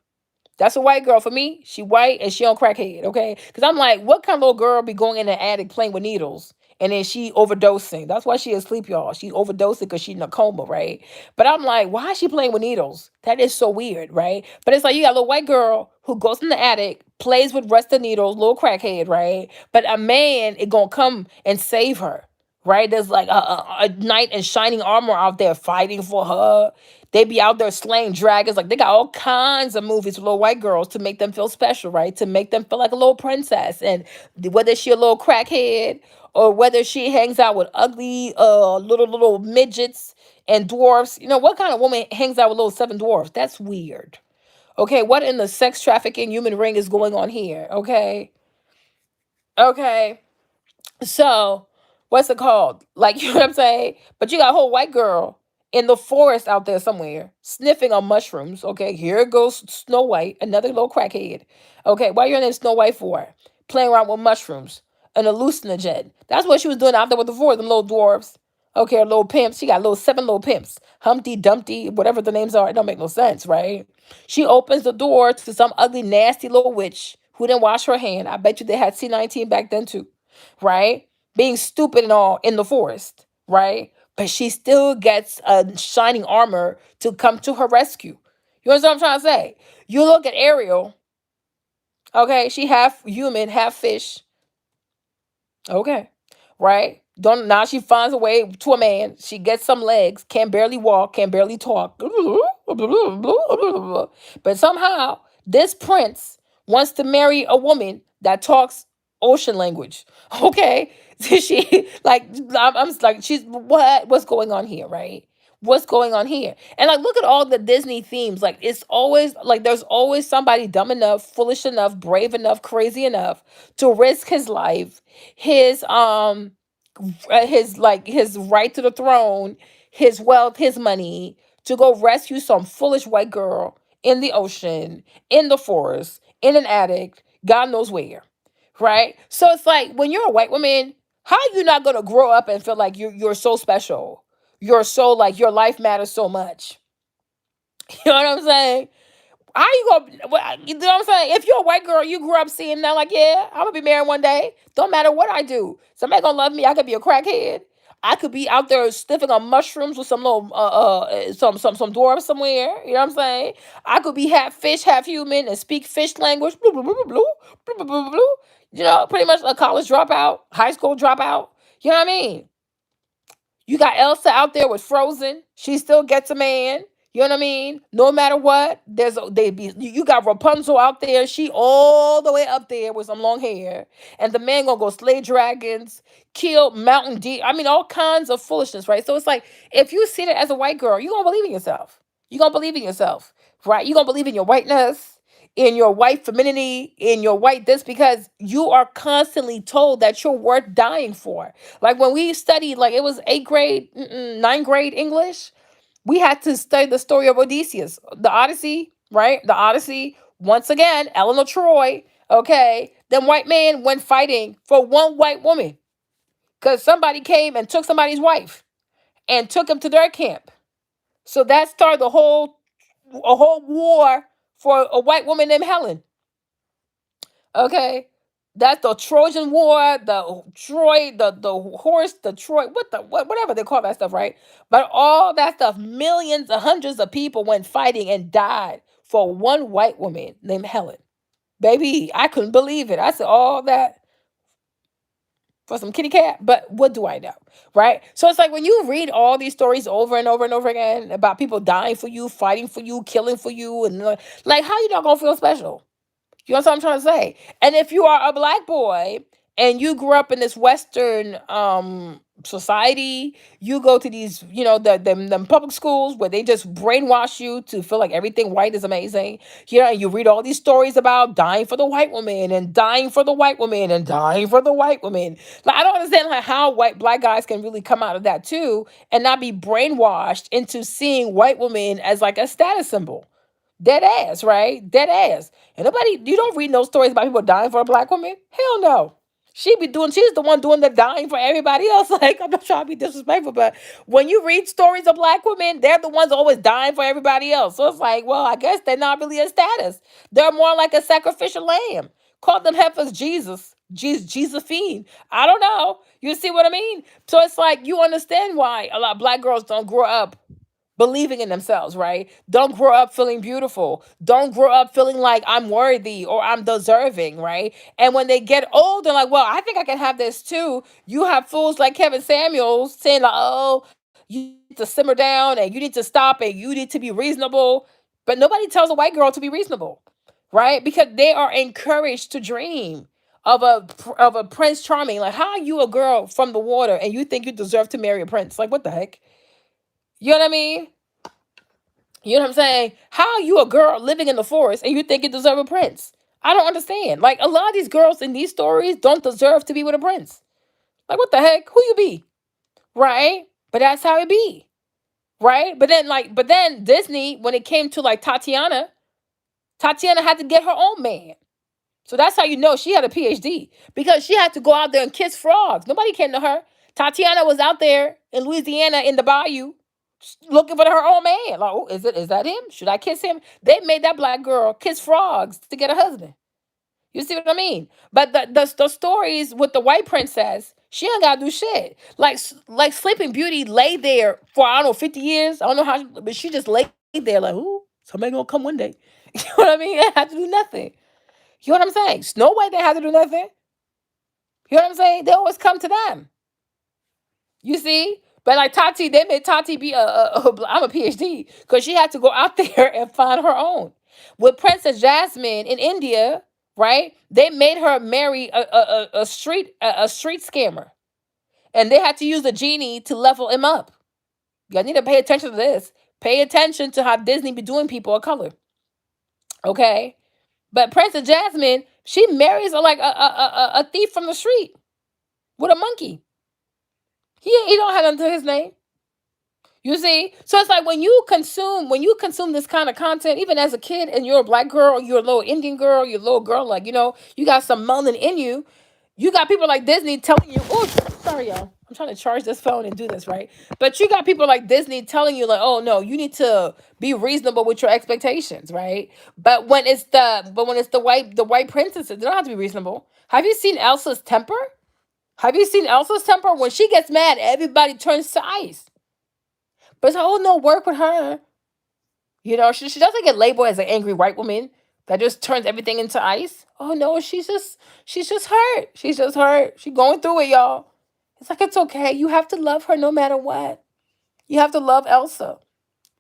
That's a white girl for me. She white and she on crackhead, okay? Because I'm like, what kind of little girl be going in the attic playing with needles and then she overdosing? That's why she asleep, y'all. She overdosing because she in a coma, right? But I'm like, why is she playing with needles? That is so weird, right? But it's like you got a little white girl who goes in the attic, plays with rusted needles, little crackhead, right? But a man is gonna come and save her, right? There's like a knight in shining armor out there fighting for her. They be out there slaying dragons. Like they got all kinds of movies with little white girls to make them feel special, right? To make them feel like a little princess. And whether she a little crackhead or whether she hangs out with ugly little midgets and dwarfs. What kind of woman hangs out with little seven dwarfs? That's weird. Okay, what in the sex trafficking human ring is going on here? Okay. Okay. So, what's it called? Like, you know what I'm saying? But you got a whole white girl in the forest out there somewhere sniffing on mushrooms. Okay, here goes Snow White, another little crackhead. Okay, why you in Snow White for? Playing around with mushrooms, an hallucinogen. That's what she was doing out there with the four, them little dwarves. Okay, her little pimps. She got little seven little pimps. Humpty Dumpty, whatever the names are. It don't make no sense, right? She opens the door to some ugly, nasty little witch who didn't wash her hand. I bet you they had C19 back then too, right? Being stupid and all in the forest, right? But she still gets a shining armor to come to her rescue. You understand what I'm trying to say? You look at Ariel, okay? She half human, half fish, okay, right? Don't Now she finds a way to a man. She gets some legs, can barely walk, can barely talk. But somehow this prince wants to marry a woman that talks ocean language. Okay, she like I'm like she's what's going on here, right? What's going on here? And like look at all the Disney themes. Like it's always like there's always somebody dumb enough, foolish enough, brave enough, crazy enough to risk his life, his his right to the throne, his wealth, his money to go rescue some foolish white girl in the ocean, in the forest, in an attic, God knows where. Right? So it's like when you're a white woman, how are you not gonna grow up and feel like you're so special? You're so like your life matters so much. You know what I'm saying? How you gonna? You know what I'm saying? If you're a white girl, you grew up seeing that, like, yeah, I'm gonna be married one day. Don't matter what I do. Somebody gonna love me. I could be a crackhead. I could be out there sniffing on mushrooms with some little some dwarf somewhere. You know what I'm saying? I could be half fish, half human, and speak fish language. Blue, blue, blue, blue, blue, blue, blue, blue, blue. Pretty much a college dropout, high school dropout. You know what I mean? You got Elsa out there with Frozen. She still gets a man. You know what I mean? No matter what, you got Rapunzel out there. She all the way up there with some long hair, and the man gonna go slay dragons, kill mountain deer. I mean, all kinds of foolishness, right? So it's like if you see it as a white girl, you gonna believe in yourself. You gonna believe in yourself, right? You gonna believe in your whiteness, in your white femininity, in your white this because you are constantly told that you're worth dying for. Like when we studied, like it was eighth grade, ninth grade English, we had to study the story of Odysseus, the Odyssey, right? The Odyssey. Once again, Eleanor Troy. Okay, then white man went fighting for one white woman because somebody came and took somebody's wife and took him to their camp. So that started a whole war for a white woman named Helen. Okay. That's the Trojan War, the Troy, the horse, the Troy, whatever they call that stuff, right? But all that stuff, millions and hundreds of people went fighting and died for one white woman named Helen. Baby, I couldn't believe it. I said all that for some kitty cat, but what do I know? Right? So it's like when you read all these stories over and over and over again about people dying for you, fighting for you, killing for you, and like how you not gonna feel special? You know what I'm trying to say? And if you are a black boy and you grew up in this Western society, you go to these, them public schools where they just brainwash you to feel like everything white is amazing. And you read all these stories about dying for the white woman and dying for the white woman and dying for the white woman. Like I don't understand like how white black guys can really come out of that too and not be brainwashed into seeing white women as like a status symbol. Dead ass, right? Dead ass. And nobody, you don't read no stories about people dying for a black woman. Hell no. She's the one doing the dying for everybody else. Like, I'm not trying to be disrespectful, but when you read stories of black women, they're the ones always dying for everybody else. So it's like, well, I guess they're not really a status. They're more like a sacrificial lamb. Call them heifers Jesus. Josephine. I don't know. You see what I mean? So it's like you understand why a lot of black girls don't grow up believing in themselves, right? Don't grow up feeling beautiful. Don't grow up feeling like I'm worthy or I'm deserving, right? And when they get old, they're like, well, I think I can have this too. You have fools like Kevin Samuels saying, like, oh, you need to simmer down and you need to stop and you need to be reasonable. But nobody tells a white girl to be reasonable, right? Because they are encouraged to dream of a prince charming. Like, how are you a girl from the water and you think you deserve to marry a prince? Like, what the heck? You know what I mean? You know what I'm saying? How are you a girl living in the forest and you think you deserve a prince? I don't understand. Like a lot of these girls in these stories don't deserve to be with a prince. Like what the heck? Who you be? Right? But that's how it be. Right? But then Disney, when it came to like Tatiana had to get her own man. So that's how you know she had a PhD because she had to go out there and kiss frogs. Nobody came to her. Tatiana was out there in Louisiana in the bayou looking for her own man. Like, oh, is that him? Should I kiss him? They made that black girl kiss frogs to get a husband. You see what I mean? But the stories with the white princess, she ain't gotta do shit. Like Sleeping Beauty lay there for I don't know 50 years. I don't know how, but she just laid there like, ooh, somebody gonna come one day. You know what I mean? They had to do nothing. You know what I'm saying? Snow White didn't have to do nothing. You know what I'm saying? They always come to them. You see? But like Tati, they made Tati be I'm a PhD because she had to go out there and find her own. With Princess Jasmine in India, right? They made her marry a street scammer, and they had to use a genie to level him up. You need to pay attention to this. Pay attention to how Disney be doing people of color. Okay, but Princess Jasmine, she marries a thief from the street with a monkey. He don't have nothing to his name. You see? So it's like when you consume this kind of content, even as a kid, and you're a black girl, or you're a little Indian girl, you're a little girl, like, you got some melanin in you. You got people like Disney telling you, oh, sorry, y'all. I'm trying to charge this phone and do this, right? But you got people like Disney telling you, like, oh no, you need to be reasonable with your expectations, right? But when it's the white princesses, they don't have to be reasonable. Have you seen Elsa's temper? Have you seen Elsa's temper? When she gets mad, everybody turns to ice. But it's like, oh no, work with her. She doesn't get labeled as an angry white woman that just turns everything into ice. Oh no, she's just hurt. She's just hurt. She's going through it, y'all. It's like it's okay. You have to love her no matter what. You have to love Elsa.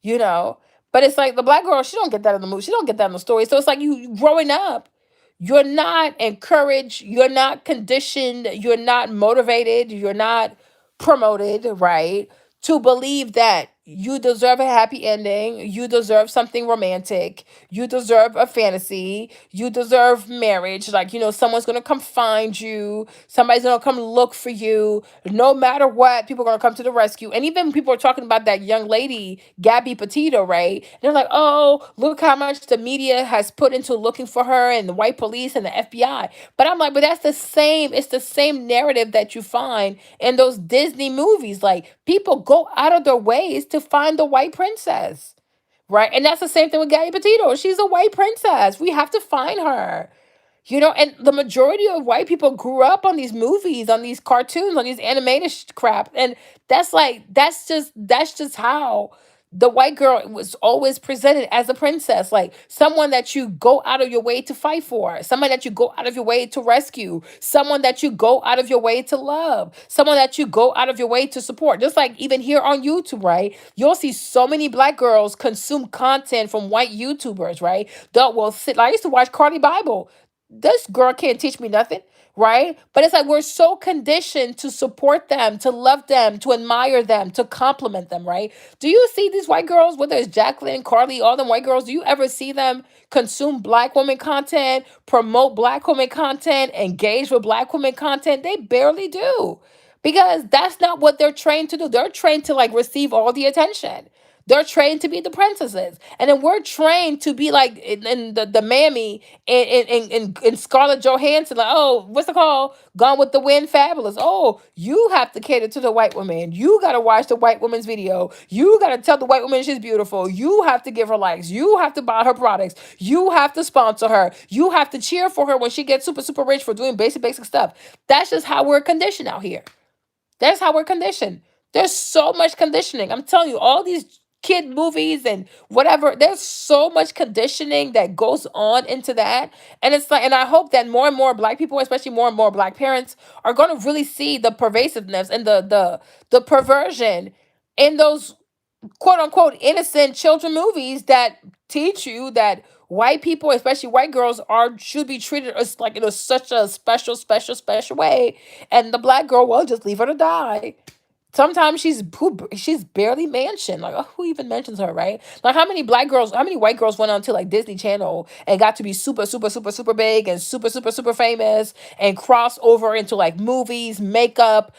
You know? But it's like the black girl, she don't get that in the movie. She don't get that in the story. So it's like you growing up, you're not encouraged, you're not conditioned, you're not motivated, you're not promoted, right? To believe that you deserve a happy ending, you deserve something romantic, you deserve a fantasy, you deserve marriage. Like, someone's gonna come find you, somebody's gonna come look for you. No matter what, people are gonna come to the rescue. And even people are talking about that young lady, Gabby Petito, right? They're like, oh, look how much the media has put into looking for her and the white police and the FBI. But I'm like, but it's the same narrative that you find in those Disney movies. Like people go out of their ways to find the white princess, right? And that's the same thing with Gabby Petito. She's a white princess. We have to find her. And the majority of white people grew up on these movies, on these cartoons, on these animated crap. And that's just how The white girl was always presented as a princess, like someone that you go out of your way to fight for, someone that you go out of your way to rescue, someone that you go out of your way to love, someone that you go out of your way to support. Just like even here on YouTube, right? You'll see so many black girls consume content from white YouTubers, right? That will sit. I used to watch Carly Bible. This girl can't teach me nothing, right? But it's like we're so conditioned to support them, to love them, to admire them, to compliment them, right? Do you see these white girls, whether it's Jacqueline, Carly, all them white girls, do you ever see them consume black women content, promote black women content, engage with black women content? They barely do. Because that's not what they're trained to do. They're trained to like receive all the attention. They're trained to be the princesses. And then we're trained to be like in the mammy in Scarlett Johansson, like, oh, what's it called? Gone with the Wind Fabulous. Oh, you have to cater to the white woman. You gotta watch the white woman's video. You gotta tell the white woman she's beautiful. You have to give her likes. You have to buy her products. You have to sponsor her. You have to cheer for her when she gets super, super rich for doing basic stuff. That's just how we're conditioned out here. That's how we're conditioned. There's so much conditioning. I'm telling you, all these kid movies and whatever, there's so much conditioning that goes on into that. And it's like, and I hope that more and more black people, especially more and more black parents, are gonna really see the pervasiveness and the perversion in those quote unquote innocent children movies that teach you that white people, especially white girls, are should be treated as like in such a special way, and the black girl, well, just leave her to die. Sometimes she's barely mentioned. Like, who even mentions her, right? Like, how many black girls, how many white girls went on to like Disney Channel and got to be super big and super famous and cross over into like movies, makeup,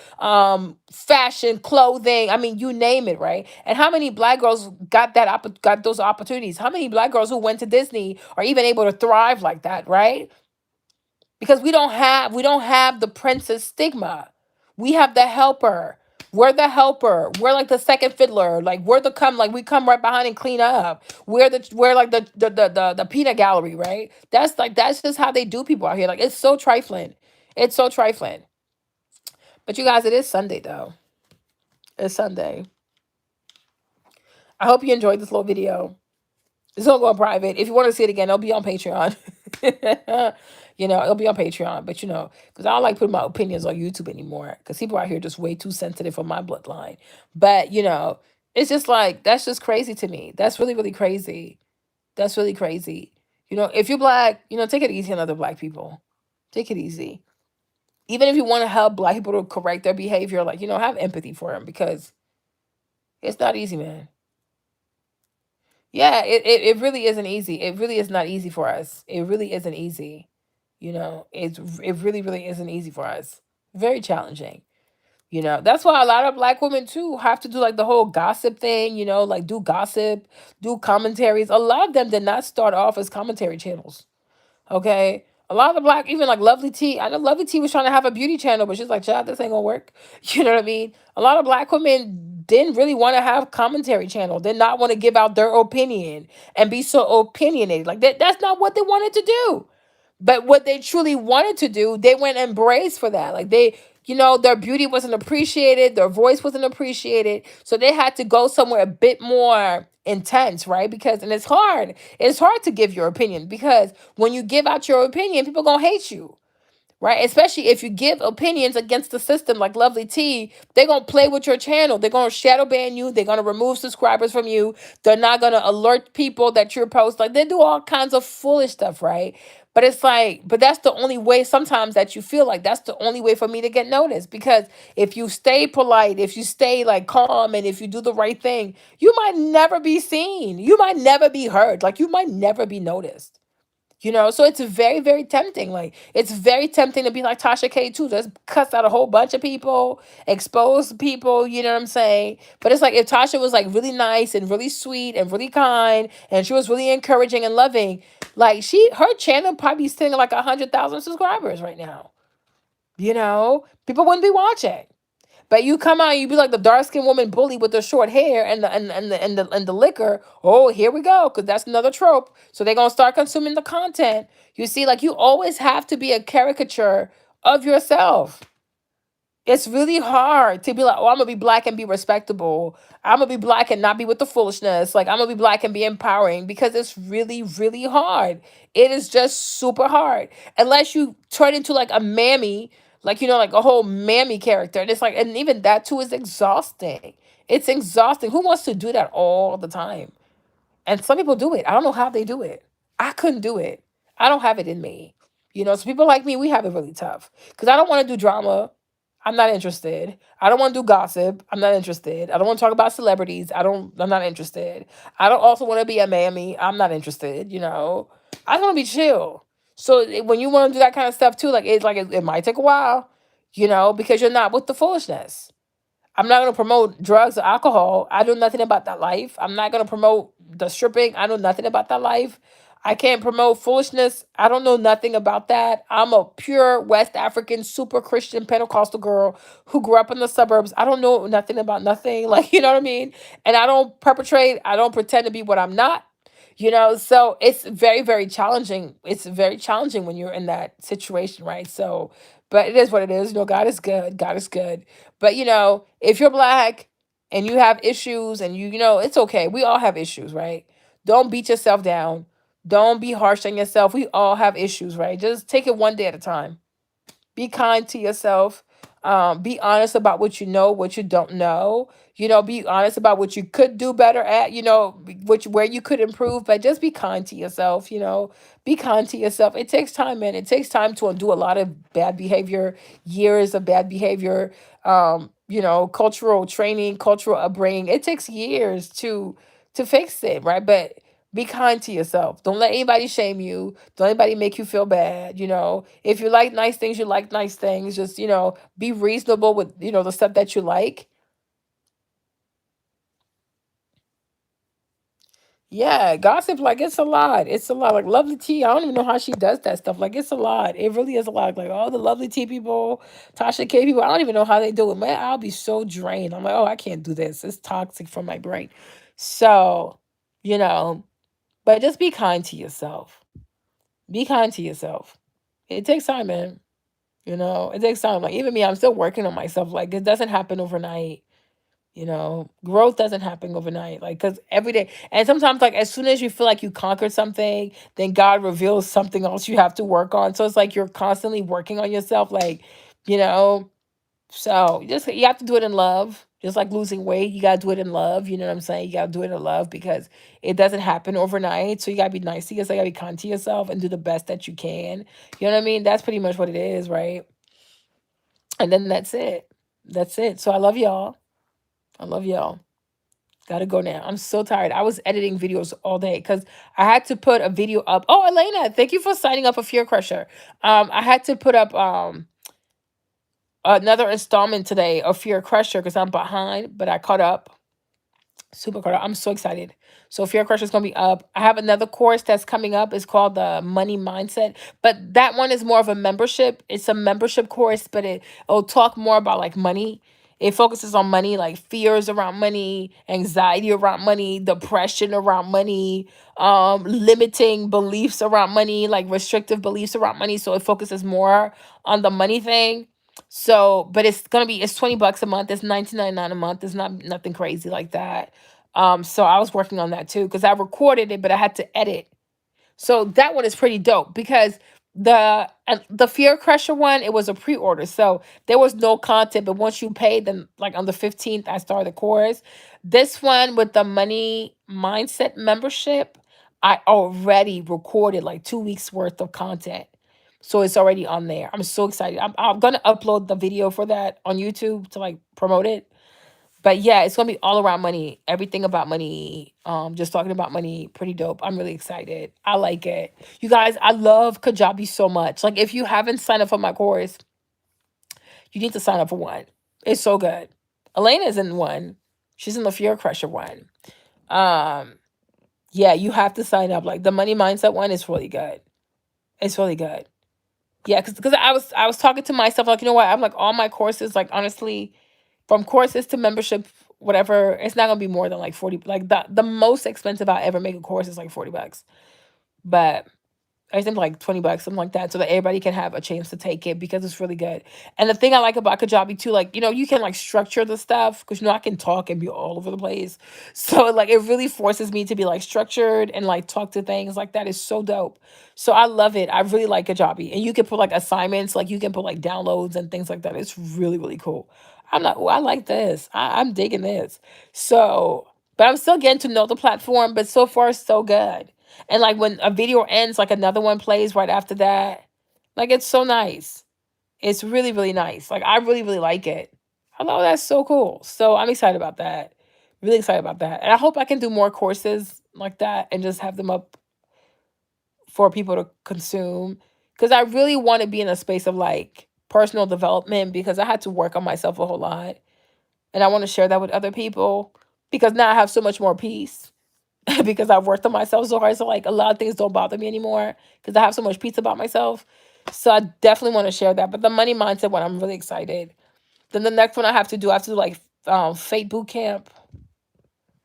fashion, clothing. I mean, you name it, right? And how many black girls got those opportunities? How many black girls who went to Disney are even able to thrive like that, right? Because we don't have the princess stigma. We have the helper. We're the helper. We're like the second fiddler. Like we're the come like we come right behind and clean up. We're like the peanut gallery, right? That's just how they do people out here. Like it's so trifling. It's so trifling. But you guys, it is Sunday though. It's Sunday. I hope you enjoyed this little video. It's gonna go on private. If you want to see it again, it'll be on Patreon. It'll be on Patreon. But because I don't like putting my opinions on YouTube anymore. Because people out here just way too sensitive for my bloodline. But it's just like that's just crazy to me. That's really, really crazy. That's really crazy. If you're black, take it easy on other black people. Take it easy. Even if you want to help black people to correct their behavior, like, have empathy for them because it's not easy, man. Yeah, it really isn't easy. It really is not easy for us. It really isn't easy. It really, really isn't easy for us. Very challenging. That's why a lot of black women too have to do like the whole gossip thing, like do gossip, do commentaries. A lot of them did not start off as commentary channels. Okay. A lot of the black, even like Lovely T. I know Lovely T was trying to have a beauty channel, but she's like, child, this ain't gonna work. You know what I mean? A lot of black women didn't really want to have commentary channel, did not want to give out their opinion and be so opinionated. Like that's not what they wanted to do. But what they truly wanted to do, they went embrace for that. Like their beauty wasn't appreciated, their voice wasn't appreciated. So they had to go somewhere a bit more intense, right? Because and it's hard. It's hard to give your opinion because when you give out your opinion, people gonna hate you. Right? Especially if you give opinions against the system like Lovely T, they're going to play with your channel. They're going to shadow ban you. They're going to remove subscribers from you. They're not going to alert people that you're post. Like they do all kinds of foolish stuff, right? But it's like, but that's the only way sometimes that you feel like that's the only way for me to get noticed. Because if you stay polite, if you stay like calm, and if you do the right thing, you might never be seen. You might never be heard. Like you might never be noticed. So it's very, very tempting. Like it's very tempting to be like Tasha K too. Just cuss out a whole bunch of people, expose people, you know what I'm saying? But it's like if Tasha was like really nice and really sweet and really kind and she was really encouraging and loving, like her channel probably sitting at like 100,000 subscribers right now. People wouldn't be watching. But you come out, you be like the dark skinned woman bully with the short hair and the liquor. Oh, here we go, because that's another trope. So they're gonna start consuming the content. You see, like you always have to be a caricature of yourself. It's really hard to be like, oh, I'm gonna be black and be respectable. I'm gonna be black and not be with the foolishness. Like I'm gonna be black and be empowering because it's really, really hard. It is just super hard. Unless you turn into like a mammy, like like a whole mammy character. And it's like, and even that too is exhausting. It's exhausting. Who wants to do that all the time? And some people do it. I don't know how they do it. I couldn't do it. I don't have it in me. So people like me, we have it really tough. Because I don't want to do drama. I'm not interested. I don't want to do gossip. I'm not interested. I don't want to talk about celebrities. I'm not interested. I don't also want to be a mammy. I'm not interested. I want to be chill. So when you want to do that kind of stuff too, it might take a while, because you're not with the foolishness. I'm not going to promote drugs or alcohol. I know nothing about that life. I'm not going to promote the stripping. I know nothing about that life. I can't promote foolishness. I don't know nothing about that. I'm a pure West African, super Christian Pentecostal girl who grew up in the suburbs. I don't know nothing about nothing. Like, you know what I mean? And I don't perpetrate, I don't pretend to be what I'm not. So it's very, very challenging. It's very challenging when you're in that situation, right? So, but it is what it is. God is good. God is good. But if you're black and you have issues and it's okay. We all have issues, right? Don't beat yourself down. Don't be harsh on yourself. We all have issues, right? Just take it one day at a time. Be kind to yourself. Be honest about what you know, what you don't know. Be honest about what you could do better at. Which where you could improve. But just be kind to yourself. Be kind to yourself. It takes time, man. It takes time to undo a lot of bad behavior, years of bad behavior. Cultural training, cultural upbringing. It takes years to fix it, right? But be kind to yourself. Don't let anybody shame you. Don't let anybody make you feel bad. If you like nice things, you like nice things. Just, be reasonable with, the stuff that you like. Yeah, gossip, like it's a lot. It's a lot. Like Lovely T, I don't even know how she does that stuff. Like it's a lot. It really is a lot. Like all the Lovely T people, Tasha K people, I don't even know how they do it. Man, I'll be so drained. I'm like, oh, I can't do this. It's toxic for my brain. So, you know, but just be kind to yourself. Be kind to yourself. It takes time, man. It takes time. Like even me, I'm still working on myself. Like it doesn't happen overnight. Growth doesn't happen overnight. Like because every day, and sometimes like as soon as you feel like you conquered something, then God reveals something else you have to work on. So it's like you're constantly working on yourself. Like, you know, so just you have to do it in love. Just like losing weight, you gotta do it in love. You know what I'm saying? You gotta do it in love because it doesn't happen overnight. So you gotta be nice to yourself, you gotta be kind to yourself and do the best that you can. You know what I mean? That's pretty much what it is, right? And then that's it. That's it. So I love y'all. I love y'all. Gotta go now. I'm so tired. I was editing videos all day because I had to put a video up. Oh, Elena, thank you for signing up for Fear Crusher. I had to put up another installment today of Fear Crusher because I'm behind, but I caught up. Super cool. I'm so excited. So Fear Crusher is gonna be up. I have another course that's coming up. It's called the Money Mindset, but that one is more of a membership. It's a membership course, but it'll talk more about like money. It focuses on money, like fears around money, anxiety around money, depression around money, limiting beliefs around money, like restrictive beliefs around money. So it focuses more on the money thing. So, but it's $20 a month. It's 19.99 a month. It's not nothing crazy like that. So I was working on that too because I recorded it, but I had to edit. So that one is pretty dope because the Fear Crusher one, it was a pre-order. So there was no content, but once you paid, then like on the 15th, I started the course. This one with the Money Mindset membership, I already recorded like 2 weeks worth of content. So it's already on there. I'm so excited. I'm gonna upload the video for that on YouTube to like promote it. But yeah, it's gonna be all around money, everything about money. Just talking about money, pretty dope. I'm really excited. I like it. You guys, I love Kajabi so much. Like if you haven't signed up for my course, you need to sign up for one. It's so good. Elena's in one. She's in the Fear Crusher one. Um, yeah, you have to sign up. Like the money mindset one is really good. It's really good. Yeah, because I was talking to myself like, you know what? I'm like all my courses, like honestly, from courses to membership, whatever, it's not gonna be more than like 40. Like the most expensive I ever make a course is like $40. But I think like $20, something like that, so that everybody can have a chance to take it because it's really good. And the thing I like about Kajabi too, like, you can like structure the stuff because I can talk and be all over the place. So like it really forces me to be like structured and like talk to things like that is so dope. So I love it. I really like Kajabi. And you can put like assignments, like you can put like downloads and things like that. It's really, really cool. I'm like, oh, I like this. I'm digging this. So, but I'm still getting to know the platform, but so far so good. And like when a video ends, like another one plays right after that. Like it's so nice. It's really, really nice. Like I really, really like it. I know that's so cool. So I'm excited about that. Really excited about that. And I hope I can do more courses like that and just have them up for people to consume. Because I really want to be in a space of like personal development because I had to work on myself a whole lot. And I want to share that with other people because now I have so much more peace because I've worked on myself so hard. So like a lot of things don't bother me anymore because I have so much peace about myself. So I definitely want to share that. But the money mindset one, I'm really excited. Then the next one I have to do like Fate Boot Camp,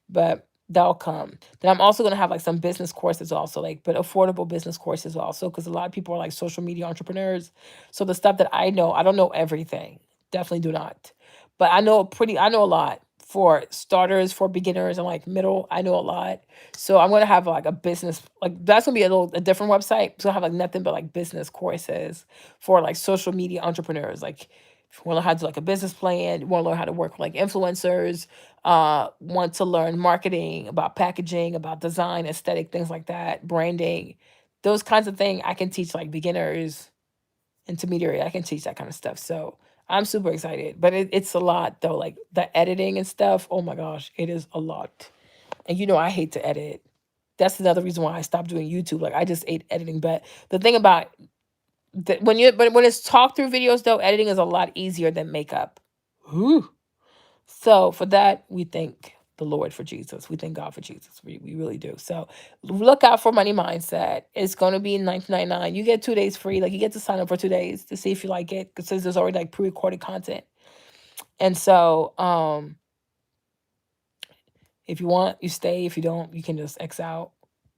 but that'll come. Then I'm also gonna have like some business courses also, like but affordable business courses also, because a lot of people are like social media entrepreneurs. So the stuff that I know, I don't know everything. Definitely do not. But I know a lot for starters, for beginners and like middle. I know a lot. So I'm gonna have like a business, like that's gonna be a different website. So I have like nothing but like business courses for like social media entrepreneurs. Like if you want to learn how to do like a business plan, you want to learn how to work with like influencers, want to learn marketing, about packaging, about design, aesthetic, things like that, branding, those kinds of things. I can teach like beginners, intermediary. I can teach that kind of stuff. So I'm super excited. But it's a lot though. Like the editing and stuff. Oh my gosh, it is a lot. And I hate to edit. That's another reason why I stopped doing YouTube. Like I just ate editing. But the thing about when it's talk through videos though, editing is a lot easier than makeup. Whew. So for that, we thank the Lord for Jesus. We thank God for Jesus. We really do. So look out for Money Mindset. It's going to be 19.99. You get 2 days free. Like you get to sign up for 2 days to see if you like it because there's already like pre-recorded content. And so if you want, you stay. If you don't, you can just X out,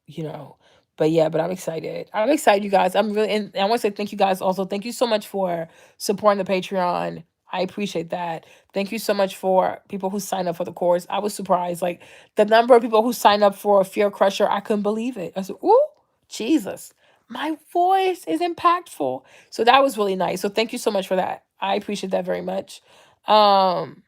you know. But yeah, but I'm excited. I'm excited, you guys. I'm really, and I want to say thank you guys also. Thank you so much for supporting the Patreon. I appreciate that. Thank you so much for people who signed up for the course. I was surprised. Like the number of people who signed up for Fear Crusher, I couldn't believe it. I said, ooh, Jesus, my voice is impactful. So that was really nice. So thank you so much for that. I appreciate that very much. Um,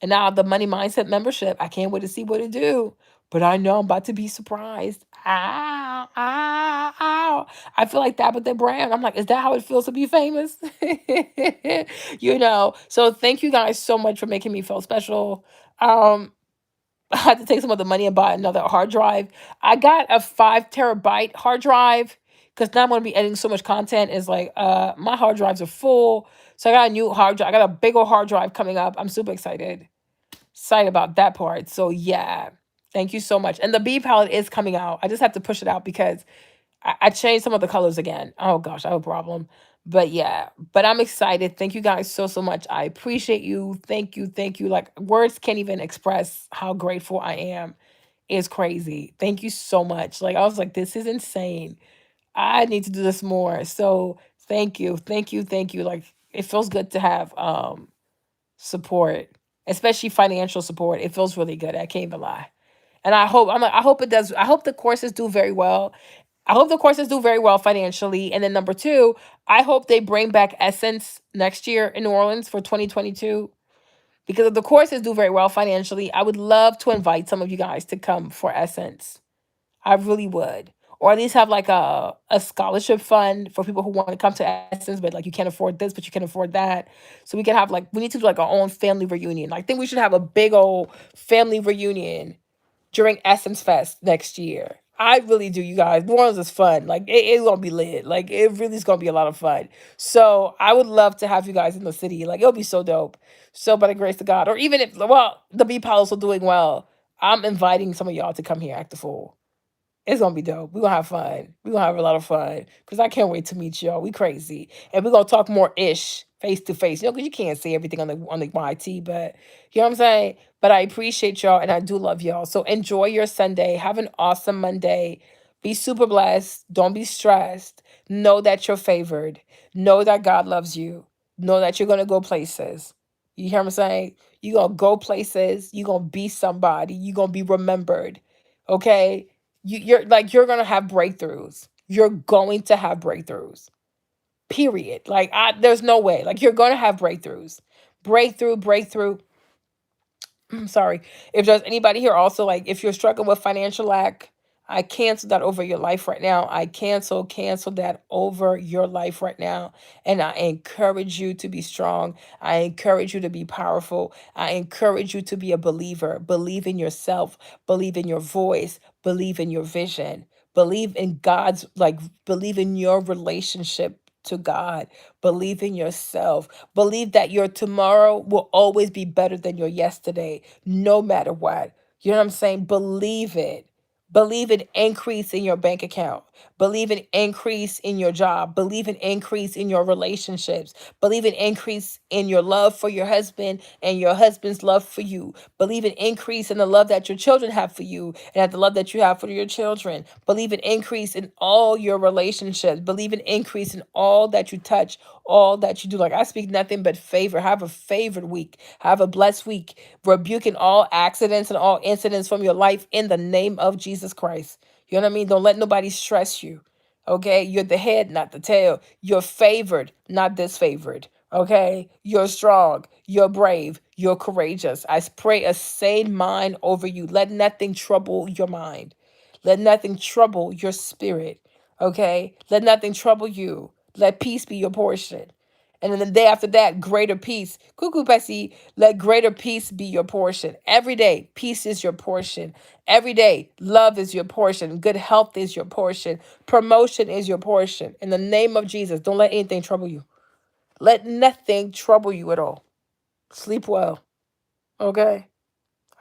and now the Money Mindset membership, I can't wait to see what it do. But I know I'm about to be surprised. Ow, ow, ow. I feel like that with the brand. I'm like, is that how it feels to be famous? So thank you guys so much for making me feel special. Um, I had to take some of the money and buy another hard drive. I got a 5 terabyte hard drive because now I'm gonna be editing so much content. Is like my hard drives are full. So I got a new hard drive. I got a big old hard drive coming up. I'm super excited about that part. So yeah, thank you so much. And the B palette is coming out. I just have to push it out because I changed some of the colors again. Oh gosh, I have a problem. But yeah, but I'm excited. Thank you guys so much. I appreciate you. Thank you. Thank you. Like words can't even express how grateful I am. It's crazy. Thank you so much. Like I was like, this is insane. I need to do this more. So thank you. Thank you. Thank you. Like it feels good to have support, especially financial support. It feels really good. I can't even lie. And I hope it does. I hope the courses do very well. I hope the courses do very well financially. And then number two, I hope they bring back Essence next year in New Orleans for 2022. Because if the courses do very well financially, I would love to invite some of you guys to come for Essence. I really would. Or at least have like a scholarship fund for people who want to come to Essence, but like you can't afford this, but you can afford that. So we can have like we need to do like our own family reunion. I think we should have a big old family reunion during Essence Fest next year. I really do, you guys. New Orleans is fun. Like it's gonna be lit. Like it really is gonna be a lot of fun. So I would love to have you guys in the city. Like it'll be so dope. So by the grace of God, or even if the B Palace are doing well, I'm inviting some of y'all to come here, act the fool. It's gonna be dope. We're gonna have fun. We're gonna have a lot of fun. Cause I can't wait to meet y'all. We crazy. And we're gonna talk more ish face to face. Cause you can't say everything on the YT, but you know what I'm saying? But I appreciate y'all and I do love y'all. So enjoy your Sunday. Have an awesome Monday. Be super blessed. Don't be stressed. Know that you're favored. Know that God loves you. Know that you're going to go places. You hear what I'm saying? You're going to go places. You're going to be somebody. You're going to be remembered. Okay? You're going to have breakthroughs. You're going to have breakthroughs. Period. There's no way. Like, you're going to have breakthroughs. Breakthrough. I'm sorry. If there's anybody here also, like, if you're struggling with financial lack, I cancel that over your life right now. I cancel that over your life right now. And I encourage you to be strong. I encourage you to be powerful. I encourage you to be a believer. Believe in yourself. Believe in your voice. Believe in your vision. Believe in believe in your relationship to God. Believe in yourself. Believe that your tomorrow will always be better than your yesterday, no matter what. You know what I'm saying? Believe it. Believe in increase in your bank account. Believe in increase in your job. Believe in increase in your relationships. Believe in increase in your love for your husband and your husband's love for you. Believe in increase in the love that your children have for you and at the love that you have for your children. Believe in increase in all your relationships. Believe in increase in all that you touch, all that you do. Like, I speak nothing but favor. Have a favored week. Have a blessed week. Rebuking all accidents and all incidents from your life in the name of Jesus Christ. You know what I mean? Don't let nobody stress you. Okay? You're the head, not the tail. You're favored, not disfavored. Okay? You're strong. You're brave. You're courageous. I pray a sane mind over you. Let nothing trouble your mind. Let nothing trouble your spirit. Okay? Let nothing trouble you. Let peace be your portion. And then the day after that, greater peace. Cuckoo Pessy, let greater peace be your portion. Every day, peace is your portion. Every day, love is your portion. Good health is your portion. Promotion is your portion. In the name of Jesus, don't let anything trouble you. Let nothing trouble you at all. Sleep well. Okay?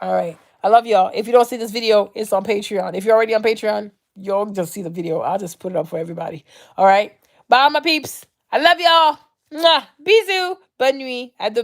All right. I love y'all. If you don't see this video, it's on Patreon. If you're already on Patreon, you'll just see the video. I'll just put it up for everybody. All right. Bye, my peeps. I love y'all. Mwah. Bisous. Bonne nuit. À demain.